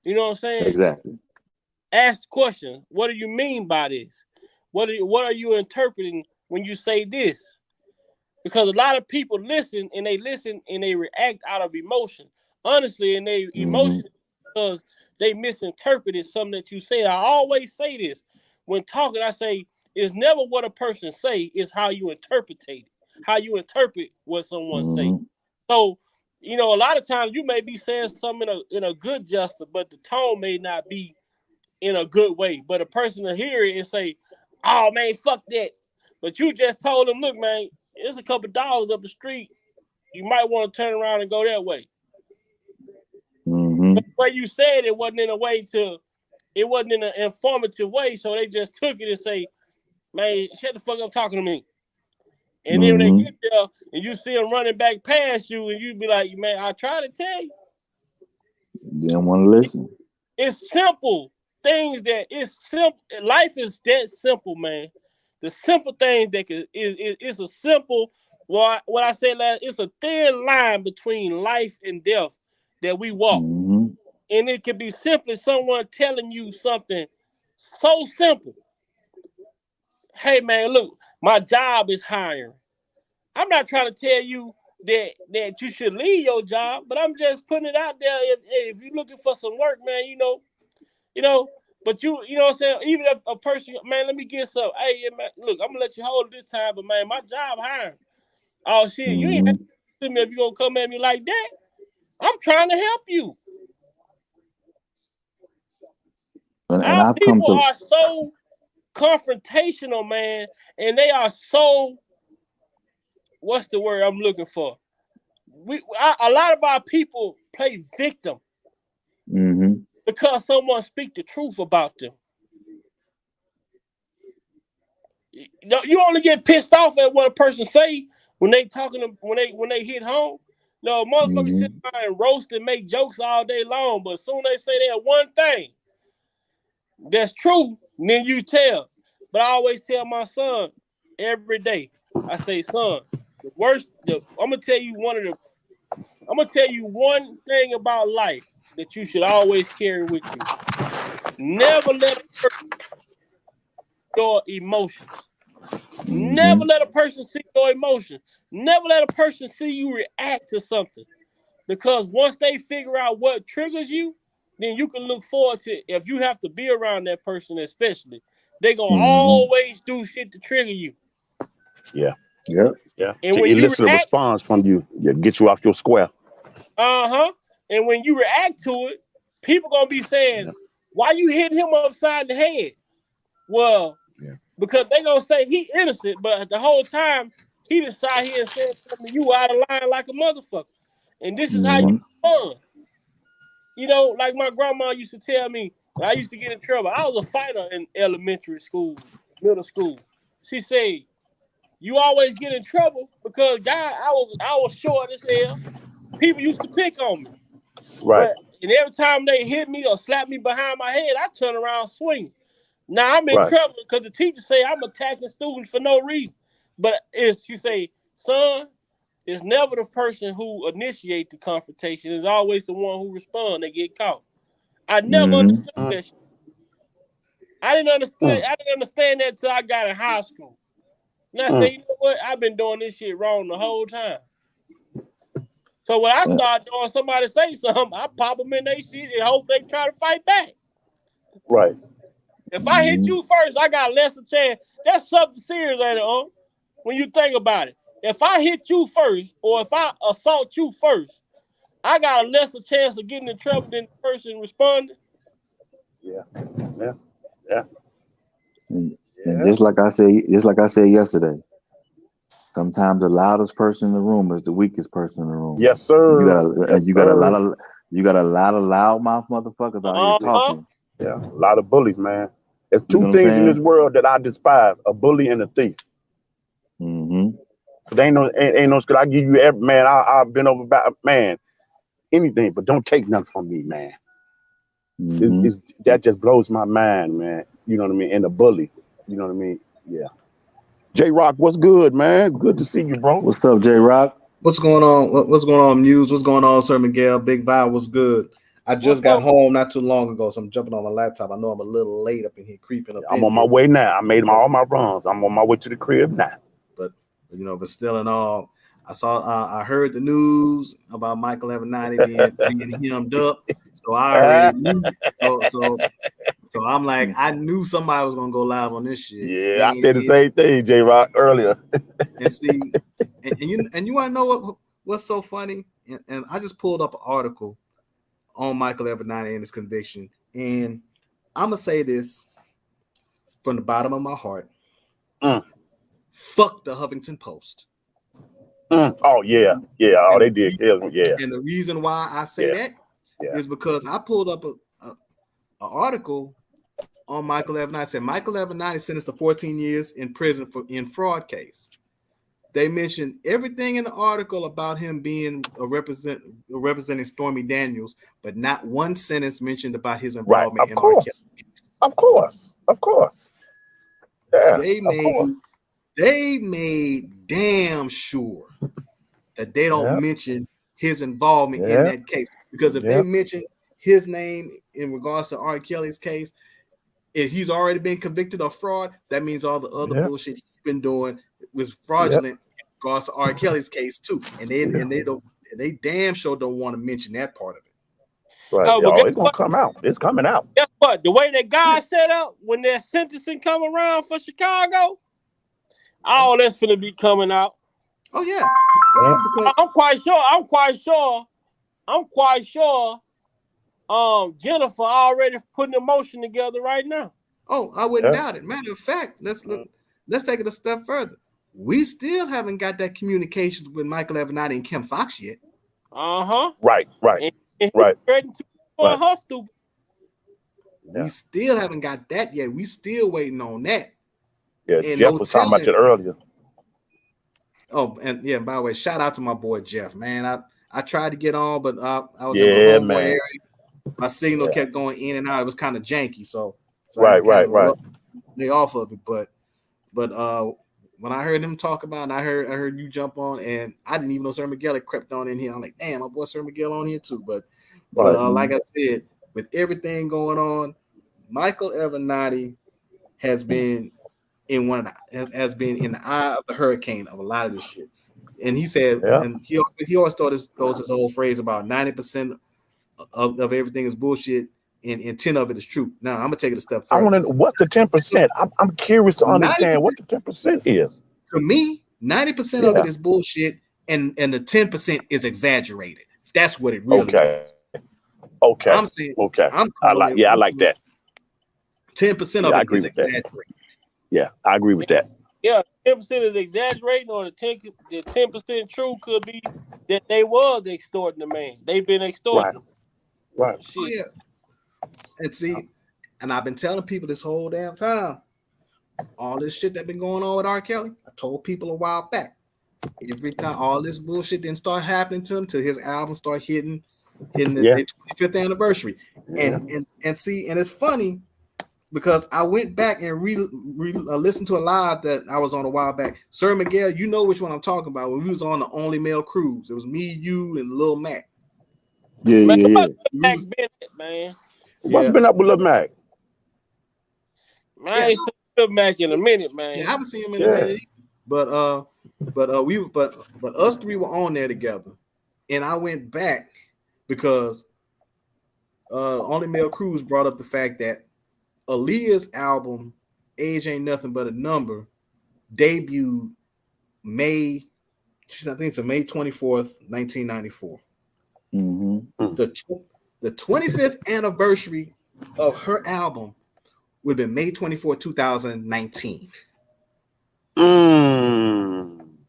You know what I'm saying? Exactly. Ask questions. What do you mean by this? What are you interpreting when you say this? Because a lot of people listen and they react out of emotion. Honestly, and they Hmm. emotion because they misinterpreted something that you said. I always say this when talking. I say It's never what a person say, it's how you interpret it, how you interpret what someone say. So, you know, a lot of times you may be saying something in a good gesture, but the tone may not be in a good way. But a person will hear it and say, "Oh man, fuck that." But you just told them, "Look, man, there's a couple dollars up the street. You might want to turn around and go that way." But the way you said it wasn't in a way to, it wasn't in an informative way. So they just took it and say, "Man, shut the fuck up talking to me." And then when they get there and you see them running back past you, and you be like, "Man, I try to tell you." Didn't want to listen. It's simple things that it's simple. Life is that simple, man. The simple things that is a simple. What I said last, it's a thin line between life and death that we walk, and it can be simply someone telling you something so simple. Hey, man, look, my job is hiring. I'm not trying to tell you that you should leave your job, but I'm just putting it out there. If you're looking for some work, man, you know, but you know what I'm saying? Even if a person, man, let me get some. Hey, yeah, man, look, I'm gonna let you hold it this time, but man, my job hiring. Oh shit, you ain't have to me if you gonna come at me like that. I'm trying to help you. And Our I've come people to are so confrontational, man, and they are so, what's the word I'm looking for? A lot of our people play victim because someone speak the truth about them. You only get pissed off at what a person say when they talking to, when they hit home. No, motherfuckers sit around and roast and make jokes all day long, but soon they say that one thing that's true, then you tell. But I always tell my son every day. I say, son, I'm gonna tell you one thing about life that you should always carry with you. Never let a person your emotions. Never let a person see your emotions. Never let a person see you react to something. Because once they figure out what triggers you, then you can look forward to, if you have to be around that person, especially, they're going to always do shit to trigger you. Yeah. Yep. Yeah. And To when you elicit a react, response from you, get you off your square. And when you react to it, people going to be saying, why you hitting him upside the head? Well, because they going to say he innocent, but the whole time, he decided here and said something, you out of line like a motherfucker. And this is how you respond. You know, like my grandma used to tell me when I used to get in trouble. I was a fighter in elementary school, middle school. She said, you always get in trouble because I was short as hell. People used to pick on me. Right. And every time they hit me or slap me behind my head, I turn around swinging. Now I'm in Right. trouble because the teacher say I'm attacking students for no reason. But she say, son, it's never the person who initiate the confrontation. It's always the one who respond that get caught. I never understood that shit. I didn't understand that until I got in high school. And I say, you know what? I've been doing this shit wrong the whole time. So when I start doing, somebody say something, I pop them in their shit and hope they try to fight back. Right. If I hit you first, I got less of a chance. That's something serious, ain't it, when you think about it. If I hit you first, or if I assault you first, I got a lesser chance of getting in trouble than the person responding. Yeah. And just like I said yesterday, sometimes the loudest person in the room is the weakest person in the room. Yes, sir. You got a lot of loudmouth motherfuckers out here talking. Yeah, a lot of bullies, man. There's two things in this world that I despise: a bully and a thief. They ain't no. Cause I give you man. I've been over about man anything, but don't take nothing from me, man. That just blows my mind, man. You know what I mean? And a bully, you know what I mean? Yeah. J Rock, what's good, man? Good to see you, bro. What's up, J Rock? What's going on? What's going on, Muse? What's going on, Sir Miguel? Big Vibe, what's good? I just got home not too long ago, so I'm jumping on my laptop. I know I'm a little late up in here, creeping up. I'm on my way now. I made all my runs. I'm on my way to the crib now. But but still in all, I heard the news about Michael Avenatti being hemmed up. So I already knew. So I'm like, I knew somebody was gonna go live on this shit. Yeah, I said the same thing, J Rock, earlier. And see, and you want to know what's so funny? And I just pulled up an article on Michael Avenatti and his conviction, and I'm gonna say this from the bottom of my heart. Fuck the Huffington Post. Oh yeah. Oh, they did. Yeah. And the reason why I say that is because I pulled up an article on Michael Avenatti. Said Michael Avenatti sentenced to 14 years in prison in fraud case. They mentioned everything in the article about him being representing Stormy Daniels, but not one sentence mentioned about his involvement in R.kelly's case. Of course. Yeah. They made damn sure that they don't mention his involvement in that case. Because if they mention his name in regards to R. Kelly's case, if he's already been convicted of fraud, that means all the other bullshit he's been doing was fraudulent in regards to R. Kelly's case too. And they damn sure don't want to mention that part of it. Right. It's gonna come out. It's coming out. Guess what? The way that guy set up when their sentencing come around for Chicago, all that's gonna be coming out. Oh yeah. I'm quite sure. Jennifer already putting a motion together right now. Oh, I wouldn't doubt it. Matter of fact, let's take it a step further. We still haven't got that communications with Michael Avenatti and Kim Fox yet. Right. Her stupid. We still haven't got that yet. We still waiting on that. Yeah, and Jeff was talking about it earlier. Oh, and yeah, by the way, shout out to my boy Jeff, man. I tried to get on, but I was in my homeboy area. My signal kept going in and out. It was kind of janky, so right. They off of it, but when I heard him talk about it, and I heard you jump on, and I didn't even know Sir Miguel had crept on in here. I'm like, damn, my boy Sir Miguel on here too. But like I said, with everything going on, Michael Avenatti has been in the eye of the hurricane of a lot of this shit. And he said, and he always throws this whole phrase about 90% of everything is bullshit and 10 of it is true. Now I'm gonna take it a step further. I want to know what's the 10%. I'm curious to understand what the 10% is. For me, 90% of it is bullshit, and the 10% is exaggerated. That's what it really is. Okay. I'm saying, I like that. 10% of it is exaggerated. Yeah, I agree with that. Yeah, 10% is exaggerating, or the 10% true could be that they was extorting the man. They've been extorting him. Right. Oh, yeah. And see, and I've been telling people this whole damn time, all this shit that been going on with R. Kelly, I told people a while back. Every time all this bullshit didn't start happening to him till his album started hitting the 25th anniversary. And see, and it's funny because I went back and listened to a live that I was on a while back. Sir Miguel, you know which one I'm talking about. When we was on the Only Male Cruise, it was me, you, and Lil Mac. Yeah. Mac's been it, man. What's been up with Lil Mac? I ain't seen Lil Mac in a minute, man. Yeah, I haven't seen him in a minute. But us three were on there together, and I went back because Only Male Cruise brought up the fact that Aaliyah's album "Age Ain't Nothing But a Number" debuted May 24th, 1994. Mm-hmm. The 25th anniversary of her album would have been May 24th, 2019.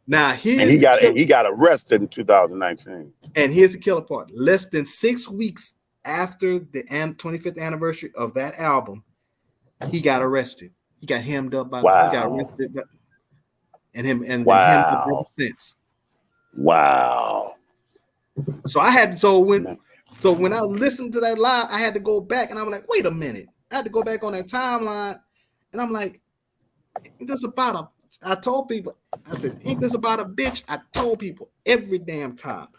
Now he got arrested in 2019. And here's the killer part: less than 6 weeks after the 25th anniversary of that album, he got arrested. He got hemmed up by he got arrested and hemmed up ever since. Wow. So when I listened to that live, I had to go back and I'm like, wait a minute. I had to go back on that timeline and I'm like, I told people, I said, ain't this about a bitch? I told people every damn time.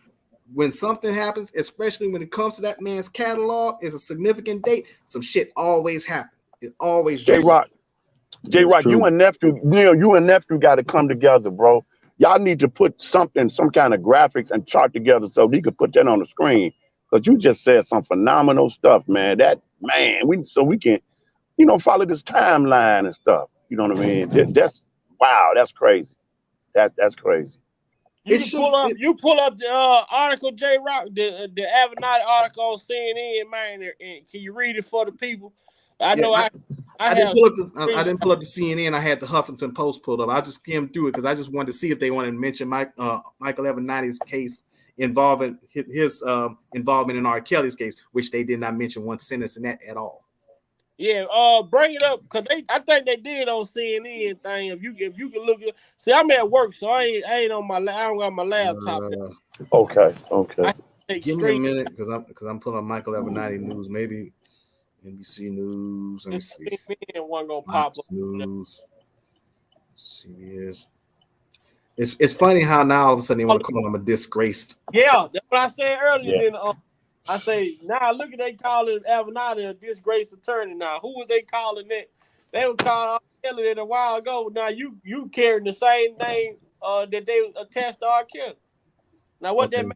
When something happens, especially when it comes to that man's catalog, is a significant date, some shit always happens. It always J-Rock, you and nephew got to come together, bro. Y'all need to put some kind of graphics and chart together so we could put that on the screen. Because you just said some phenomenal stuff, man. We follow this timeline and stuff. You know what I mean? That's wow. That's crazy. That's crazy. You can pull up the article, J Rock, the Avenatti article on CNN, man. And can you read it for the people? I know I didn't pull up the CNN. I had the Huffington Post pulled up. I just skimmed through it because I just wanted to see if they wanted to mention Michael Avenatti's case involving his involvement in R.Kelly's case, which they did not mention one sentence in that at all. Yeah, bring it up because I think they did on CNN thing. If you can look at, see, I'm at work, so I ain't on I don't got my laptop. Okay. Give me a minute because I'm pulling up Michael Avenatti news. Maybe NBC News. Let me see. One gonna pop up. News. CBS. It's funny how now all of a sudden they want to call him a disgraced. Yeah, that's what I said earlier. Yeah. Then I say now look at they calling Avenatti a disgraced attorney. Now who were they calling that? They were calling R.Kelly a while ago. Now you carrying the same name that they attached to R.Kelly. Now what that mean?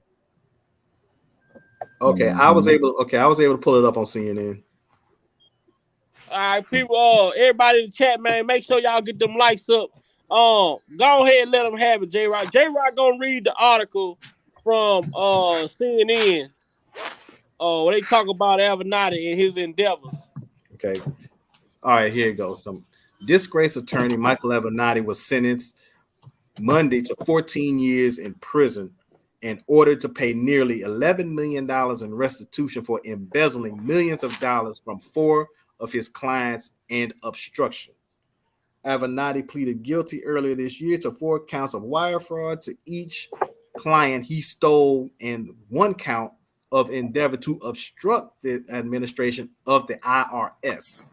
Okay, I was able to pull it up on CNN. All right, people, everybody in the chat, man, make sure y'all get them likes up. Go ahead and let them have it, J Rock. J Rock gonna read the article from CNN. Where they talk about Avenatti and his endeavors. Okay. All right, here it goes. Disgraced attorney Michael Avenatti was sentenced Monday to 14 years in prison and ordered to pay nearly $11 million in restitution for embezzling millions of dollars from 4 of his clients and obstruction. Avenatti pleaded guilty earlier this year to 4 counts of wire fraud to each client he stole and 1 count of endeavor to obstruct the administration of the IRS.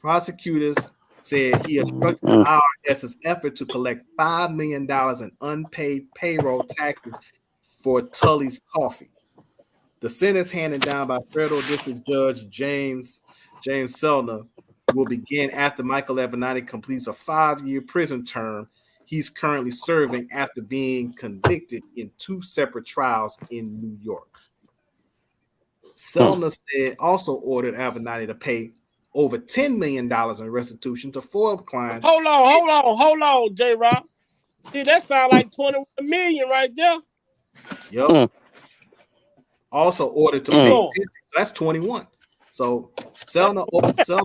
Prosecutors said he obstructed the IRS's effort to collect $5 million in unpaid payroll taxes for Tully's Coffee. The sentence handed down by Federal District Judge James Selner will begin after Michael Avenatti completes a 5-year prison term he's currently serving after being convicted in 2 separate trials in New York. Selner said also ordered Avenatti to pay over $10 million in restitution to 4 clients. Hold on, J Rock. See, that sounds like 21 million right there. Yep. Also ordered to pay 10, so that's 21. So Selner also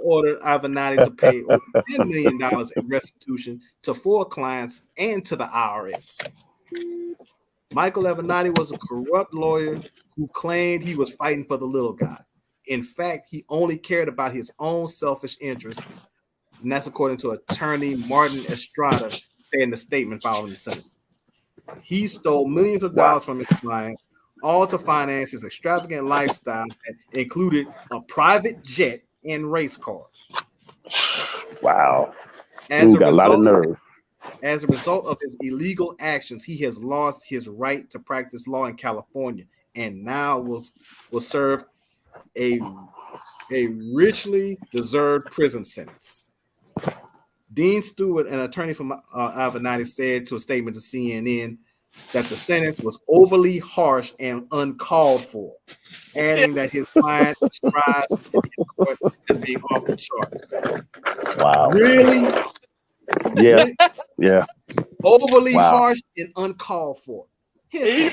ordered Avenatti to pay over $10 million in restitution to 4 clients and to the IRS. Michael Avenatti was a corrupt lawyer who claimed he was fighting for the little guy. In fact, he only cared about his own selfish interests, and that's according to attorney Martin Estrada saying the statement following the sentence. He stole millions of dollars from his clients, all to finance his extravagant lifestyle that included a private jet and race cars. Wow. Got a lot of nerve. As a result of his illegal actions, he has lost his right to practice law in California and now will serve a richly deserved prison sentence. Dean Stewart, an attorney from Avenatti, said to a statement to CNN that the sentence was overly harsh and uncalled for, adding that his client described in court as being off the charts. Wow. Really? Yeah. Yeah. Overly harsh and uncalled for. He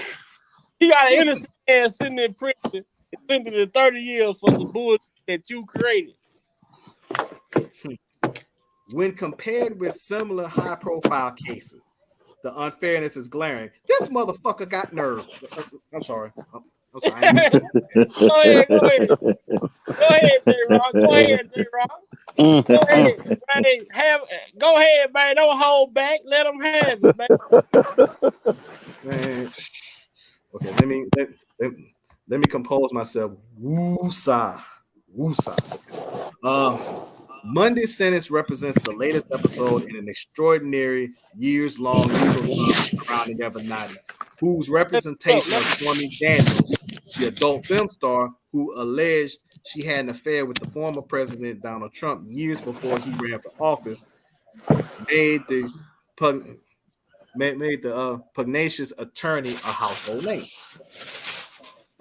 got an innocent man sitting in prison, sentenced to 30 years for some bullshit that you created. When compared with similar high-profile cases, the unfairness is glaring. This motherfucker got nerve. I'm sorry. Go ahead, J-Rock. Go ahead, J-Rock. Go ahead, man. Don't hold back. Let them have it, man. Okay, let me compose myself. Woo-sa. Monday's sentence represents the latest episode in an extraordinary years-long legal drama surrounding Avenatti, whose representation of Stormy Daniels, the adult film star who alleged she had an affair with the former president Donald Trump years before he ran for office, made the pugnacious attorney a household name.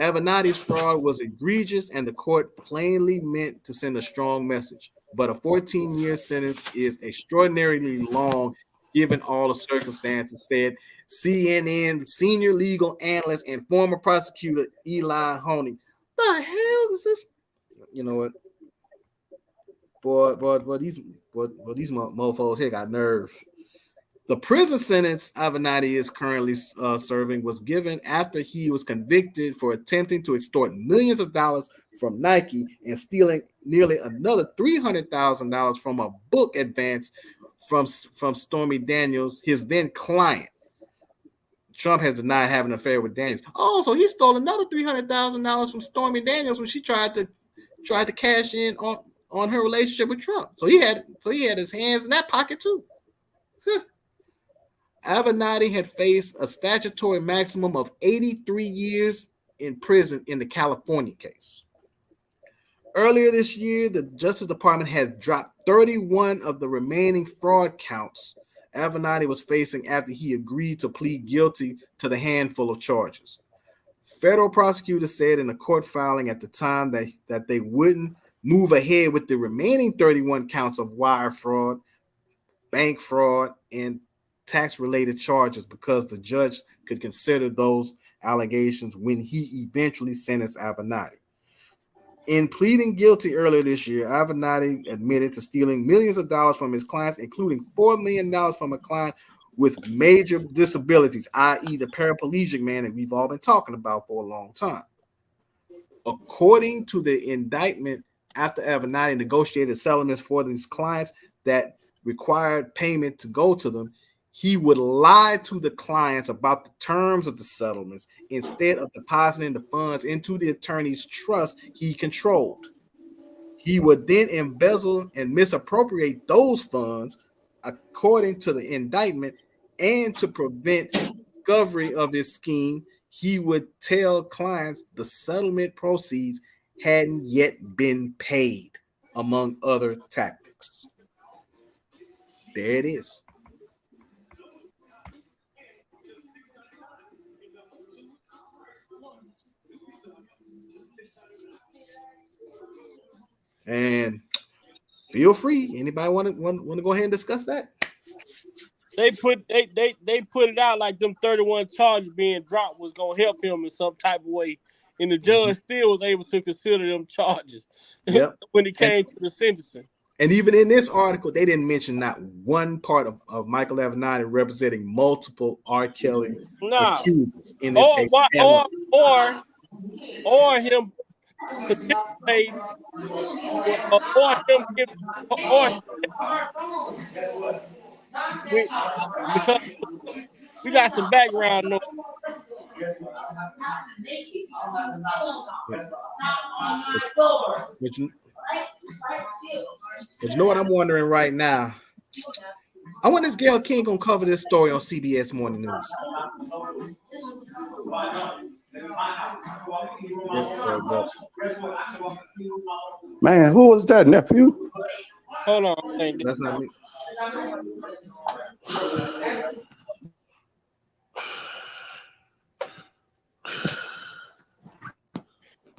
Avenatti's fraud was egregious, and the court plainly meant to send a strong message. But a 14-year sentence is extraordinarily long given all the circumstances, said CNN senior legal analyst and former prosecutor Eli Honig. The hell is this? You know what? Boy, these mofos here got nerve. The prison sentence Avenatti is currently serving was given after he was convicted for attempting to extort millions of dollars from Nike and stealing nearly another $300,000 from a book advance from Stormy Daniels, his then client. Trump has denied having an affair with Daniels. Oh, so he stole another $300,000 from Stormy Daniels when she tried to cash in on her relationship with Trump. So he had his hands in that pocket too. Huh. Avenatti had faced a statutory maximum of 83 years in prison in the California case. Earlier this year, the Justice Department has dropped 31 of the remaining fraud counts Avenatti was facing after he agreed to plead guilty to the handful of charges. Federal prosecutors said in a court filing at the time that they wouldn't move ahead with the remaining 31 counts of wire fraud, bank fraud, and tax-related charges because the judge could consider those allegations when he eventually sentenced Avenatti. In pleading guilty earlier this year, Avenatti admitted to stealing millions of dollars from his clients, including $4 million from a client with major disabilities, i.e. the paraplegic man that we've all been talking about for a long time. According to the indictment, after Avenatti negotiated settlements for these clients that required payment to go to them, he would lie to the clients about the terms of the settlements instead of depositing the funds into the attorney's trust he controlled. He would then embezzle and misappropriate those funds according to the indictment, and to prevent discovery of his scheme, he would tell clients the settlement proceeds hadn't yet been paid, among other tactics. There it is. And feel free. Anybody want to go ahead and discuss that? They put it out like them 31 charges being dropped was gonna help him in some type of way, and the judge still was able to consider them charges. Yep. When it came to the sentencing. And even in this article, they didn't mention not one part of Michael Avenatti representing multiple R. Kelly accusers in this case. Or him participating, because we got some background noise. But you know what I'm wondering right now? I wonder if Gayle King gonna cover this story on CBS Morning News. Man, who was that, nephew? Hold on. That's not me.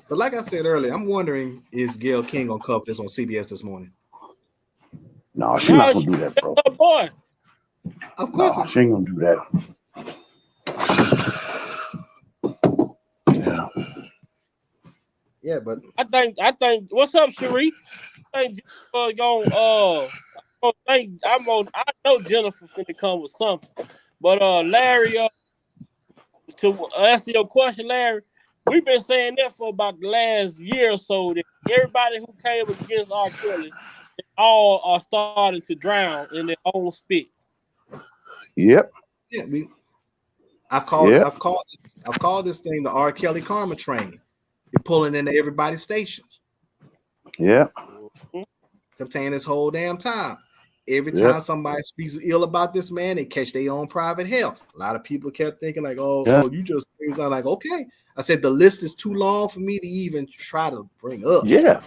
But like I said earlier, I'm wondering, is Gayle King gonna cover this on CBS this morning? No, she's not gonna do that, bro. Boy. Of course, no, she ain't gonna do that. Yeah. Yeah, but I think. What's up, Sheree? I think I know Jennifer finna come with something, but Larry, to answer your question, Larry, we've been saying that for about the last year or so. That everybody who came against R. Kelly, they all are starting to drown in their own spit. Yep. Yeah, I've called this thing the R. Kelly karma train. You're pulling into everybody's stations. Yeah. Kept saying this whole damn time. Every time somebody speaks ill about this man, they catch their own private hell. A lot of people kept thinking like, oh, you just like, okay. I said the list is too long for me to even try to bring up. Yeah.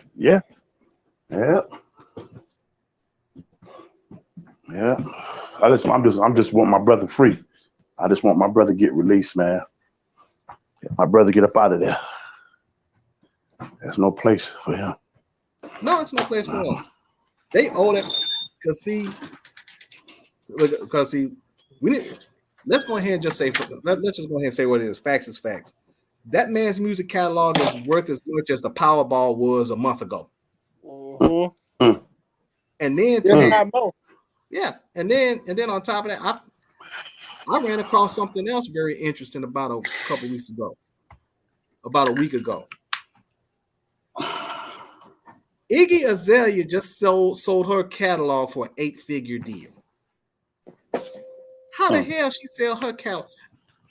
I'm just want my brother free. I just want my brother to get released, man. My brother get up out of there. There's no place for him. No, it's no place for him. They owe that because see, we need. Let's go ahead and just say. Let's just go ahead and say what it is. Facts is facts. That man's music catalog is worth as much as the Powerball was a month ago. Mm-hmm. And then and then on top of that, I ran across something else very interesting about a couple weeks ago. About a week ago. Iggy Azalea just sold her catalog for an 8-figure deal. How the hell she sell her catalog?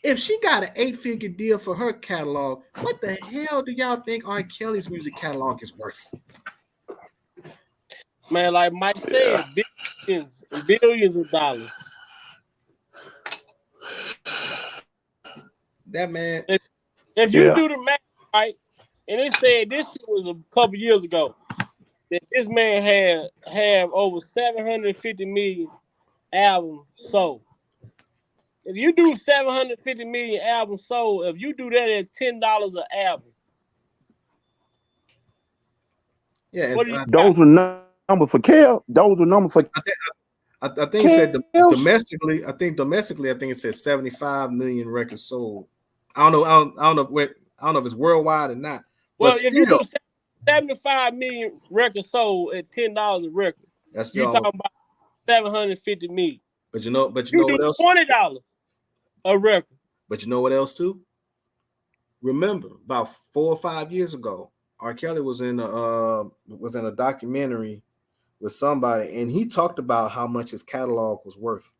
If she got an 8-figure deal for her catalog, what the hell do y'all think R. Kelly's music catalog is worth? Man, like Mike said, billions and billions of dollars. That man. If you do the math right, and it said this was a couple years ago that this man had over 750 million albums sold. If you do 750 million albums sold, if you do that at $10 an album, yeah, those were numbers for Kel. Those were numbers for. I think it said domestically. I think it said 75 million records sold. I don't know if it's worldwide or not. Well, if you do 75 million records sold at $10 a record, you're talking about 750 million. But you know what else? $20 a record. But you know what else too? Remember, about 4 or 5 years ago, R. Kelly was in a documentary with somebody, and he talked about how much his catalog was worth.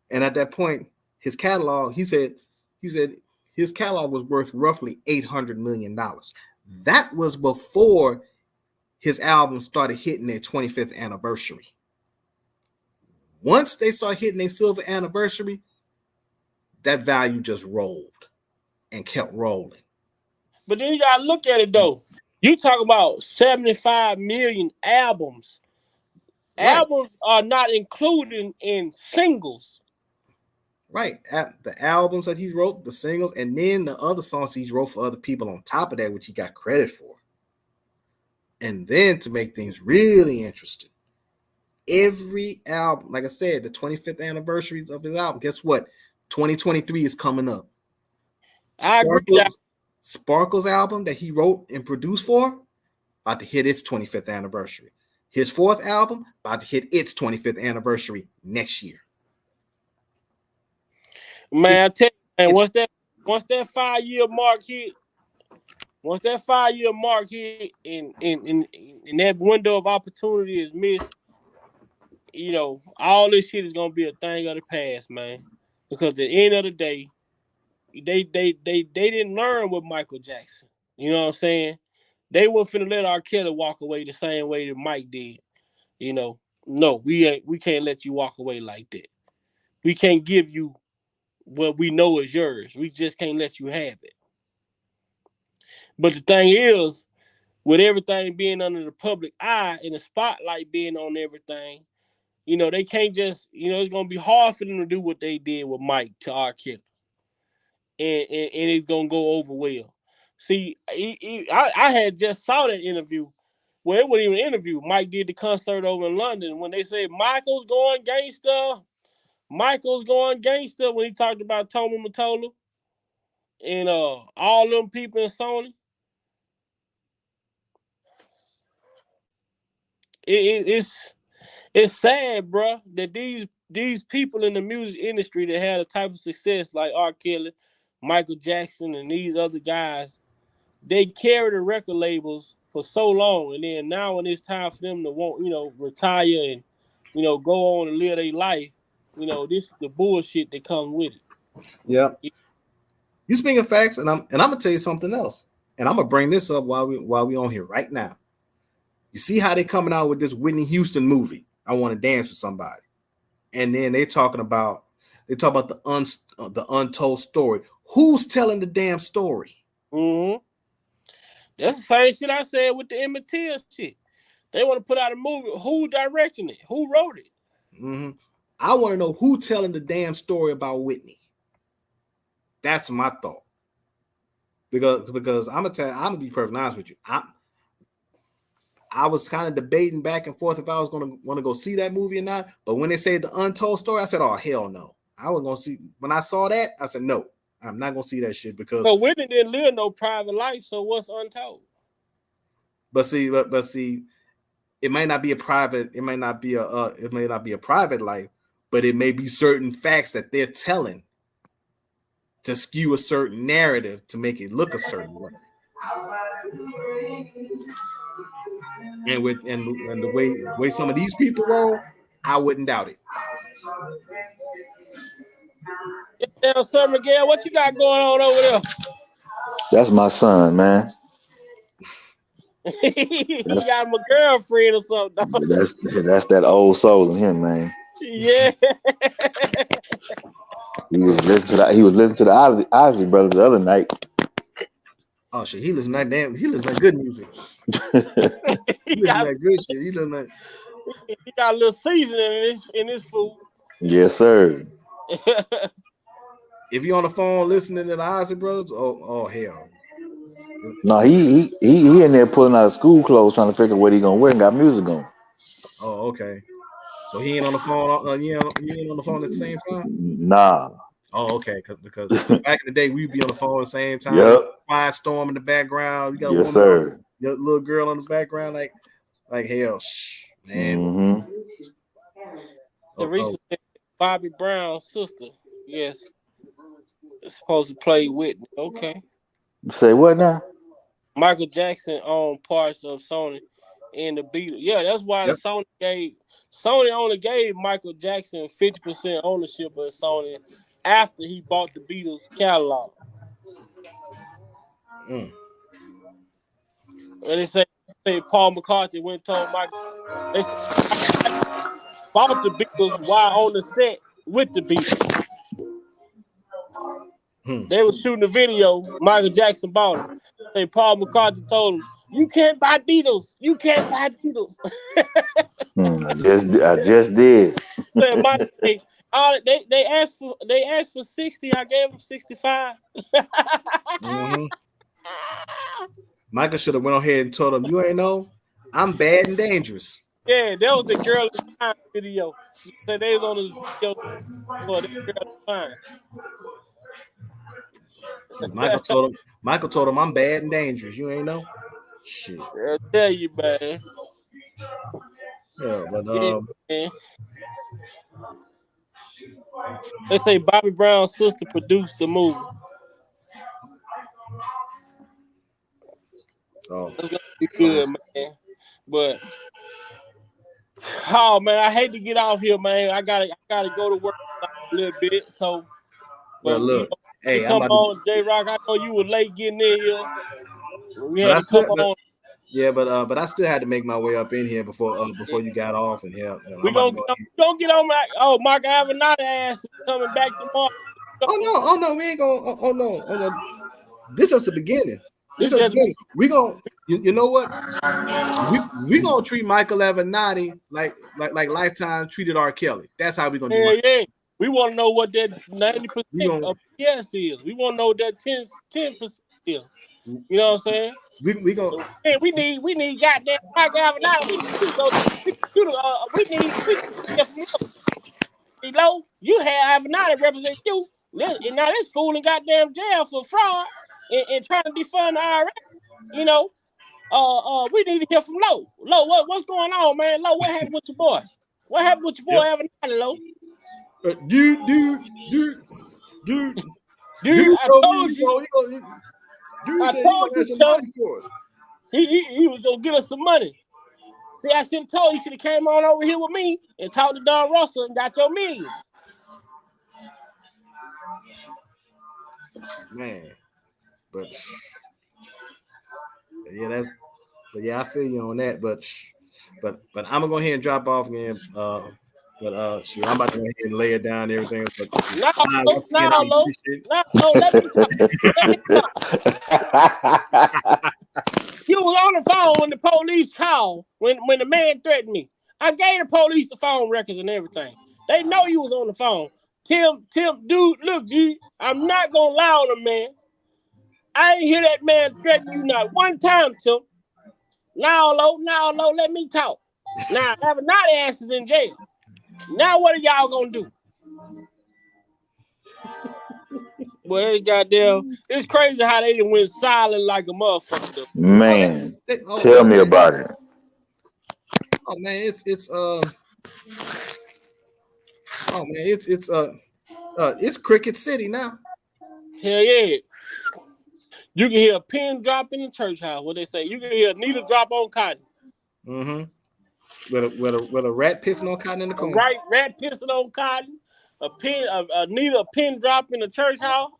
And at that point, his catalog, he said his catalog was worth roughly $800 million. That was before his album started hitting their 25th anniversary. Once they start hitting their silver anniversary, that value just rolled and kept rolling. But then you gotta look at it though. You talk about 75 million albums. Right. Albums are not included in singles. Right. The albums that he wrote, the singles, and then the other songs he wrote for other people on top of that, which he got credit for. And then to make things really interesting, every album, like I said, the 25th anniversary of his album, guess what? 2023 is coming up. I agree. Sparkle's album that he wrote and produced for, about to hit its 25th anniversary. His fourth album, about to hit its 25th anniversary next year. Man, I tell you, man, once that 5-year mark hit, and that window of opportunity is missed, you know, all this shit is gonna be a thing of the past, man. Because at the end of the day, they didn't learn with Michael Jackson. You know what I'm saying? They weren't finna let R. Kelly walk away the same way that Mike did. You know, no, we can't let you walk away like that. We can't give you what we know is yours. We just can't let you have it. But the thing is, with everything being under the public eye and the spotlight being on everything, you know, they can't just, you know, it's gonna be hard for them to do what they did with Mike to R. Kelly. And it's gonna go over well. See, I had just saw that interview. Well, it wasn't even an interview. Mike did the concert over in London. When they said Michael's going gangster when he talked about Tony Mottola and all them people in Sony. It's sad, bro, that these people in the music industry that had a type of success like R. Kelly, Michael Jackson, and these other guys, they carry the record labels for so long, and then now when it's time for them to want, you know, retire and, you know, go on and live their life, you know, this is the bullshit that comes with it. Yeah. You speaking facts, and I'm gonna tell you something else, and I'm gonna bring this up while we on here right now. You see how they coming out with this Whitney Houston movie? I Want to Dance with Somebody, and then they talk about the untold story. Who's telling the damn story? Mm-hmm. That's the same shit I said with the Emmett Till shit. They want to put out a movie. Who directing it? Who wrote it? Mm-hmm. I want to know who telling the damn story about Whitney. That's my thought. Because I'm gonna be perfectly honest with you. I was kind of debating back and forth if I was gonna want to go see that movie or not. But when they say the untold story, I said, "Oh hell no!" I was gonna see. When I saw that, I said, "No, I'm not gonna see that shit." Because, But Whitney didn't live no private life, so what's untold? but see, it might not be a private. It might not be a. It may not be a private life, but it may be certain facts that they're telling to skew a certain narrative to make it look a certain way. And the way some of these people roll, I wouldn't doubt it. Yeah, now, Sir Miguel, what you got going on over there? That's my son, man. He That's got him a girlfriend or something. Dog. that's that old soul in him, man. Yeah. He was listening to the Ozzy brothers the other night. Oh shit, he listen to that he listen to good music. he He listen to got that good shit. He listen to he got a little seasoning in his food. Yes, sir. if you on the phone listening to the Ozzy brothers, oh hell. No, he in there pulling out school clothes, trying to figure out what he gonna wear and got music on. Oh, okay. So he ain't on the phone. You ain't on the phone at the same time. Nah. Oh, okay. Because back in the day, we'd be on the phone at the same time. Yep. Quiet storm in the background. You got a Yes, woman, sir. your little girl in the background, like hell, man. Mm-hmm. Teresa said Bobby Brown's sister. Yes, is supposed to play Whitney. Okay. Say what now? Michael Jackson owned parts of Sony and the Beatles. Yeah, that's why Yep. Sony only gave Michael Jackson 50% ownership of Sony after he bought the Beatles catalog. Mm. And they say Paul McCartney went and told Michael. They said bought the Beatles while on the set with the Beatles. They were shooting a video. Michael Jackson bought them. Say Paul McCartney told him, "You can't buy Beatles. You can't buy Beatles." I just did. Said Michael, they asked for 60. I gave them 65. Mm-hmm. Michael should have went ahead and told him, "You ain't know, I'm bad and dangerous." Yeah, that was the Girl is Fine video. She said they was on this video for the Girl is Fine. Michael told him, "I'm bad and dangerous. You ain't know." Shit. I tell you, man. Yeah, but Yeah, man. They say Bobby Brown's sister produced the movie. so It's gonna be good, man. But oh man, I hate to get off here, man. I gotta go to work a little bit. So, well, but look, to hey, I'm come about to, on, J Rock. I know you were late getting in here. We but had I to come still, on. but I still had to make my way up in here before you got off, and hell, I'm We about to gonna go. get on my Mark Avenatti ass is coming back tomorrow. Oh no, we ain't gonna. Oh no, this just the beginning. This It's just the just beginning. We gonna, you know what? We gonna treat Michael Avenatti like Lifetime treated R. Kelly. That's how we gonna do Michael. yeah. We want to know what that 90% We gonna of yes is. We want to know what that 10% is. You know what I'm saying? we gonna Man, we need goddamn Mark Avenatti. We need from low. You have Avenatti represent you. And now this fool in goddamn jail for fraud and trying to defund the IRS. You know, we need to hear from Low. Low, what's going on, man? Low, what happened with your boy? What happened with your boy Avenatti, Low? dude Dude, I told me told you. dude I said he told gonna you, have some Chuck. money for us. He was gonna get us some money. See, I should have told you. Should have came on over here with me and talked to Don Russell and got your millions. Man, but yeah, I feel you on that. But I'm gonna go ahead and drop off again. Shoot, I'm about to go ahead and lay it down and everything. But No, once again, I Low. appreciate it. No, let me talk. You was on the phone when the police called, when the man threatened me. I gave the police the phone records and everything. They know you was on the phone. Tim, dude, look, dude, I'm not gonna lie on him, man. I ain't hear that man threaten you not one time, Tim. Now, let me talk. Now, Avenatti ass is in jail. Now, what are y'all gonna do? Well, goddamn, it's crazy how they done went silent like a motherfucker though. Man, tell me about it. Oh man, it's Cricket City now. Hell yeah. You can hear a pin drop in the church house. What they say? You can hear a needle drop on cotton. Mm-hmm. With a rat pissing on cotton in the corner. Right, rat pissing on cotton. A needle, a pin drop in the church house.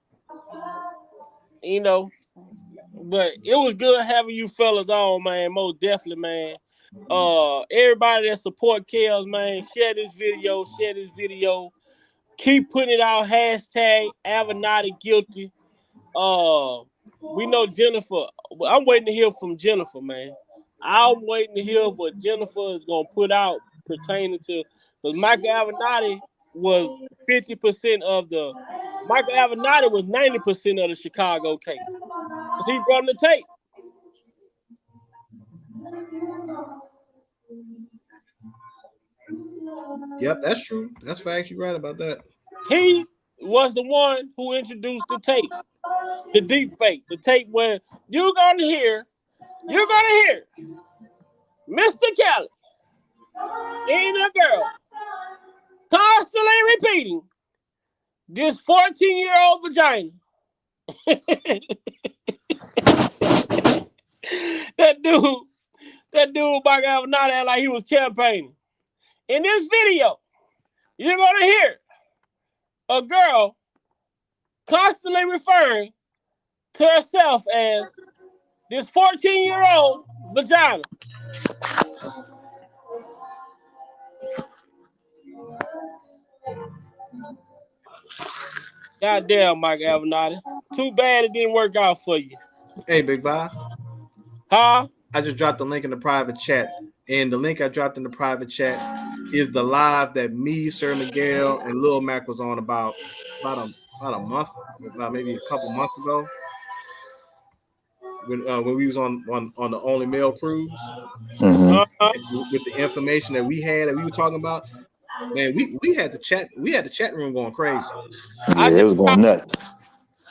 You know, but it was good having you fellas on, man. Most definitely, man. Everybody that support Kels, man, share this video. Keep putting it out. Hashtag Avenatti guilty. We know Jennifer. I'm waiting to hear from Jennifer, man. I'm waiting to hear what Jennifer is gonna put out pertaining to, because Michael Avenatti was 50% of the. Michael Avenatti was 90% of the Chicago case. Cause he brought the tape. Yep, that's true. That's facts. You're right about that. He was the one who introduced the tape, the deep fake, the tape where you're gonna hear Mr. Kelly and a girl constantly repeating this 14-year-old vagina. That dude, Mike Avenatti, like he was campaigning. In this video, you're gonna hear a girl constantly referring to herself as this 14-year-old vagina. Goddamn, Mike Avenatti. Too bad it didn't work out for you. Hey, Big Vi. Huh? I just dropped the link in the private chat. And the link I dropped in the private chat is the live that me, Sir Miguel, and Lil Mac was on about a month, maybe a couple months ago. When we was on the Only Male cruise. With the information that we had and we were talking about, man, we had the chat room going crazy. Yeah, it was going nuts.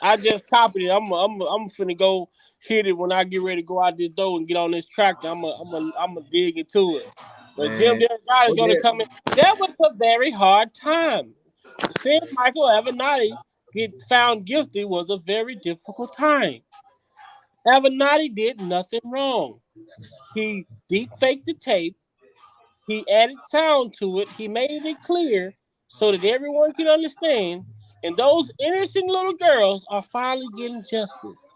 I just copied it. I'm finna go hit it when I get ready to go out this door and get on this tractor. I'm a dig into it. But Jim Derrick is gonna come in. That was a very hard time. Seeing Michael Avenatti get found guilty was a very difficult time. Avenatti did nothing wrong. He deep faked the tape. He added sound to it. He made it clear so that everyone can understand. And those innocent little girls are finally getting justice.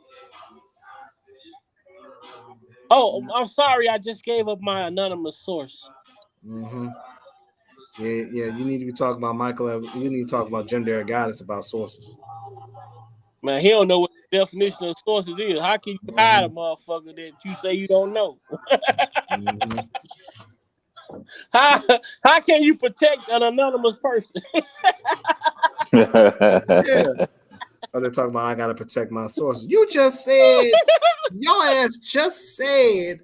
Oh, I'm sorry. I just gave up my anonymous source. Mm-hmm. Yeah. You need to be talking about Michael. You need to talk about Jim Derrick about sources. Man, he don't know what the definition of sources is. How can you hide a motherfucker that you say you don't know? Mm-hmm. How can you protect an anonymous person? Yeah. Oh, they're talking about I gotta protect my sources. You just said your ass just said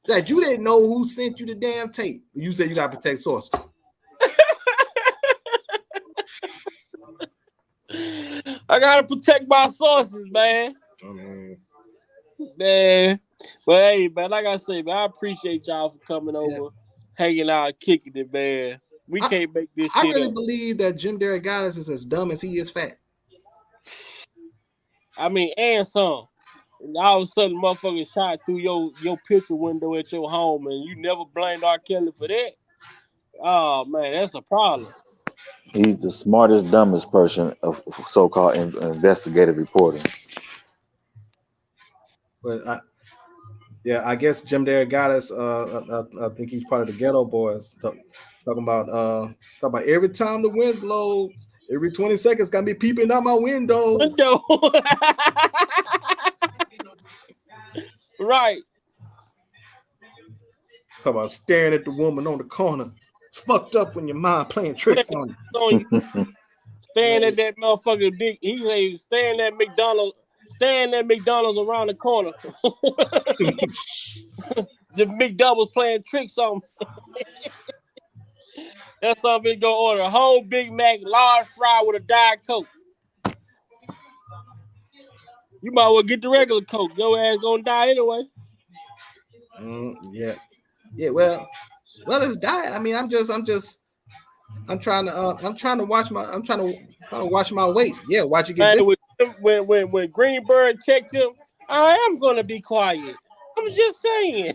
that you didn't know who sent you the damn tape. You said you gotta protect sources. I gotta protect my sources, man. Man. But hey, man, like I say, man, I appreciate y'all for coming over, hanging out, kicking it, man. We can't make this shit I really up. believe that Jim Derrick is as dumb as he is fat. I mean, and some. And all of a sudden, motherfucker shot through your picture window at your home, and you never blamed R.kelly for that. Oh man, that's a problem. He's the smartest, dumbest person of so-called investigative reporting. But I guess Jim Derrick I think he's part of the Ghetto Boys. Talking about every time the wind blows, every 20 seconds got me peeping out my window. Right. Talk about staring at the woman on the corner. It's fucked up when your mind playing tricks on you. Staring at that motherfucking dick. He say staring at McDonald's around the corner. the McDoubles playing tricks on me. That's what I'm gonna go order. A whole Big Mac, large fry with a Diet Coke. You might well get the regular Coke. Your ass gonna die anyway. Yeah. Well, it's diet. I mean, I'm trying to watch my weight. Yeah, watch it get Man, big. when Greenberg checked him, I am gonna be quiet. I'm just saying.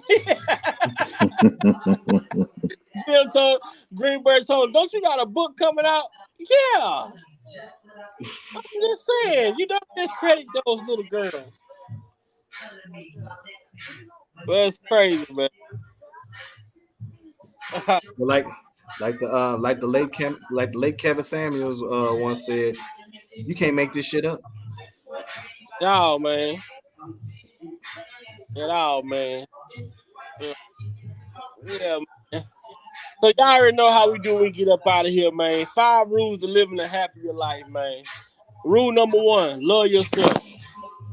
Jim told Greenberg told him, "Don't you got a book coming out?" Yeah. I'm just saying, you don't discredit those little girls. Well, it's crazy, man. Well, like the late Kevin Samuels once said, you can't make this shit up. No, man. At all, man. Yeah, man. So y'all already know how we do when we get up out of here, man. 5 rules to living a happier life, man. Rule number 1, love yourself.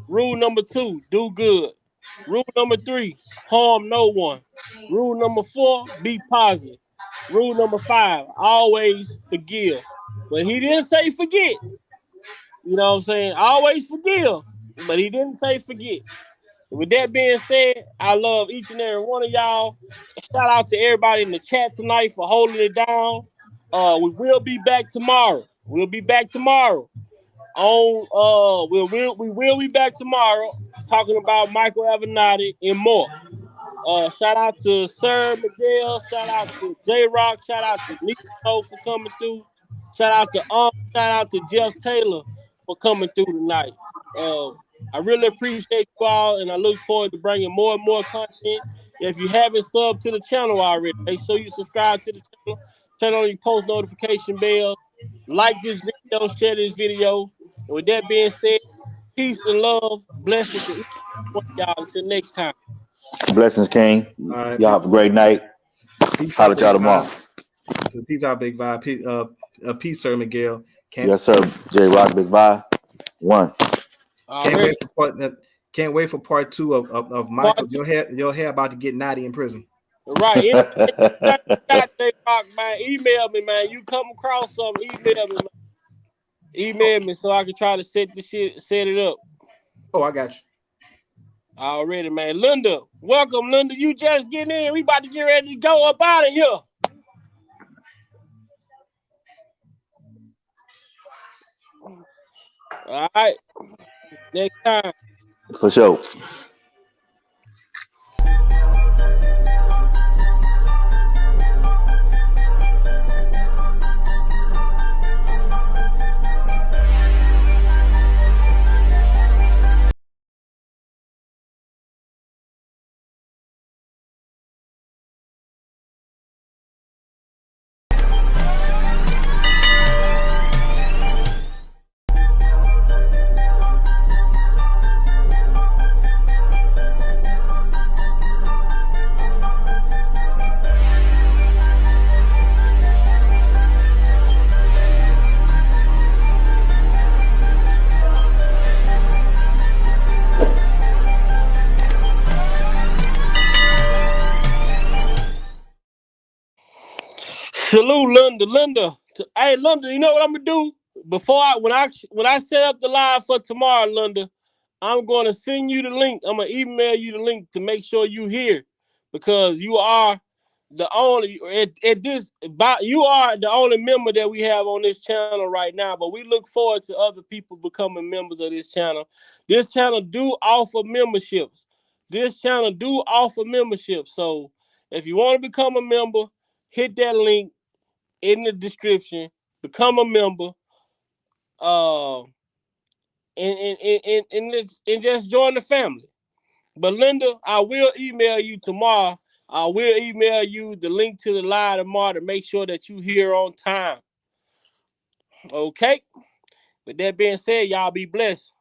Rule number 2, do good. Rule number 3, harm no one. Rule number 4, be positive. Rule number 5, always forgive. But he didn't say forget. You know what I'm saying? Always forgive. But he didn't say forget. With that being said, I love each and every one of y'all. Shout out to everybody in the chat tonight for holding it down. We will be back tomorrow. We'll be back tomorrow. We will be back tomorrow talking about Michael Avenatti and more. Shout out to Sir Miguel. Shout out to J Rock. Shout out to Nico for coming through. Shout out to Shout out to Jeff Taylor for coming through tonight. I really appreciate you all, and I look forward to bringing more and more content. If you haven't subbed to the channel already, make sure you subscribe to the channel. Turn on your post notification bell. Like this video, share this video. And with that being said, peace and love, blessings to each one of y'all. Until next time. Blessings, King. Right, y'all have a great night. Holla at y'all tomorrow. Peace out, Big Vibe. Peace, Sir Miguel. Yes, sir. J Rock, Big Vibe. 1. Can't wait for part 2 of Michael. Your hair about to get naughty in prison. Right. J Rock, man, email me, man. You come across something, email me, man. Email me so I can try to set it up. Oh, I got you. Already, man. Linda, welcome, Linda. You just getting in. We about to get ready to go up out of here. All right. Next time. For sure. Salute, Linda. Hey, Linda, you know what I'm gonna do? When I set up the live for tomorrow, Linda, I'm gonna send you the link. I'm gonna email you the link to make sure you here, because you are the only you are the only member that we have on this channel right now. But we look forward to other people becoming members of this channel. This channel do offer memberships. So if you want to become a member, hit that link in the description, become a member, and just join the family. But Linda, I will email you tomorrow. I will email you the link to the live tomorrow to make sure that you here on time. Okay? With that being said, y'all be blessed.